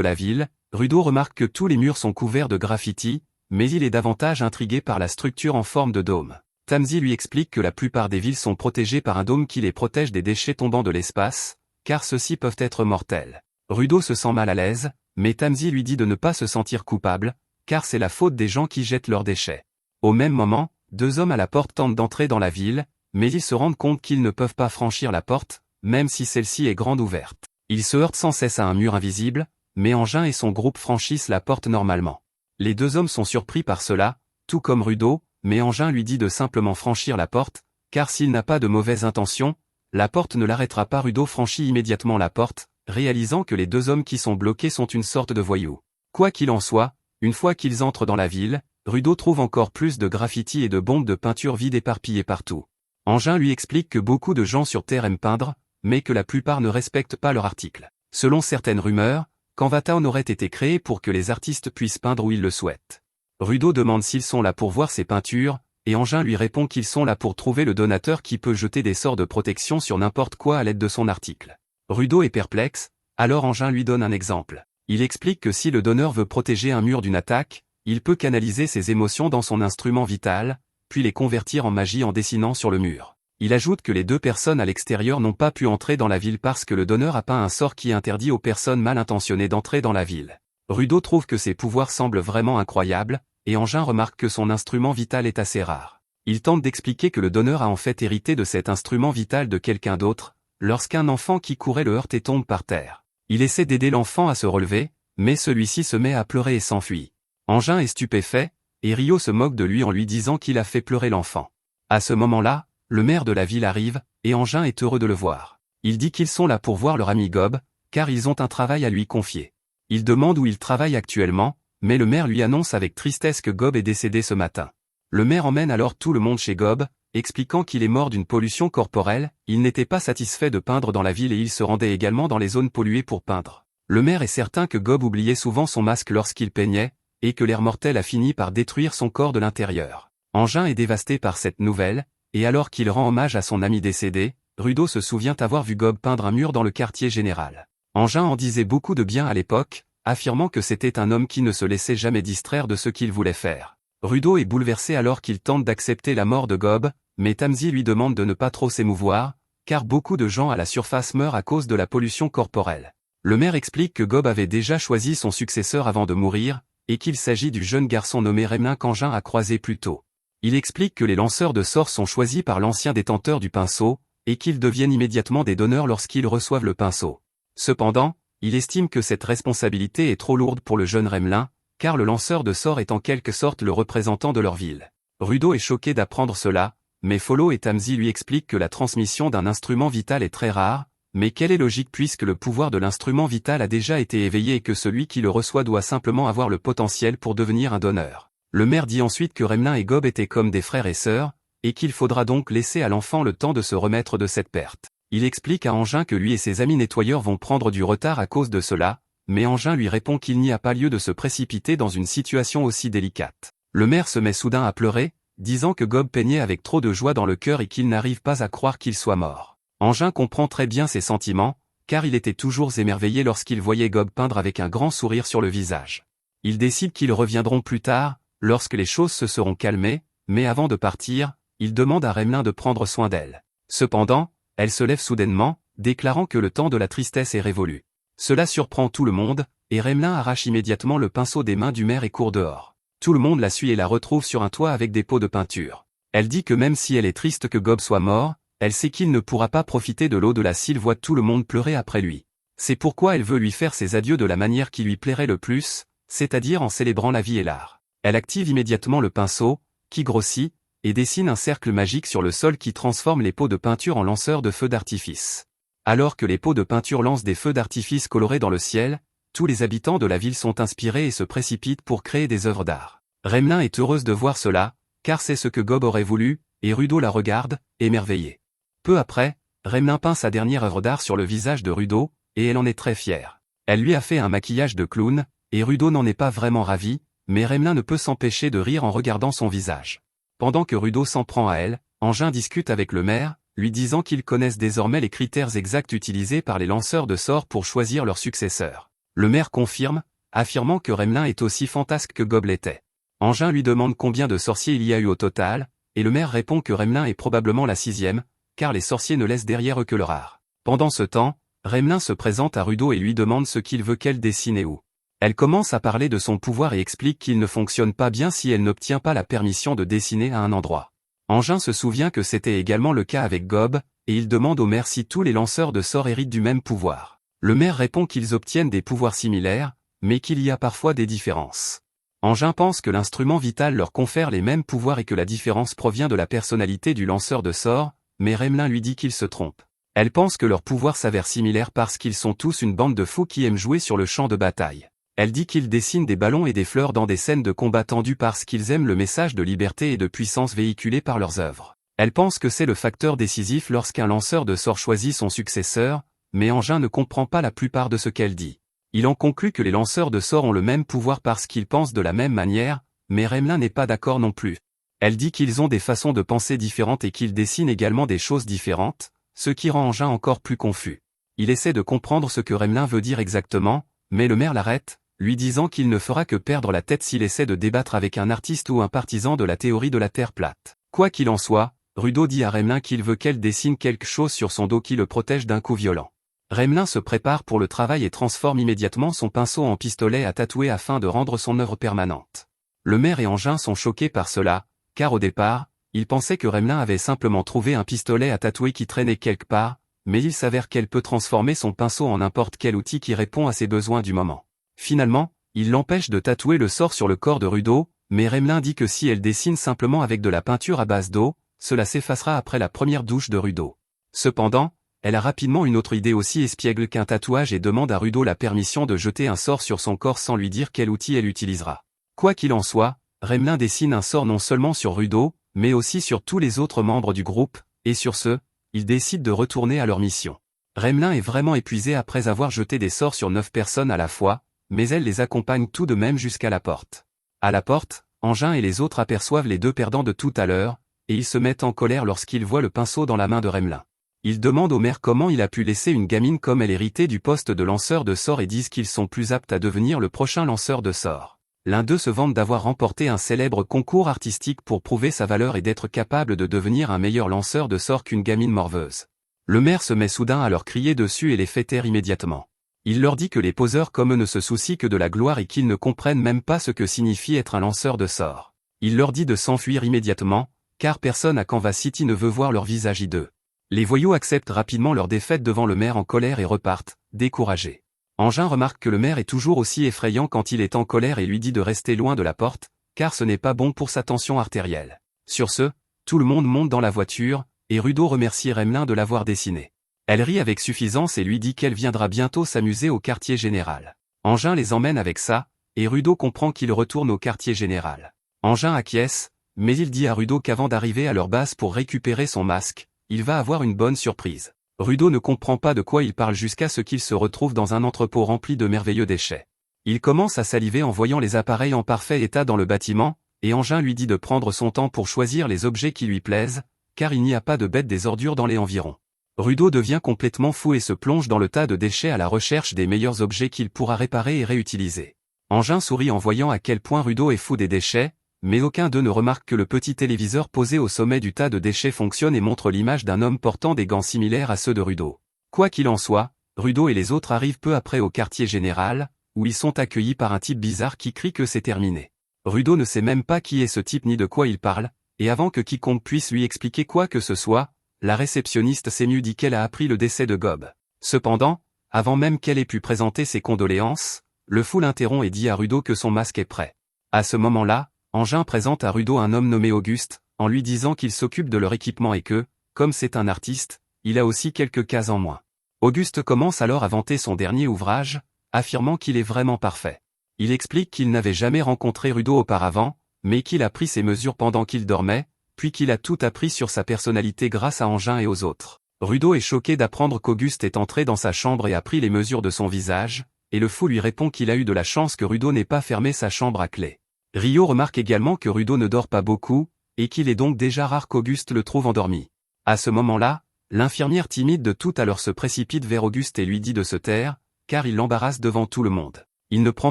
la ville, Rudo remarque que tous les murs sont couverts de graffitis, mais il est davantage intrigué par la structure en forme de dôme. Tamzi lui explique que la plupart des villes sont protégées par un dôme qui les protège des déchets tombant de l'espace, car ceux-ci peuvent être mortels. Rudo se sent mal à l'aise, mais Tamzi lui dit de ne pas se sentir coupable, car c'est la faute des gens qui jettent leurs déchets. Au même moment, 2 hommes à la porte tentent d'entrer dans la ville, mais ils se rendent compte qu'ils ne peuvent pas franchir la porte, même si celle-ci est grande ouverte. Ils se heurtent sans cesse à un mur invisible, mais Engin et son groupe franchissent la porte normalement. Les 2 hommes sont surpris par cela, tout comme Rudo, mais Engin lui dit de simplement franchir la porte, car s'il n'a pas de mauvaises intentions, la porte ne l'arrêtera pas. Rudo franchit immédiatement la porte, réalisant que les 2 hommes qui sont bloqués sont une sorte de voyous. Quoi qu'il en soit, une fois qu'ils entrent dans la ville, Rudo trouve encore plus de graffitis et de bombes de peinture vides éparpillées partout. Engin lui explique que beaucoup de gens sur Terre aiment peindre, mais que la plupart ne respectent pas leur article. Selon certaines rumeurs, Canva Town aurait été créé pour que les artistes puissent peindre où ils le souhaitent. Rudo demande s'ils sont là pour voir ses peintures, et Engin lui répond qu'ils sont là pour trouver le donateur qui peut jeter des sorts de protection sur n'importe quoi à l'aide de son article. Rudo est perplexe, alors Engin lui donne un exemple. Il explique que si le donneur veut protéger un mur d'une attaque, il peut canaliser ses émotions dans son instrument vital, puis les convertir en magie en dessinant sur le mur. Il ajoute que les 2 personnes à l'extérieur n'ont pas pu entrer dans la ville parce que le donneur a peint un sort qui interdit aux personnes mal intentionnées d'entrer dans la ville. Rudo trouve que ses pouvoirs semblent vraiment incroyables, et Engin remarque que son instrument vital est assez rare. Il tente d'expliquer que le donneur a en fait hérité de cet instrument vital de quelqu'un d'autre, lorsqu'un enfant qui courait le heurte et tombe par terre. Il essaie d'aider l'enfant à se relever, mais celui-ci se met à pleurer et s'enfuit. Engin est stupéfait, et Rio se moque de lui en lui disant qu'il a fait pleurer l'enfant. À ce moment-là, le maire de la ville arrive, et Engin est heureux de le voir. Il dit qu'ils sont là pour voir leur ami Gob, car ils ont un travail à lui confier. Il demande où il travaille actuellement, mais le maire lui annonce avec tristesse que Gob est décédé ce matin. Le maire emmène alors tout le monde chez Gob, expliquant qu'il est mort d'une pollution corporelle. Il n'était pas satisfait de peindre dans la ville et il se rendait également dans les zones polluées pour peindre. Le maire est certain que Gob oubliait souvent son masque lorsqu'il peignait, et que l'air mortel a fini par détruire son corps de l'intérieur. Engin est dévasté par cette nouvelle, et alors qu'il rend hommage à son ami décédé, Rudo se souvient avoir vu Gob peindre un mur dans le quartier général. Engin en disait beaucoup de bien à l'époque, affirmant que c'était un homme qui ne se laissait jamais distraire de ce qu'il voulait faire. Rudo est bouleversé alors qu'il tente d'accepter la mort de Gob, mais Tamzi lui demande de ne pas trop s'émouvoir, car beaucoup de gens à la surface meurent à cause de la pollution corporelle. Le maire explique que Gob avait déjà choisi son successeur avant de mourir, et qu'il s'agit du jeune garçon nommé Remlin qu'Engin a croisé plus tôt. Il explique que les lanceurs de sorts sont choisis par l'ancien détenteur du pinceau, et qu'ils deviennent immédiatement des donneurs lorsqu'ils reçoivent le pinceau. Cependant, il estime que cette responsabilité est trop lourde pour le jeune Remlin, car le lanceur de sorts est en quelque sorte le représentant de leur ville. Rudo est choqué d'apprendre cela, mais Follow et Tamzi lui expliquent que la transmission d'un instrument vital est très rare, mais quelle est logique puisque le pouvoir de l'instrument vital a déjà été éveillé et que celui qui le reçoit doit simplement avoir le potentiel pour devenir un donneur. Le maire dit ensuite que Remlin et Gob étaient comme des frères et sœurs, et qu'il faudra donc laisser à l'enfant le temps de se remettre de cette perte. Il explique à Engin que lui et ses amis nettoyeurs vont prendre du retard à cause de cela, mais Engin lui répond qu'il n'y a pas lieu de se précipiter dans une situation aussi délicate. Le maire se met soudain à pleurer, disant que Gob peignait avec trop de joie dans le cœur et qu'il n'arrive pas à croire qu'il soit mort. Engin comprend très bien ses sentiments, car il était toujours émerveillé lorsqu'il voyait Gob peindre avec un grand sourire sur le visage. Ils décident qu'ils reviendront plus tard, lorsque les choses se seront calmées, mais avant de partir, il demande à Remlin de prendre soin d'elle. Cependant, elle se lève soudainement, déclarant que le temps de la tristesse est révolu. Cela surprend tout le monde, et Remlin arrache immédiatement le pinceau des mains du maire et court dehors. Tout le monde la suit et la retrouve sur un toit avec des pots de peinture. Elle dit que même si elle est triste que Gob soit mort, elle sait qu'il ne pourra pas profiter de l'eau de la S'il voit tout le monde pleurer après lui. C'est pourquoi elle veut lui faire ses adieux de la manière qui lui plairait le plus, c'est-à-dire en célébrant la vie et l'art. Elle active immédiatement le pinceau, qui grossit, et dessine un cercle magique sur le sol qui transforme les pots de peinture en lanceurs de feux d'artifice. Alors que les pots de peinture lancent des feux d'artifice colorés dans le ciel, tous les habitants de la ville sont inspirés et se précipitent pour créer des œuvres d'art. Remelin est heureuse de voir cela, car c'est ce que Gob aurait voulu, et Rudo la regarde, émerveillée. Peu après, Remelin peint sa dernière œuvre d'art sur le visage de Rudo, et elle en est très fière. Elle lui a fait un maquillage de clown, et Rudo n'en est pas vraiment ravi, mais Remelin ne peut s'empêcher de rire en regardant son visage. Pendant que Rudo s'en prend à elle, Engin discute avec le maire, lui disant qu'ils connaissent désormais les critères exacts utilisés par les lanceurs de sorts pour choisir leur successeur. Le maire confirme, affirmant que Remelin est aussi fantasque que Gob l'était. Engin lui demande combien de sorciers il y a eu au total, et le maire répond que Remelin est probablement la 6e, car les sorciers ne laissent derrière eux que leur art. Pendant ce temps, Remelin se présente à Rudo et lui demande ce qu'il veut qu'elle dessine et où. Elle commence à parler de son pouvoir et explique qu'il ne fonctionne pas bien si elle n'obtient pas la permission de dessiner à un endroit. Engin se souvient que c'était également le cas avec Gob, et il demande au maire si tous les lanceurs de sorts héritent du même pouvoir. Le maire répond qu'ils obtiennent des pouvoirs similaires, mais qu'il y a parfois des différences. Engin pense que l'instrument vital leur confère les mêmes pouvoirs et que la différence provient de la personnalité du lanceur de sorts, mais Remelin lui dit qu'il se trompe. Elle pense que leurs pouvoirs s'avèrent similaires parce qu'ils sont tous une bande de fous qui aiment jouer sur le champ de bataille. Elle dit qu'ils dessinent des ballons et des fleurs dans des scènes de combat tendues parce qu'ils aiment le message de liberté et de puissance véhiculé par leurs œuvres. Elle pense que c'est le facteur décisif lorsqu'un lanceur de sorts choisit son successeur, mais Engin ne comprend pas la plupart de ce qu'elle dit. Il en conclut que les lanceurs de sorts ont le même pouvoir parce qu'ils pensent de la même manière, mais Remelin n'est pas d'accord non plus. Elle dit qu'ils ont des façons de penser différentes et qu'ils dessinent également des choses différentes, ce qui rend Engin encore plus confus. Il essaie de comprendre ce que Remelin veut dire exactement, mais le maire l'arrête, lui disant qu'il ne fera que perdre la tête s'il essaie de débattre avec un artiste ou un partisan de la théorie de la Terre plate. Quoi qu'il en soit, Rudo dit à Remelin qu'il veut qu'elle dessine quelque chose sur son dos qui le protège d'un coup violent. Remelin se prépare pour le travail et transforme immédiatement son pinceau en pistolet à tatouer afin de rendre son œuvre permanente. Le maire et Engin sont choqués par cela, car au départ, ils pensaient que Remelin avait simplement trouvé un pistolet à tatouer qui traînait quelque part, mais il s'avère qu'elle peut transformer son pinceau en n'importe quel outil qui répond à ses besoins du moment. Finalement, il l'empêche de tatouer le sort sur le corps de Rudo, mais Remelin dit que si elle dessine simplement avec de la peinture à base d'eau, cela s'effacera après la première douche de Rudo. Cependant, elle a rapidement une autre idée aussi espiègle qu'un tatouage et demande à Rudo la permission de jeter un sort sur son corps sans lui dire quel outil elle utilisera. Quoi qu'il en soit, Remelin dessine un sort non seulement sur Rudo, mais aussi sur tous les autres membres du groupe, et sur ce, ils décident de retourner à leur mission. Remelin est vraiment épuisé après avoir jeté des sorts sur 9 personnes à la fois, mais elle les accompagne tout de même jusqu'à la porte. À la porte, Engin et les autres aperçoivent les deux perdants de tout à l'heure, et ils se mettent en colère lorsqu'ils voient le pinceau dans la main de Remelin. Ils demandent au maire comment il a pu laisser une gamine comme elle hériter du poste de lanceur de sorts et disent qu'ils sont plus aptes à devenir le prochain lanceur de sorts. L'un d'eux se vante d'avoir remporté un célèbre concours artistique pour prouver sa valeur et d'être capable de devenir un meilleur lanceur de sorts qu'une gamine morveuse. Le maire se met soudain à leur crier dessus et les fait taire immédiatement. Il leur dit que les poseurs comme eux ne se soucient que de la gloire et qu'ils ne comprennent même pas ce que signifie être un lanceur de sorts. Il leur dit de s'enfuir immédiatement, car personne à Canvas City ne veut voir leur visage hideux. Les voyous acceptent rapidement leur défaite devant le maire en colère et repartent, découragés. Engin remarque que le maire est toujours aussi effrayant quand il est en colère et lui dit de rester loin de la porte, car ce n'est pas bon pour sa tension artérielle. Sur ce, tout le monde monte dans la voiture, et Rudo remercie Remelin de l'avoir dessiné. Elle rit avec suffisance et lui dit qu'elle viendra bientôt s'amuser au quartier général. Engin les emmène avec ça, et Rudo comprend qu'il retourne au quartier général. Engin acquiesce, mais il dit à Rudo qu'avant d'arriver à leur base pour récupérer son masque, il va avoir une bonne surprise. Rudo ne comprend pas de quoi il parle jusqu'à ce qu'il se retrouve dans un entrepôt rempli de merveilleux déchets. Il commence à saliver en voyant les appareils en parfait état dans le bâtiment, et Engin lui dit de prendre son temps pour choisir les objets qui lui plaisent, car il n'y a pas de bête des ordures dans les environs. Rudo devient complètement fou et se plonge dans le tas de déchets à la recherche des meilleurs objets qu'il pourra réparer et réutiliser. Engin sourit en voyant à quel point Rudo est fou des déchets, mais aucun d'eux ne remarque que le petit téléviseur posé au sommet du tas de déchets fonctionne et montre l'image d'un homme portant des gants similaires à ceux de Rudo. Quoi qu'il en soit, Rudo et les autres arrivent peu après au quartier général, où ils sont accueillis par un type bizarre qui crie que c'est terminé. Rudo ne sait même pas qui est ce type ni de quoi il parle, et avant que quiconque puisse lui expliquer quoi que ce soit, la réceptionniste s'émue dit qu'elle a appris le décès de Gob. Cependant, avant même qu'elle ait pu présenter ses condoléances, le fou l'interrompt et dit à Rudo que son masque est prêt. À ce moment-là, Engin présente à Rudo un homme nommé Auguste, en lui disant qu'il s'occupe de leur équipement et que, comme c'est un artiste, il a aussi quelques cases en moins. Auguste commence alors à vanter son dernier ouvrage, affirmant qu'il est vraiment parfait. Il explique qu'il n'avait jamais rencontré Rudo auparavant, mais qu'il a pris ses mesures pendant qu'il dormait, puis qu'il a tout appris sur sa personnalité grâce à Engin et aux autres. Rudo est choqué d'apprendre qu'Auguste est entré dans sa chambre et a pris les mesures de son visage, et le fou lui répond qu'il a eu de la chance que Rudo n'ait pas fermé sa chambre à clé. Rio remarque également que Rudo ne dort pas beaucoup, et qu'il est donc déjà rare qu'Auguste le trouve endormi. À ce moment-là, l'infirmière timide de tout à l'heure se précipite vers Auguste et lui dit de se taire, car il l'embarrasse devant tout le monde. Il ne prend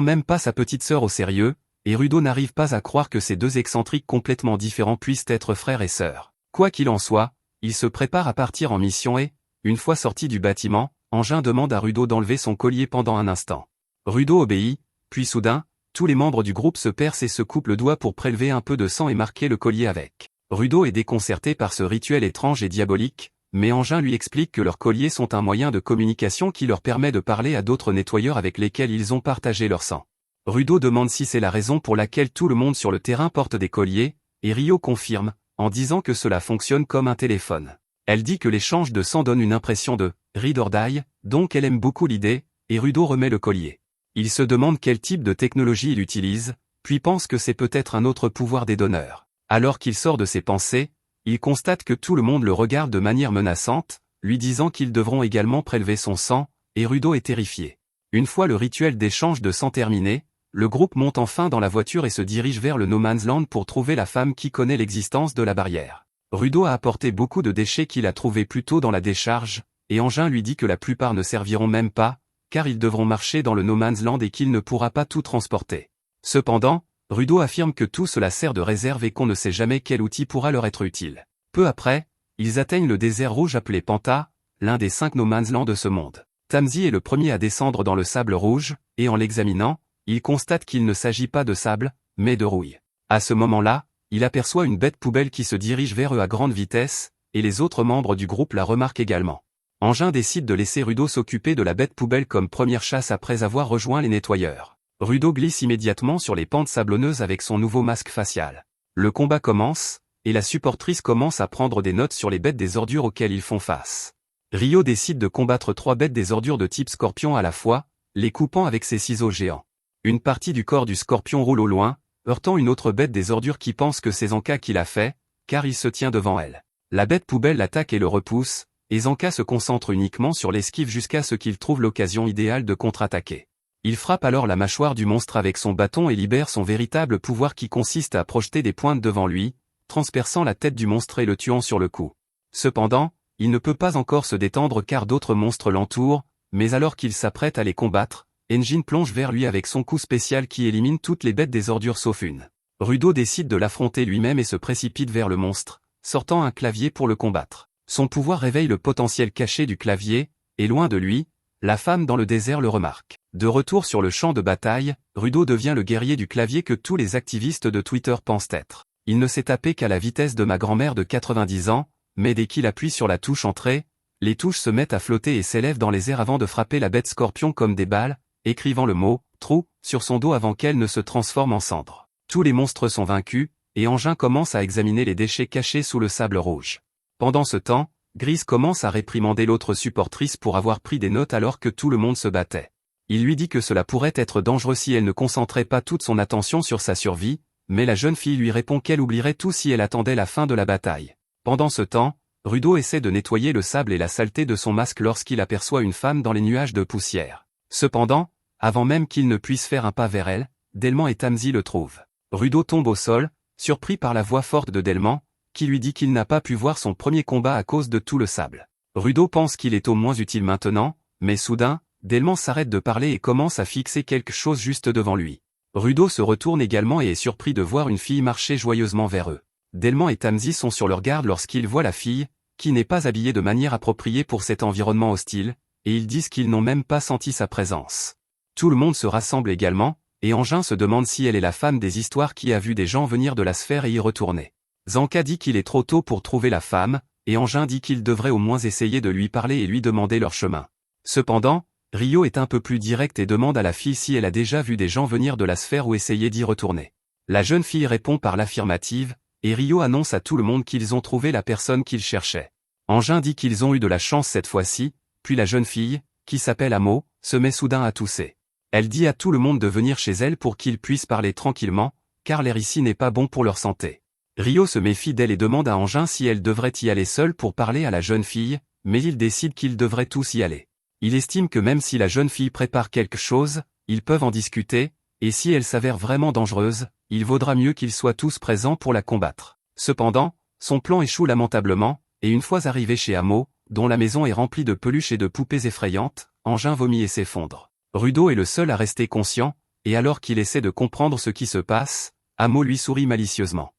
même pas sa petite sœur au sérieux, et Rudo n'arrive pas à croire que ces deux excentriques complètement différents puissent être frères et sœurs. Quoi qu'il en soit, il se prépare à partir en mission et, une fois sorti du bâtiment, Engin demande à Rudo d'enlever son collier pendant un instant. Rudo obéit, puis soudain, tous les membres du groupe se percent et se coupent le doigt pour prélever un peu de sang et marquer le collier avec. Rudo est déconcerté par ce rituel étrange et diabolique, mais Engin lui explique que leurs colliers sont un moyen de communication qui leur permet de parler à d'autres nettoyeurs avec lesquels ils ont partagé leur sang. Rudo demande si c'est la raison pour laquelle tout le monde sur le terrain porte des colliers, et Rio confirme, en disant que cela fonctionne comme un téléphone. Elle dit que l'échange de sang donne une impression de « ride or die », donc elle aime beaucoup l'idée, et Rudo remet le collier. Il se demande quel type de technologie il utilise, puis pense que c'est peut-être un autre pouvoir des donneurs. Alors qu'il sort de ses pensées, il constate que tout le monde le regarde de manière menaçante, lui disant qu'ils devront également prélever son sang, et Rudo est terrifié. Une fois le rituel d'échange de sang terminé, le groupe monte enfin dans la voiture et se dirige vers le No Man's Land pour trouver la femme qui connaît l'existence de la barrière. Rudo a apporté beaucoup de déchets qu'il a trouvés plus tôt dans la décharge, et Engin lui dit que la plupart ne serviront même pas, car ils devront marcher dans le No Man's Land et qu'il ne pourra pas tout transporter. Cependant, Rudo affirme que tout cela sert de réserve et qu'on ne sait jamais quel outil pourra leur être utile. Peu après, ils atteignent le désert rouge appelé Panta, l'un des 5 No Man's Land de ce monde. Tamzi est le premier à descendre dans le sable rouge, et en l'examinant, il constate qu'il ne s'agit pas de sable, mais de rouille. À ce moment-là, il aperçoit une bête poubelle qui se dirige vers eux à grande vitesse, et les autres membres du groupe la remarquent également. Engin décide de laisser Rudo s'occuper de la bête poubelle comme première chasse après avoir rejoint les nettoyeurs. Rudo glisse immédiatement sur les pentes sablonneuses avec son nouveau masque facial. Le combat commence, et la supportrice commence à prendre des notes sur les bêtes des ordures auxquelles ils font face. Rio décide de combattre 3 bêtes des ordures de type scorpion à la fois, les coupant avec ses ciseaux géants. Une partie du corps du scorpion roule au loin, heurtant une autre bête des ordures qui pense que c'est Zanka qui l'a fait, car il se tient devant elle. La bête poubelle l'attaque et le repousse, et Zanka se concentre uniquement sur l'esquive jusqu'à ce qu'il trouve l'occasion idéale de contre-attaquer. Il frappe alors la mâchoire du monstre avec son bâton et libère son véritable pouvoir qui consiste à projeter des pointes devant lui, transperçant la tête du monstre et le tuant sur le coup. Cependant, il ne peut pas encore se détendre car d'autres monstres l'entourent, mais alors qu'il s'apprête à les combattre, Engin plonge vers lui avec son coup spécial qui élimine toutes les bêtes des ordures sauf une. Rudo décide de l'affronter lui-même et se précipite vers le monstre, sortant un clavier pour le combattre. Son pouvoir réveille le potentiel caché du clavier, et loin de lui, la femme dans le désert le remarque. De retour sur le champ de bataille, Rudo devient le guerrier du clavier que tous les activistes de Twitter pensent être. Il ne s'est tapé qu'à la vitesse de ma grand-mère de 90 ans, mais dès qu'il appuie sur la touche entrée, les touches se mettent à flotter et s'élèvent dans les airs avant de frapper la bête scorpion comme des balles, écrivant le mot « trou » sur son dos avant qu'elle ne se transforme en cendre. Tous les monstres sont vaincus, et Engin commence à examiner les déchets cachés sous le sable rouge. Pendant ce temps, Grise commence à réprimander l'autre supportrice pour avoir pris des notes alors que tout le monde se battait. Il lui dit que cela pourrait être dangereux si elle ne concentrait pas toute son attention sur sa survie, mais la jeune fille lui répond qu'elle oublierait tout si elle attendait la fin de la bataille. Pendant ce temps, Rudo essaie de nettoyer le sable et la saleté de son masque lorsqu'il aperçoit une femme dans les nuages de poussière. Cependant, avant même qu'il ne puisse faire un pas vers elle, Delman et Tamzi le trouvent. Rudo tombe au sol, surpris par la voix forte de Delman, qui lui dit qu'il n'a pas pu voir son premier combat à cause de tout le sable. Rudo pense qu'il est au moins utile maintenant, mais soudain, Delman s'arrête de parler et commence à fixer quelque chose juste devant lui. Rudo se retourne également et est surpris de voir une fille marcher joyeusement vers eux. Delman et Tamzi sont sur leur garde lorsqu'ils voient la fille, qui n'est pas habillée de manière appropriée pour cet environnement hostile, et ils disent qu'ils n'ont même pas senti sa présence. Tout le monde se rassemble également, et Engin se demande si elle est la femme des histoires qui a vu des gens venir de la sphère et y retourner. Zanka dit qu'il est trop tôt pour trouver la femme, et Engin dit qu'il devrait au moins essayer de lui parler et lui demander leur chemin. Cependant, Rio est un peu plus direct et demande à la fille si elle a déjà vu des gens venir de la sphère ou essayer d'y retourner. La jeune fille répond par l'affirmative, et Rio annonce à tout le monde qu'ils ont trouvé la personne qu'ils cherchaient. Engin dit qu'ils ont eu de la chance cette fois-ci, puis la jeune fille, qui s'appelle Amo, se met soudain à tousser. Elle dit à tout le monde de venir chez elle pour qu'ils puissent parler tranquillement, car l'air ici n'est pas bon pour leur santé. Rio se méfie d'elle et demande à Engin si elle devrait y aller seule pour parler à la jeune fille, mais il décide qu'ils devraient tous y aller. Il estime que même si la jeune fille prépare quelque chose, ils peuvent en discuter, et si elle s'avère vraiment dangereuse, il vaudra mieux qu'ils soient tous présents pour la combattre. Cependant, son plan échoue lamentablement, et une fois arrivé chez Amo, dont la maison est remplie de peluches et de poupées effrayantes, Engin vomit et s'effondre. Rudo est le seul à rester conscient, et alors qu'il essaie de comprendre ce qui se passe, Amo lui sourit malicieusement.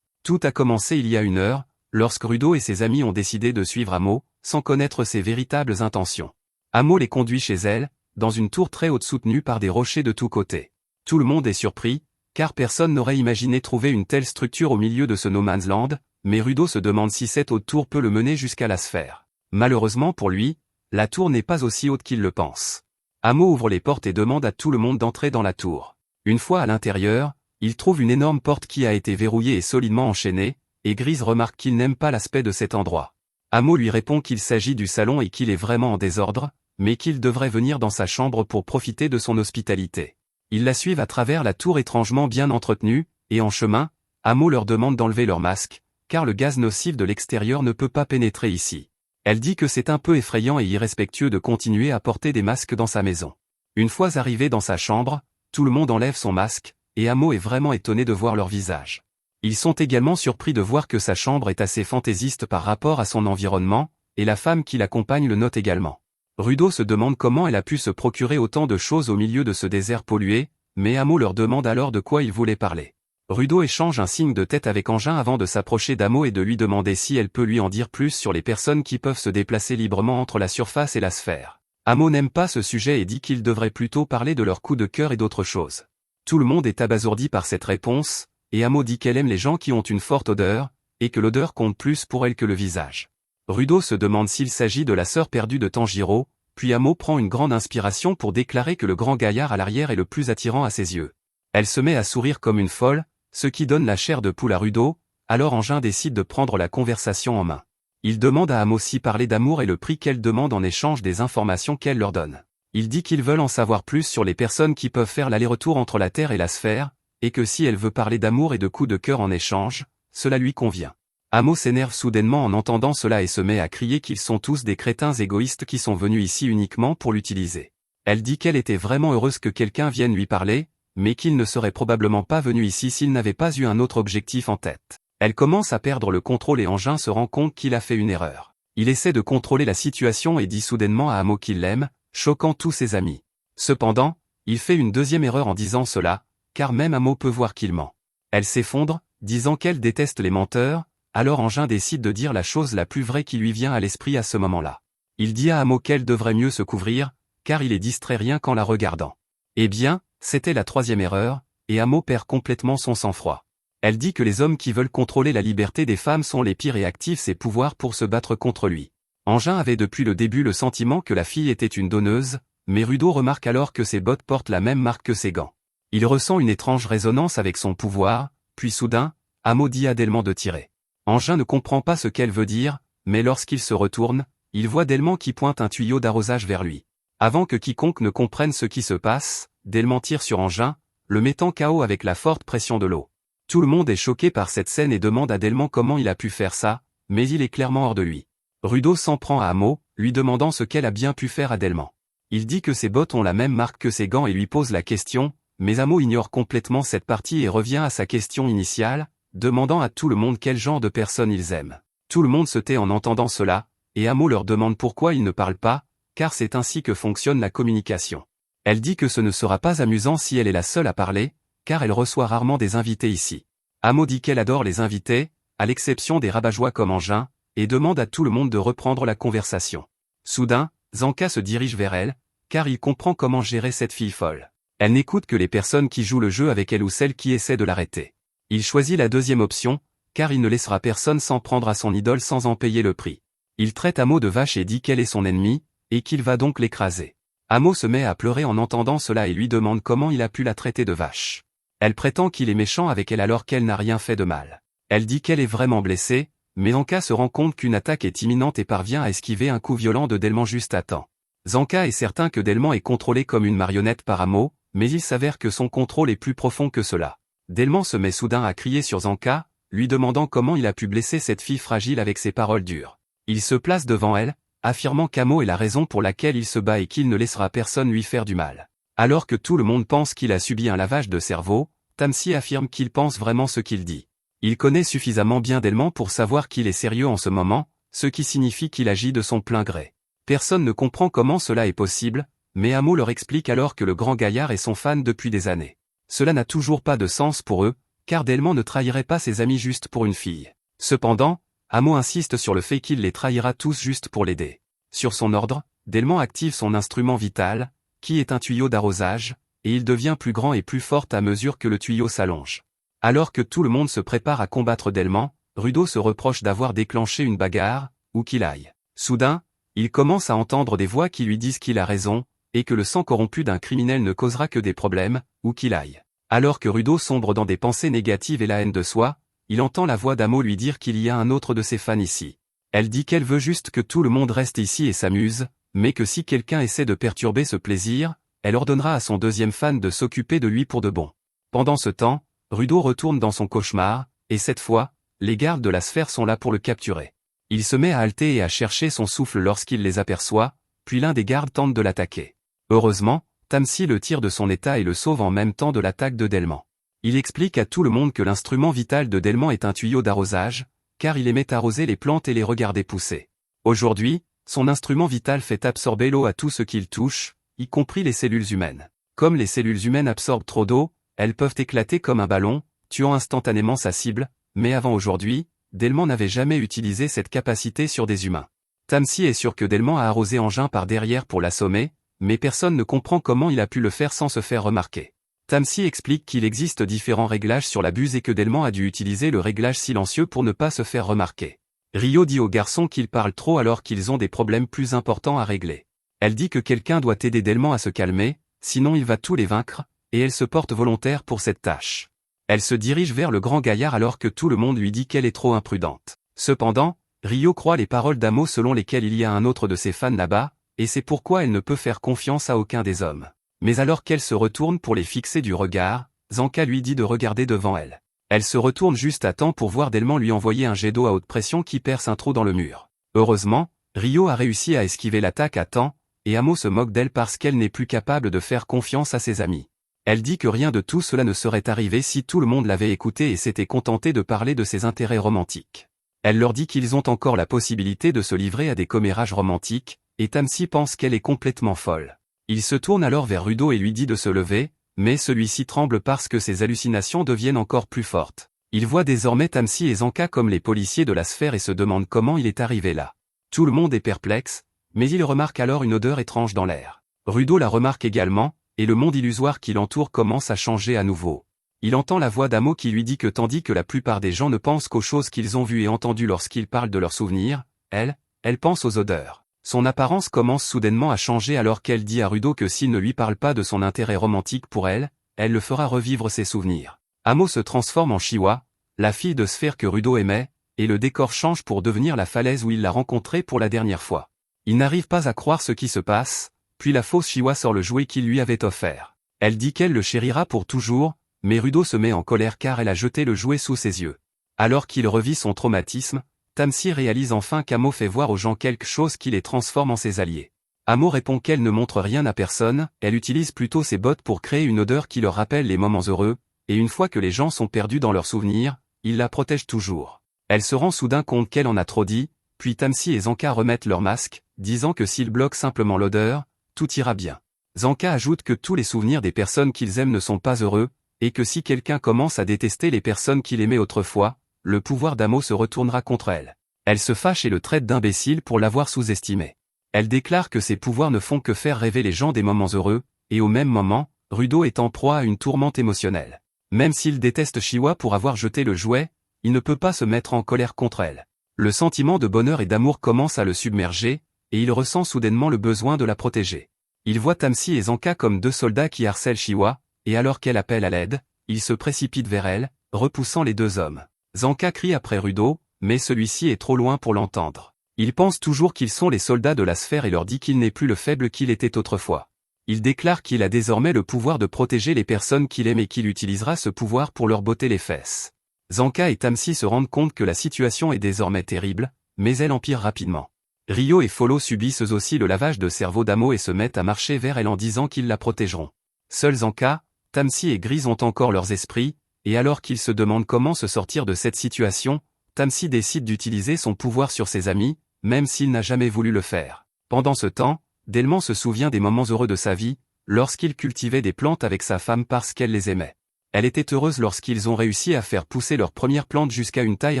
Tout a commencé il y a 1 heure, lorsque Rudo et ses amis ont décidé de suivre Amo, sans connaître ses véritables intentions. Amo les conduit chez elle, dans une tour très haute soutenue par des rochers de tous côtés. Tout le monde est surpris, car personne n'aurait imaginé trouver une telle structure au milieu de ce no man's land, mais Rudo se demande si cette haute tour peut le mener jusqu'à la sphère. Malheureusement pour lui, la tour n'est pas aussi haute qu'il le pense. Amo ouvre les portes et demande à tout le monde d'entrer dans la tour. Une fois à l'intérieur, il trouve une énorme porte qui a été verrouillée et solidement enchaînée, et Grise remarque qu'il n'aime pas l'aspect de cet endroit. Amo lui répond qu'il s'agit du salon et qu'il est vraiment en désordre, mais qu'il devrait venir dans sa chambre pour profiter de son hospitalité. Ils la suivent à travers la tour étrangement bien entretenue, et en chemin, Amo leur demande d'enlever leur masque, car le gaz nocif de l'extérieur ne peut pas pénétrer ici. Elle dit que c'est un peu effrayant et irrespectueux de continuer à porter des masques dans sa maison. Une fois arrivé dans sa chambre, tout le monde enlève son masque, et Amo est vraiment étonné de voir leur visage. Ils sont également surpris de voir que sa chambre est assez fantaisiste par rapport à son environnement, et la femme qui l'accompagne le note également. Rudo se demande comment elle a pu se procurer autant de choses au milieu de ce désert pollué, mais Amo leur demande alors de quoi il voulait parler. Rudo échange un signe de tête avec Engin avant de s'approcher d'Amo et de lui demander si elle peut lui en dire plus sur les personnes qui peuvent se déplacer librement entre la surface et la sphère. Amo n'aime pas ce sujet et dit qu'il devrait plutôt parler de leur coup de cœur et d'autres choses. Tout le monde est abasourdi par cette réponse, et Amo dit qu'elle aime les gens qui ont une forte odeur, et que l'odeur compte plus pour elle que le visage. Rudo se demande s'il s'agit de la sœur perdue de Tanjiro, puis Amo prend une grande inspiration pour déclarer que le grand gaillard à l'arrière est le plus attirant à ses yeux. Elle se met à sourire comme une folle, ce qui donne la chair de poule à Rudo, alors Engin décide de prendre la conversation en main. Il demande à Amo si parler d'amour et le prix qu'elle demande en échange des informations qu'elle leur donne. Il dit qu'ils veulent en savoir plus sur les personnes qui peuvent faire l'aller-retour entre la Terre et la sphère, et que si elle veut parler d'amour et de coups de cœur en échange, cela lui convient. Amo s'énerve soudainement en entendant cela et se met à crier qu'ils sont tous des crétins égoïstes qui sont venus ici uniquement pour l'utiliser. Elle dit qu'elle était vraiment heureuse que quelqu'un vienne lui parler, mais qu'il ne serait probablement pas venu ici s'il n'avait pas eu un autre objectif en tête. Elle commence à perdre le contrôle et Engin se rend compte qu'il a fait une erreur. Il essaie de contrôler la situation et dit soudainement à Amo qu'il l'aime, choquant tous ses amis. Cependant, il fait une deuxième erreur en disant cela, car même Amo peut voir qu'il ment. Elle s'effondre, disant qu'elle déteste les menteurs, alors Engin décide de dire la chose la plus vraie qui lui vient à l'esprit à ce moment-là. Il dit à Amo qu'elle devrait mieux se couvrir, car il est distrait rien qu'en la regardant. Eh bien, c'était la troisième erreur, et Amo perd complètement son sang-froid. Elle dit que les hommes qui veulent contrôler la liberté des femmes sont les pires et activent ses pouvoirs pour se battre contre lui. Engin avait depuis le début le sentiment que la fille était une donneuse, mais Rudo remarque alors que ses bottes portent la même marque que ses gants. Il ressent une étrange résonance avec son pouvoir, puis soudain, Amo dit à Delman de tirer. Engin ne comprend pas ce qu'elle veut dire, mais lorsqu'il se retourne, il voit Delman qui pointe un tuyau d'arrosage vers lui. Avant que quiconque ne comprenne ce qui se passe, Delman tire sur Engin, le mettant KO avec la forte pression de l'eau. Tout le monde est choqué par cette scène et demande à Delman comment il a pu faire ça, mais il est clairement hors de lui. Rudo s'en prend à Amo, lui demandant ce qu'elle a bien pu faire à Delman. Il dit que ses bottes ont la même marque que ses gants et lui pose la question, mais Amo ignore complètement cette partie et revient à sa question initiale, demandant à tout le monde quel genre de personnes ils aiment. Tout le monde se tait en entendant cela, et Amo leur demande pourquoi ils ne parlent pas, car c'est ainsi que fonctionne la communication. Elle dit que ce ne sera pas amusant si elle est la seule à parler, car elle reçoit rarement des invités ici. Amo dit qu'elle adore les invités, à l'exception des rabat-joie comme Engin, et demande à tout le monde de reprendre la conversation. Soudain, Zanka se dirige vers elle, car il comprend comment gérer cette fille folle. Elle n'écoute que les personnes qui jouent le jeu avec elle ou celles qui essaient de l'arrêter. Il choisit la deuxième option, car il ne laissera personne s'en prendre à son idole sans en payer le prix. Il traite Amo de vache et dit qu'elle est son ennemie, et qu'il va donc l'écraser. Amo se met à pleurer en entendant cela et lui demande comment il a pu la traiter de vache. Elle prétend qu'il est méchant avec elle alors qu'elle n'a rien fait de mal. Elle dit qu'elle est vraiment blessée, mais Zanka se rend compte qu'une attaque est imminente et parvient à esquiver un coup violent de Delman juste à temps. Zanka est certain que Delman est contrôlé comme une marionnette par Amo, mais il s'avère que son contrôle est plus profond que cela. Delman se met soudain à crier sur Zanka, lui demandant comment il a pu blesser cette fille fragile avec ses paroles dures. Il se place devant elle, affirmant qu'Amo est la raison pour laquelle il se bat et qu'il ne laissera personne lui faire du mal. Alors que tout le monde pense qu'il a subi un lavage de cerveau, Tamsi affirme qu'il pense vraiment ce qu'il dit. Il connaît suffisamment bien Delman pour savoir qu'il est sérieux en ce moment, ce qui signifie qu'il agit de son plein gré. Personne ne comprend comment cela est possible, mais Amo leur explique alors que le grand gaillard est son fan depuis des années. Cela n'a toujours pas de sens pour eux, car Delman ne trahirait pas ses amis juste pour une fille. Cependant, Amo insiste sur le fait qu'il les trahira tous juste pour l'aider. Sur son ordre, Delman active son instrument vital, qui est un tuyau d'arrosage, et il devient plus grand et plus fort à mesure que le tuyau s'allonge. Alors que tout le monde se prépare à combattre Delman, Rudo se reproche d'avoir déclenché une bagarre, où qu'il aille. Soudain, il commence à entendre des voix qui lui disent qu'il a raison, et que le sang corrompu d'un criminel ne causera que des problèmes, où qu'il aille. Alors que Rudo sombre dans des pensées négatives et la haine de soi, il entend la voix d'Amo lui dire qu'il y a un autre de ses fans ici. Elle dit qu'elle veut juste que tout le monde reste ici et s'amuse, mais que si quelqu'un essaie de perturber ce plaisir, elle ordonnera à son deuxième fan de s'occuper de lui pour de bon. Pendant ce temps, Rudo retourne dans son cauchemar, et cette fois, les gardes de la sphère sont là pour le capturer. Il se met à halter et à chercher son souffle lorsqu'il les aperçoit, puis l'un des gardes tente de l'attaquer. Heureusement, Tamsi le tire de son état et le sauve en même temps de l'attaque de Delman. Il explique à tout le monde que l'instrument vital de Delman est un tuyau d'arrosage, car il aimait arroser les plantes et les regarder pousser. Aujourd'hui, son instrument vital fait absorber l'eau à tout ce qu'il touche, y compris les cellules humaines. Comme les cellules humaines absorbent trop d'eau, elles peuvent éclater comme un ballon, tuant instantanément sa cible, mais avant aujourd'hui, Delman n'avait jamais utilisé cette capacité sur des humains. Tamsi est sûr que Delman a arrosé Engin par derrière pour l'assommer, mais personne ne comprend comment il a pu le faire sans se faire remarquer. Tamsi explique qu'il existe différents réglages sur la buse et que Delman a dû utiliser le réglage silencieux pour ne pas se faire remarquer. Rio dit aux garçons qu'ils parlent trop alors qu'ils ont des problèmes plus importants à régler. Elle dit que quelqu'un doit aider Delman à se calmer, sinon il va tous les vaincre, et elle se porte volontaire pour cette tâche. Elle se dirige vers le grand gaillard alors que tout le monde lui dit qu'elle est trop imprudente. Cependant, Rio croit les paroles d'Amo selon lesquelles il y a un autre de ses fans là-bas, et c'est pourquoi elle ne peut faire confiance à aucun des hommes. Mais alors qu'elle se retourne pour les fixer du regard, Zanka lui dit de regarder devant elle. Elle se retourne juste à temps pour voir Delman lui envoyer un jet d'eau à haute pression qui perce un trou dans le mur. Heureusement, Rio a réussi à esquiver l'attaque à temps, et Amo se moque d'elle parce qu'elle n'est plus capable de faire confiance à ses amis. Elle dit que rien de tout cela ne serait arrivé si tout le monde l'avait écouté et s'était contenté de parler de ses intérêts romantiques. Elle leur dit qu'ils ont encore la possibilité de se livrer à des commérages romantiques, et Tamsi pense qu'elle est complètement folle. Il se tourne alors vers Rudo et lui dit de se lever, mais celui-ci tremble parce que ses hallucinations deviennent encore plus fortes. Il voit désormais Tamsi et Zanka comme les policiers de la sphère et se demande comment il est arrivé là. Tout le monde est perplexe, mais il remarque alors une odeur étrange dans l'air. Rudo la remarque également, et le monde illusoire qui l'entoure commence à changer à nouveau. Il entend la voix d'Amo qui lui dit que tandis que la plupart des gens ne pensent qu'aux choses qu'ils ont vues et entendues lorsqu'ils parlent de leurs souvenirs, elle pense aux odeurs. Son apparence commence soudainement à changer alors qu'elle dit à Rudo que s'il ne lui parle pas de son intérêt romantique pour elle le fera revivre ses souvenirs. Amo se transforme en Chiwa, la fille de sphère que Rudo aimait, et le décor change pour devenir la falaise où il l'a rencontrée pour la dernière fois. Il n'arrive pas à croire ce qui se passe, puis la fausse Chiwa sort le jouet qu'il lui avait offert. Elle dit qu'elle le chérira pour toujours, mais Rudo se met en colère car elle a jeté le jouet sous ses yeux. Alors qu'il revit son traumatisme, Tamsi réalise enfin qu'Amo fait voir aux gens quelque chose qui les transforme en ses alliés. Amo répond qu'elle ne montre rien à personne, elle utilise plutôt ses bottes pour créer une odeur qui leur rappelle les moments heureux, et une fois que les gens sont perdus dans leurs souvenirs, il la protège toujours. Elle se rend soudain compte qu'elle en a trop dit, puis Tamsi et Zanka remettent leur masque, disant que s'ils bloquent simplement l'odeur, tout ira bien. Zanka ajoute que tous les souvenirs des personnes qu'ils aiment ne sont pas heureux, et que si quelqu'un commence à détester les personnes qu'il aimait autrefois, le pouvoir d'Amo se retournera contre elle. Elle se fâche et le traite d'imbécile pour l'avoir sous-estimé. Elle déclare que ses pouvoirs ne font que faire rêver les gens des moments heureux, et au même moment, Rudo est en proie à une tourmente émotionnelle. Même s'il déteste Chiwa pour avoir jeté le jouet, il ne peut pas se mettre en colère contre elle. Le sentiment de bonheur et d'amour commence à le submerger, et il ressent soudainement le besoin de la protéger. Il voit Tamsi et Zanka comme deux soldats qui harcèlent Chiwa, et alors qu'elle appelle à l'aide, il se précipite vers elle, repoussant les deux hommes. Zanka crie après Rudo, mais celui-ci est trop loin pour l'entendre. Il pense toujours qu'ils sont les soldats de la sphère et leur dit qu'il n'est plus le faible qu'il était autrefois. Il déclare qu'il a désormais le pouvoir de protéger les personnes qu'il aime et qu'il utilisera ce pouvoir pour leur botter les fesses. Zanka et Tamsi se rendent compte que la situation est désormais terrible, mais elle empire rapidement. Ryo et Follow subissent eux aussi le lavage de cerveau d'Amo et se mettent à marcher vers elle en disant qu'ils la protégeront. Seuls Zanka, Tamsi et Grise ont encore leurs esprits, et alors qu'ils se demandent comment se sortir de cette situation, Tamsi décide d'utiliser son pouvoir sur ses amis, même s'il n'a jamais voulu le faire. Pendant ce temps, Delman se souvient des moments heureux de sa vie, lorsqu'il cultivait des plantes avec sa femme parce qu'elle les aimait. Elle était heureuse lorsqu'ils ont réussi à faire pousser leurs premières plantes jusqu'à une taille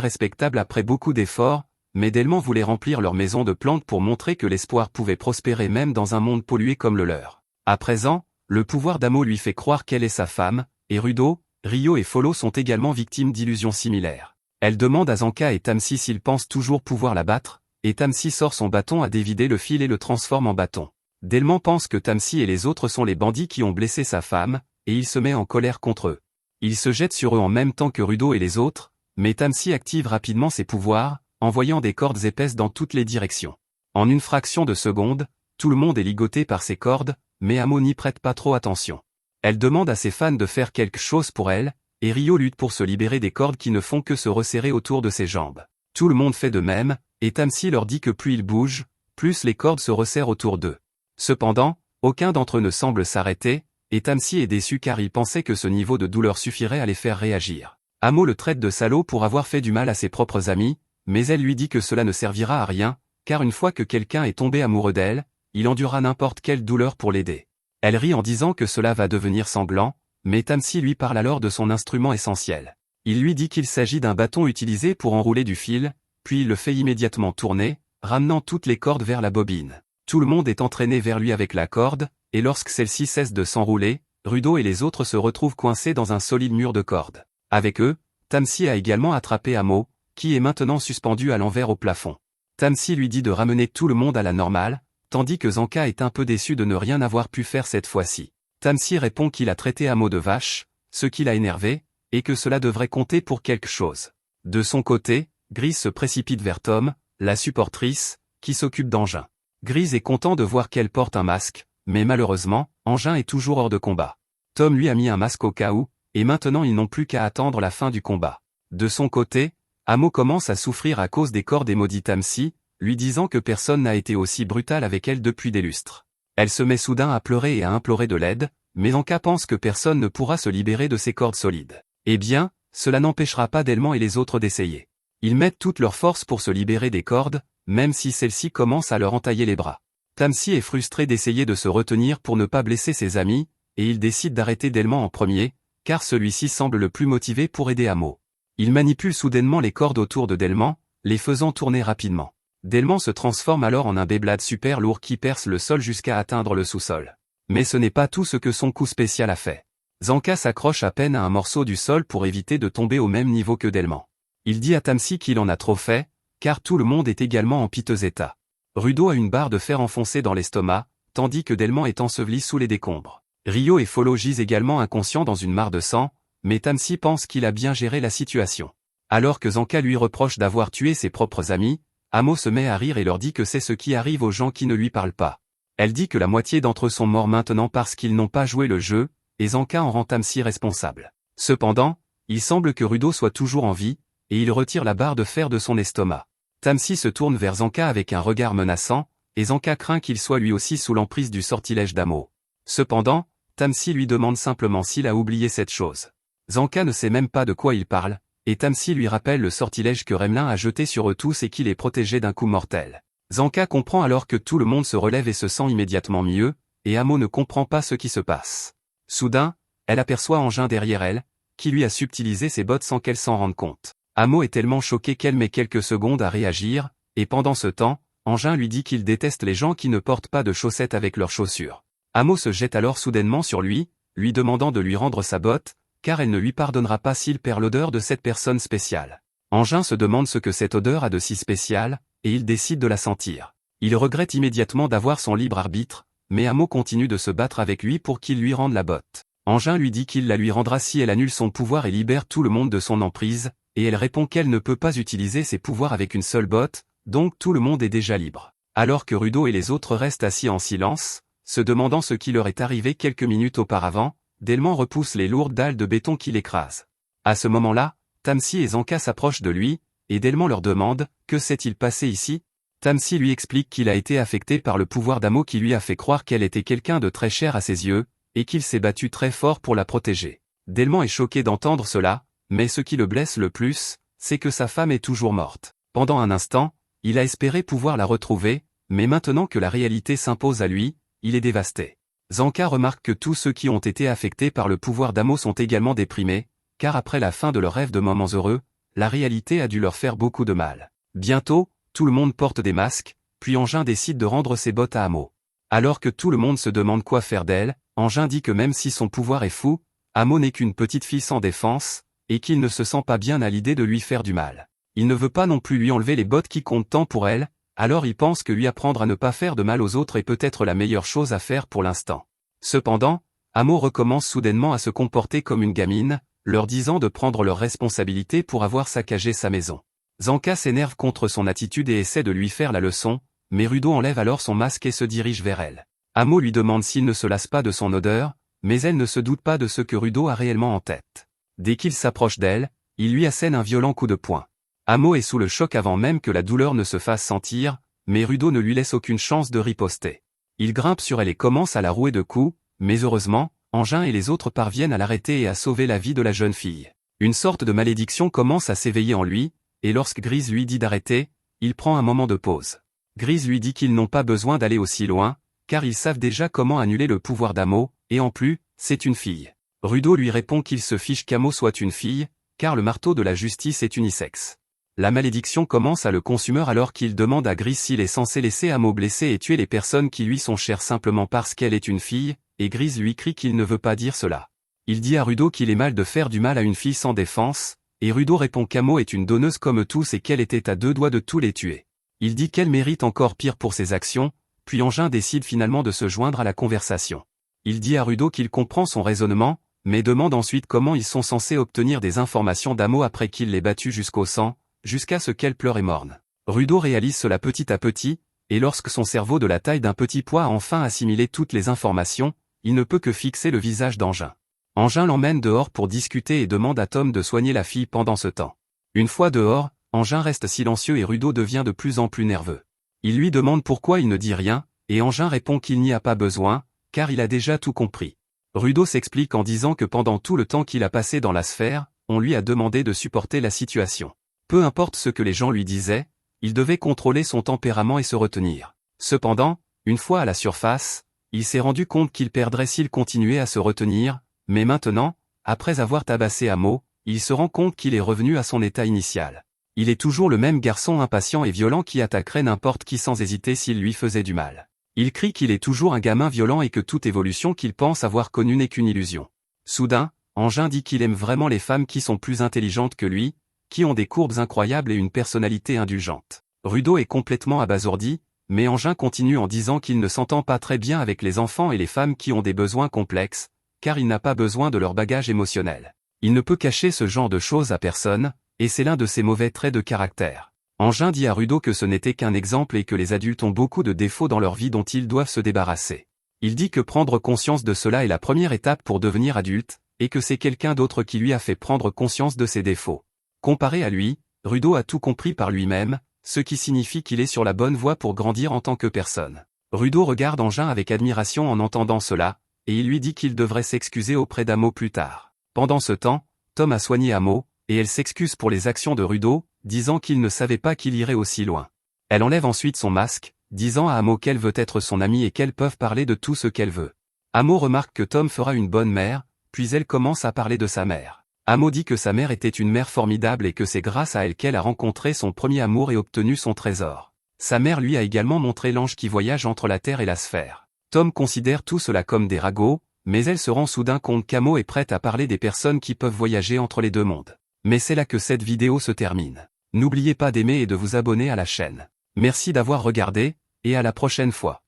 respectable après beaucoup d'efforts, mais Delman voulait remplir leur maison de plantes pour montrer que l'espoir pouvait prospérer même dans un monde pollué comme le leur. À présent, le pouvoir d'Amo lui fait croire qu'elle est sa femme, et Rudo, Ryo et Follow sont également victimes d'illusions similaires. Elle demande à Zanka et Tamsi s'ils pensent toujours pouvoir la battre, et Tamsi sort son bâton à dévider le fil et le transforme en bâton. Delman pense que Tamsi et les autres sont les bandits qui ont blessé sa femme, et il se met en colère contre eux. Il se jette sur eux en même temps que Rudo et les autres, mais Tamsi active rapidement ses pouvoirs, envoyant des cordes épaisses dans toutes les directions. En une fraction de seconde, tout le monde est ligoté par ces cordes, mais Amo n'y prête pas trop attention. Elle demande à ses fans de faire quelque chose pour elle, et Ryo lutte pour se libérer des cordes qui ne font que se resserrer autour de ses jambes. Tout le monde fait de même, et Tamsi leur dit que plus ils bougent, plus les cordes se resserrent autour d'eux. Cependant, aucun d'entre eux ne semble s'arrêter, et Tamsi est déçu car il pensait que ce niveau de douleur suffirait à les faire réagir. Amo le traite de salaud pour avoir fait du mal à ses propres amis, mais elle lui dit que cela ne servira à rien, car une fois que quelqu'un est tombé amoureux d'elle, il endurera n'importe quelle douleur pour l'aider. Elle rit en disant que cela va devenir sanglant, mais Tamsi lui parle alors de son instrument essentiel. Il lui dit qu'il s'agit d'un bâton utilisé pour enrouler du fil, puis il le fait immédiatement tourner, ramenant toutes les cordes vers la bobine. Tout le monde est entraîné vers lui avec la corde, et lorsque celle-ci cesse de s'enrouler, Rudo et les autres se retrouvent coincés dans un solide mur de cordes. Avec eux, Tamsi a également attrapé Amo, qui est maintenant suspendu à l'envers au plafond. Tamsi lui dit de ramener tout le monde à la normale, tandis que Zanka est un peu déçu de ne rien avoir pu faire cette fois-ci. Tamsi répond qu'il a traité Amo de vache, ce qui l'a énervé, et que cela devrait compter pour quelque chose. De son côté, Grise se précipite vers Tom, la supportrice, qui s'occupe d'Engin. Grise est content de voir qu'elle porte un masque, mais malheureusement, Engin est toujours hors de combat. Tom lui a mis un masque au cas où, et maintenant ils n'ont plus qu'à attendre la fin du combat. De son côté, Amo commence à souffrir à cause des cordes et maudit Tamsi, lui disant que personne n'a été aussi brutal avec elle depuis des lustres. Elle se met soudain à pleurer et à implorer de l'aide, mais Zanka pense que personne ne pourra se libérer de ces cordes solides. Eh bien, cela n'empêchera pas Delman et les autres d'essayer. Ils mettent toute leur force pour se libérer des cordes, même si celles-ci commencent à leur entailler les bras. Tamsi est frustré d'essayer de se retenir pour ne pas blesser ses amis, et il décide d'arrêter Delman en premier, car celui-ci semble le plus motivé pour aider Amo. Il manipule soudainement les cordes autour de Delman, les faisant tourner rapidement. Delman se transforme alors en un Beyblade super lourd qui perce le sol jusqu'à atteindre le sous-sol. Mais ce n'est pas tout ce que son coup spécial a fait. Zanka s'accroche à peine à un morceau du sol pour éviter de tomber au même niveau que Delman. Il dit à Tamsi qu'il en a trop fait, car tout le monde est également en piteux état. Rudo a une barre de fer enfoncée dans l'estomac, tandis que Delman est enseveli sous les décombres. Ryo et Follow gisent également inconscients dans une mare de sang, mais Tamsi pense qu'il a bien géré la situation. Alors que Zanka lui reproche d'avoir tué ses propres amis, Amo se met à rire et leur dit que c'est ce qui arrive aux gens qui ne lui parlent pas. Elle dit que la moitié d'entre eux sont morts maintenant parce qu'ils n'ont pas joué le jeu, et Zanka en rend Tamsi responsable. Cependant, il semble que Rudo soit toujours en vie, et il retire la barre de fer de son estomac. Tamsi se tourne vers Zanka avec un regard menaçant, et Zanka craint qu'il soit lui aussi sous l'emprise du sortilège d'Amo. Cependant, Tamsi lui demande simplement s'il a oublié cette chose. Zanka ne sait même pas de quoi il parle, et Tamsi lui rappelle le sortilège que Remelin a jeté sur eux tous et qu'il est protégé d'un coup mortel. Zanka comprend alors que tout le monde se relève et se sent immédiatement mieux, et Amo ne comprend pas ce qui se passe. Soudain, elle aperçoit Engin derrière elle, qui lui a subtilisé ses bottes sans qu'elle s'en rende compte. Amo est tellement choqué qu'elle met quelques secondes à réagir, et pendant ce temps, Engin lui dit qu'il déteste les gens qui ne portent pas de chaussettes avec leurs chaussures. Amo se jette alors soudainement sur lui, lui demandant de lui rendre sa botte, car elle ne lui pardonnera pas s'il perd l'odeur de cette personne spéciale. Engin se demande ce que cette odeur a de si spécial, et il décide de la sentir. Il regrette immédiatement d'avoir son libre arbitre, mais Amo continue de se battre avec lui pour qu'il lui rende la botte. Engin lui dit qu'il la lui rendra si elle annule son pouvoir et libère tout le monde de son emprise, et elle répond qu'elle ne peut pas utiliser ses pouvoirs avec une seule botte, donc tout le monde est déjà libre. Alors que Rudo et les autres restent assis en silence, se demandant ce qui leur est arrivé quelques minutes auparavant, Delman repousse les lourdes dalles de béton qui l'écrasent. À ce moment-là, Tamsi et Zanka s'approchent de lui, et Delman leur demande « Que s'est-il passé ici ?» Tamsi lui explique qu'il a été affecté par le pouvoir d'Amo qui lui a fait croire qu'elle était quelqu'un de très cher à ses yeux, et qu'il s'est battu très fort pour la protéger. Delman est choqué d'entendre cela, mais ce qui le blesse le plus, c'est que sa femme est toujours morte. Pendant un instant, il a espéré pouvoir la retrouver, mais maintenant que la réalité s'impose à lui, il est dévasté. Zanka remarque que tous ceux qui ont été affectés par le pouvoir d'Amo sont également déprimés, car après la fin de leur rêve de moments heureux, la réalité a dû leur faire beaucoup de mal. Bientôt, tout le monde porte des masques, puis Engin décide de rendre ses bottes à Amo. Alors que tout le monde se demande quoi faire d'elle, Engin dit que même si son pouvoir est fou, Amo n'est qu'une petite fille sans défense, et qu'il ne se sent pas bien à l'idée de lui faire du mal. Il ne veut pas non plus lui enlever les bottes qui comptent tant pour elle, alors il pense que lui apprendre à ne pas faire de mal aux autres est peut-être la meilleure chose à faire pour l'instant. Cependant, Amo recommence soudainement à se comporter comme une gamine, leur disant de prendre leurs responsabilités pour avoir saccagé sa maison. Zanka s'énerve contre son attitude et essaie de lui faire la leçon, mais Rudo enlève alors son masque et se dirige vers elle. Amo lui demande s'il ne se lasse pas de son odeur, mais elle ne se doute pas de ce que Rudo a réellement en tête. Dès qu'il s'approche d'elle, il lui assène un violent coup de poing. Amo est sous le choc avant même que la douleur ne se fasse sentir, mais Rudo ne lui laisse aucune chance de riposter. Il grimpe sur elle et commence à la rouer de coups, mais heureusement, Engin et les autres parviennent à l'arrêter et à sauver la vie de la jeune fille. Une sorte de malédiction commence à s'éveiller en lui, et lorsque Grise lui dit d'arrêter, il prend un moment de pause. Grise lui dit qu'ils n'ont pas besoin d'aller aussi loin, car ils savent déjà comment annuler le pouvoir d'Amo, et en plus, c'est une fille. Rudo lui répond qu'il se fiche qu'Amo soit une fille, car le marteau de la justice est unisexe. La malédiction commence à le consumer alors qu'il demande à Grise s'il est censé laisser Amo blesser et tuer les personnes qui lui sont chères simplement parce qu'elle est une fille, et Grise lui crie qu'il ne veut pas dire cela. Il dit à Rudo qu'il est mal de faire du mal à une fille sans défense, et Rudo répond qu'Amo est une donneuse comme tous et qu'elle était à deux doigts de tous les tuer. Il dit qu'elle mérite encore pire pour ses actions, puis Engin décide finalement de se joindre à la conversation. Il dit à Rudo qu'il comprend son raisonnement, mais demande ensuite comment ils sont censés obtenir des informations d'Amo après qu'il l'ait battue jusqu'au sang, jusqu'à ce qu'elle pleure et morne. Rudo réalise cela petit à petit, et lorsque son cerveau de la taille d'un petit pois a enfin assimilé toutes les informations, il ne peut que fixer le visage d'Engin. Engin l'emmène dehors pour discuter et demande à Tom de soigner la fille pendant ce temps. Une fois dehors, Engin reste silencieux et Rudo devient de plus en plus nerveux. Il lui demande pourquoi il ne dit rien, et Engin répond qu'il n'y a pas besoin, car il a déjà tout compris. Rudo s'explique en disant que pendant tout le temps qu'il a passé dans la sphère, on lui a demandé de supporter la situation. Peu importe ce que les gens lui disaient, il devait contrôler son tempérament et se retenir. Cependant, une fois à la surface, il s'est rendu compte qu'il perdrait s'il continuait à se retenir, mais maintenant, après avoir tabassé Amo, il se rend compte qu'il est revenu à son état initial. Il est toujours le même garçon impatient et violent qui attaquerait n'importe qui sans hésiter s'il lui faisait du mal. Il crie qu'il est toujours un gamin violent et que toute évolution qu'il pense avoir connue n'est qu'une illusion. Soudain, Engin dit qu'il aime vraiment les femmes qui sont plus intelligentes que lui, qui ont des courbes incroyables et une personnalité indulgente. Rudo est complètement abasourdi, mais Engin continue en disant qu'il ne s'entend pas très bien avec les enfants et les femmes qui ont des besoins complexes, car il n'a pas besoin de leur bagage émotionnel. Il ne peut cacher ce genre de choses à personne, et c'est l'un de ses mauvais traits de caractère. Engin dit à Rudo que ce n'était qu'un exemple et que les adultes ont beaucoup de défauts dans leur vie dont ils doivent se débarrasser. Il dit que prendre conscience de cela est la première étape pour devenir adulte, et que c'est quelqu'un d'autre qui lui a fait prendre conscience de ses défauts. Comparé à lui, Rudo a tout compris par lui-même, ce qui signifie qu'il est sur la bonne voie pour grandir en tant que personne. Rudo regarde Engin avec admiration en entendant cela, et il lui dit qu'il devrait s'excuser auprès d'Amo plus tard. Pendant ce temps, Tom a soigné Amo, et elle s'excuse pour les actions de Rudo, disant qu'il ne savait pas qu'il irait aussi loin. Elle enlève ensuite son masque, disant à Amo qu'elle veut être son amie et qu'elles peuvent parler de tout ce qu'elle veut. Amo remarque que Tom fera une bonne mère, puis elle commence à parler de sa mère. Amo dit que sa mère était une mère formidable et que c'est grâce à elle qu'elle a rencontré son premier amour et obtenu son trésor. Sa mère lui a également montré l'ange qui voyage entre la terre et la sphère. Tom considère tout cela comme des ragots, mais elle se rend soudain compte qu'Amo est prête à parler des personnes qui peuvent voyager entre les deux mondes. Mais c'est là que cette vidéo se termine. N'oubliez pas d'aimer et de vous abonner à la chaîne. Merci d'avoir regardé, et à la prochaine fois.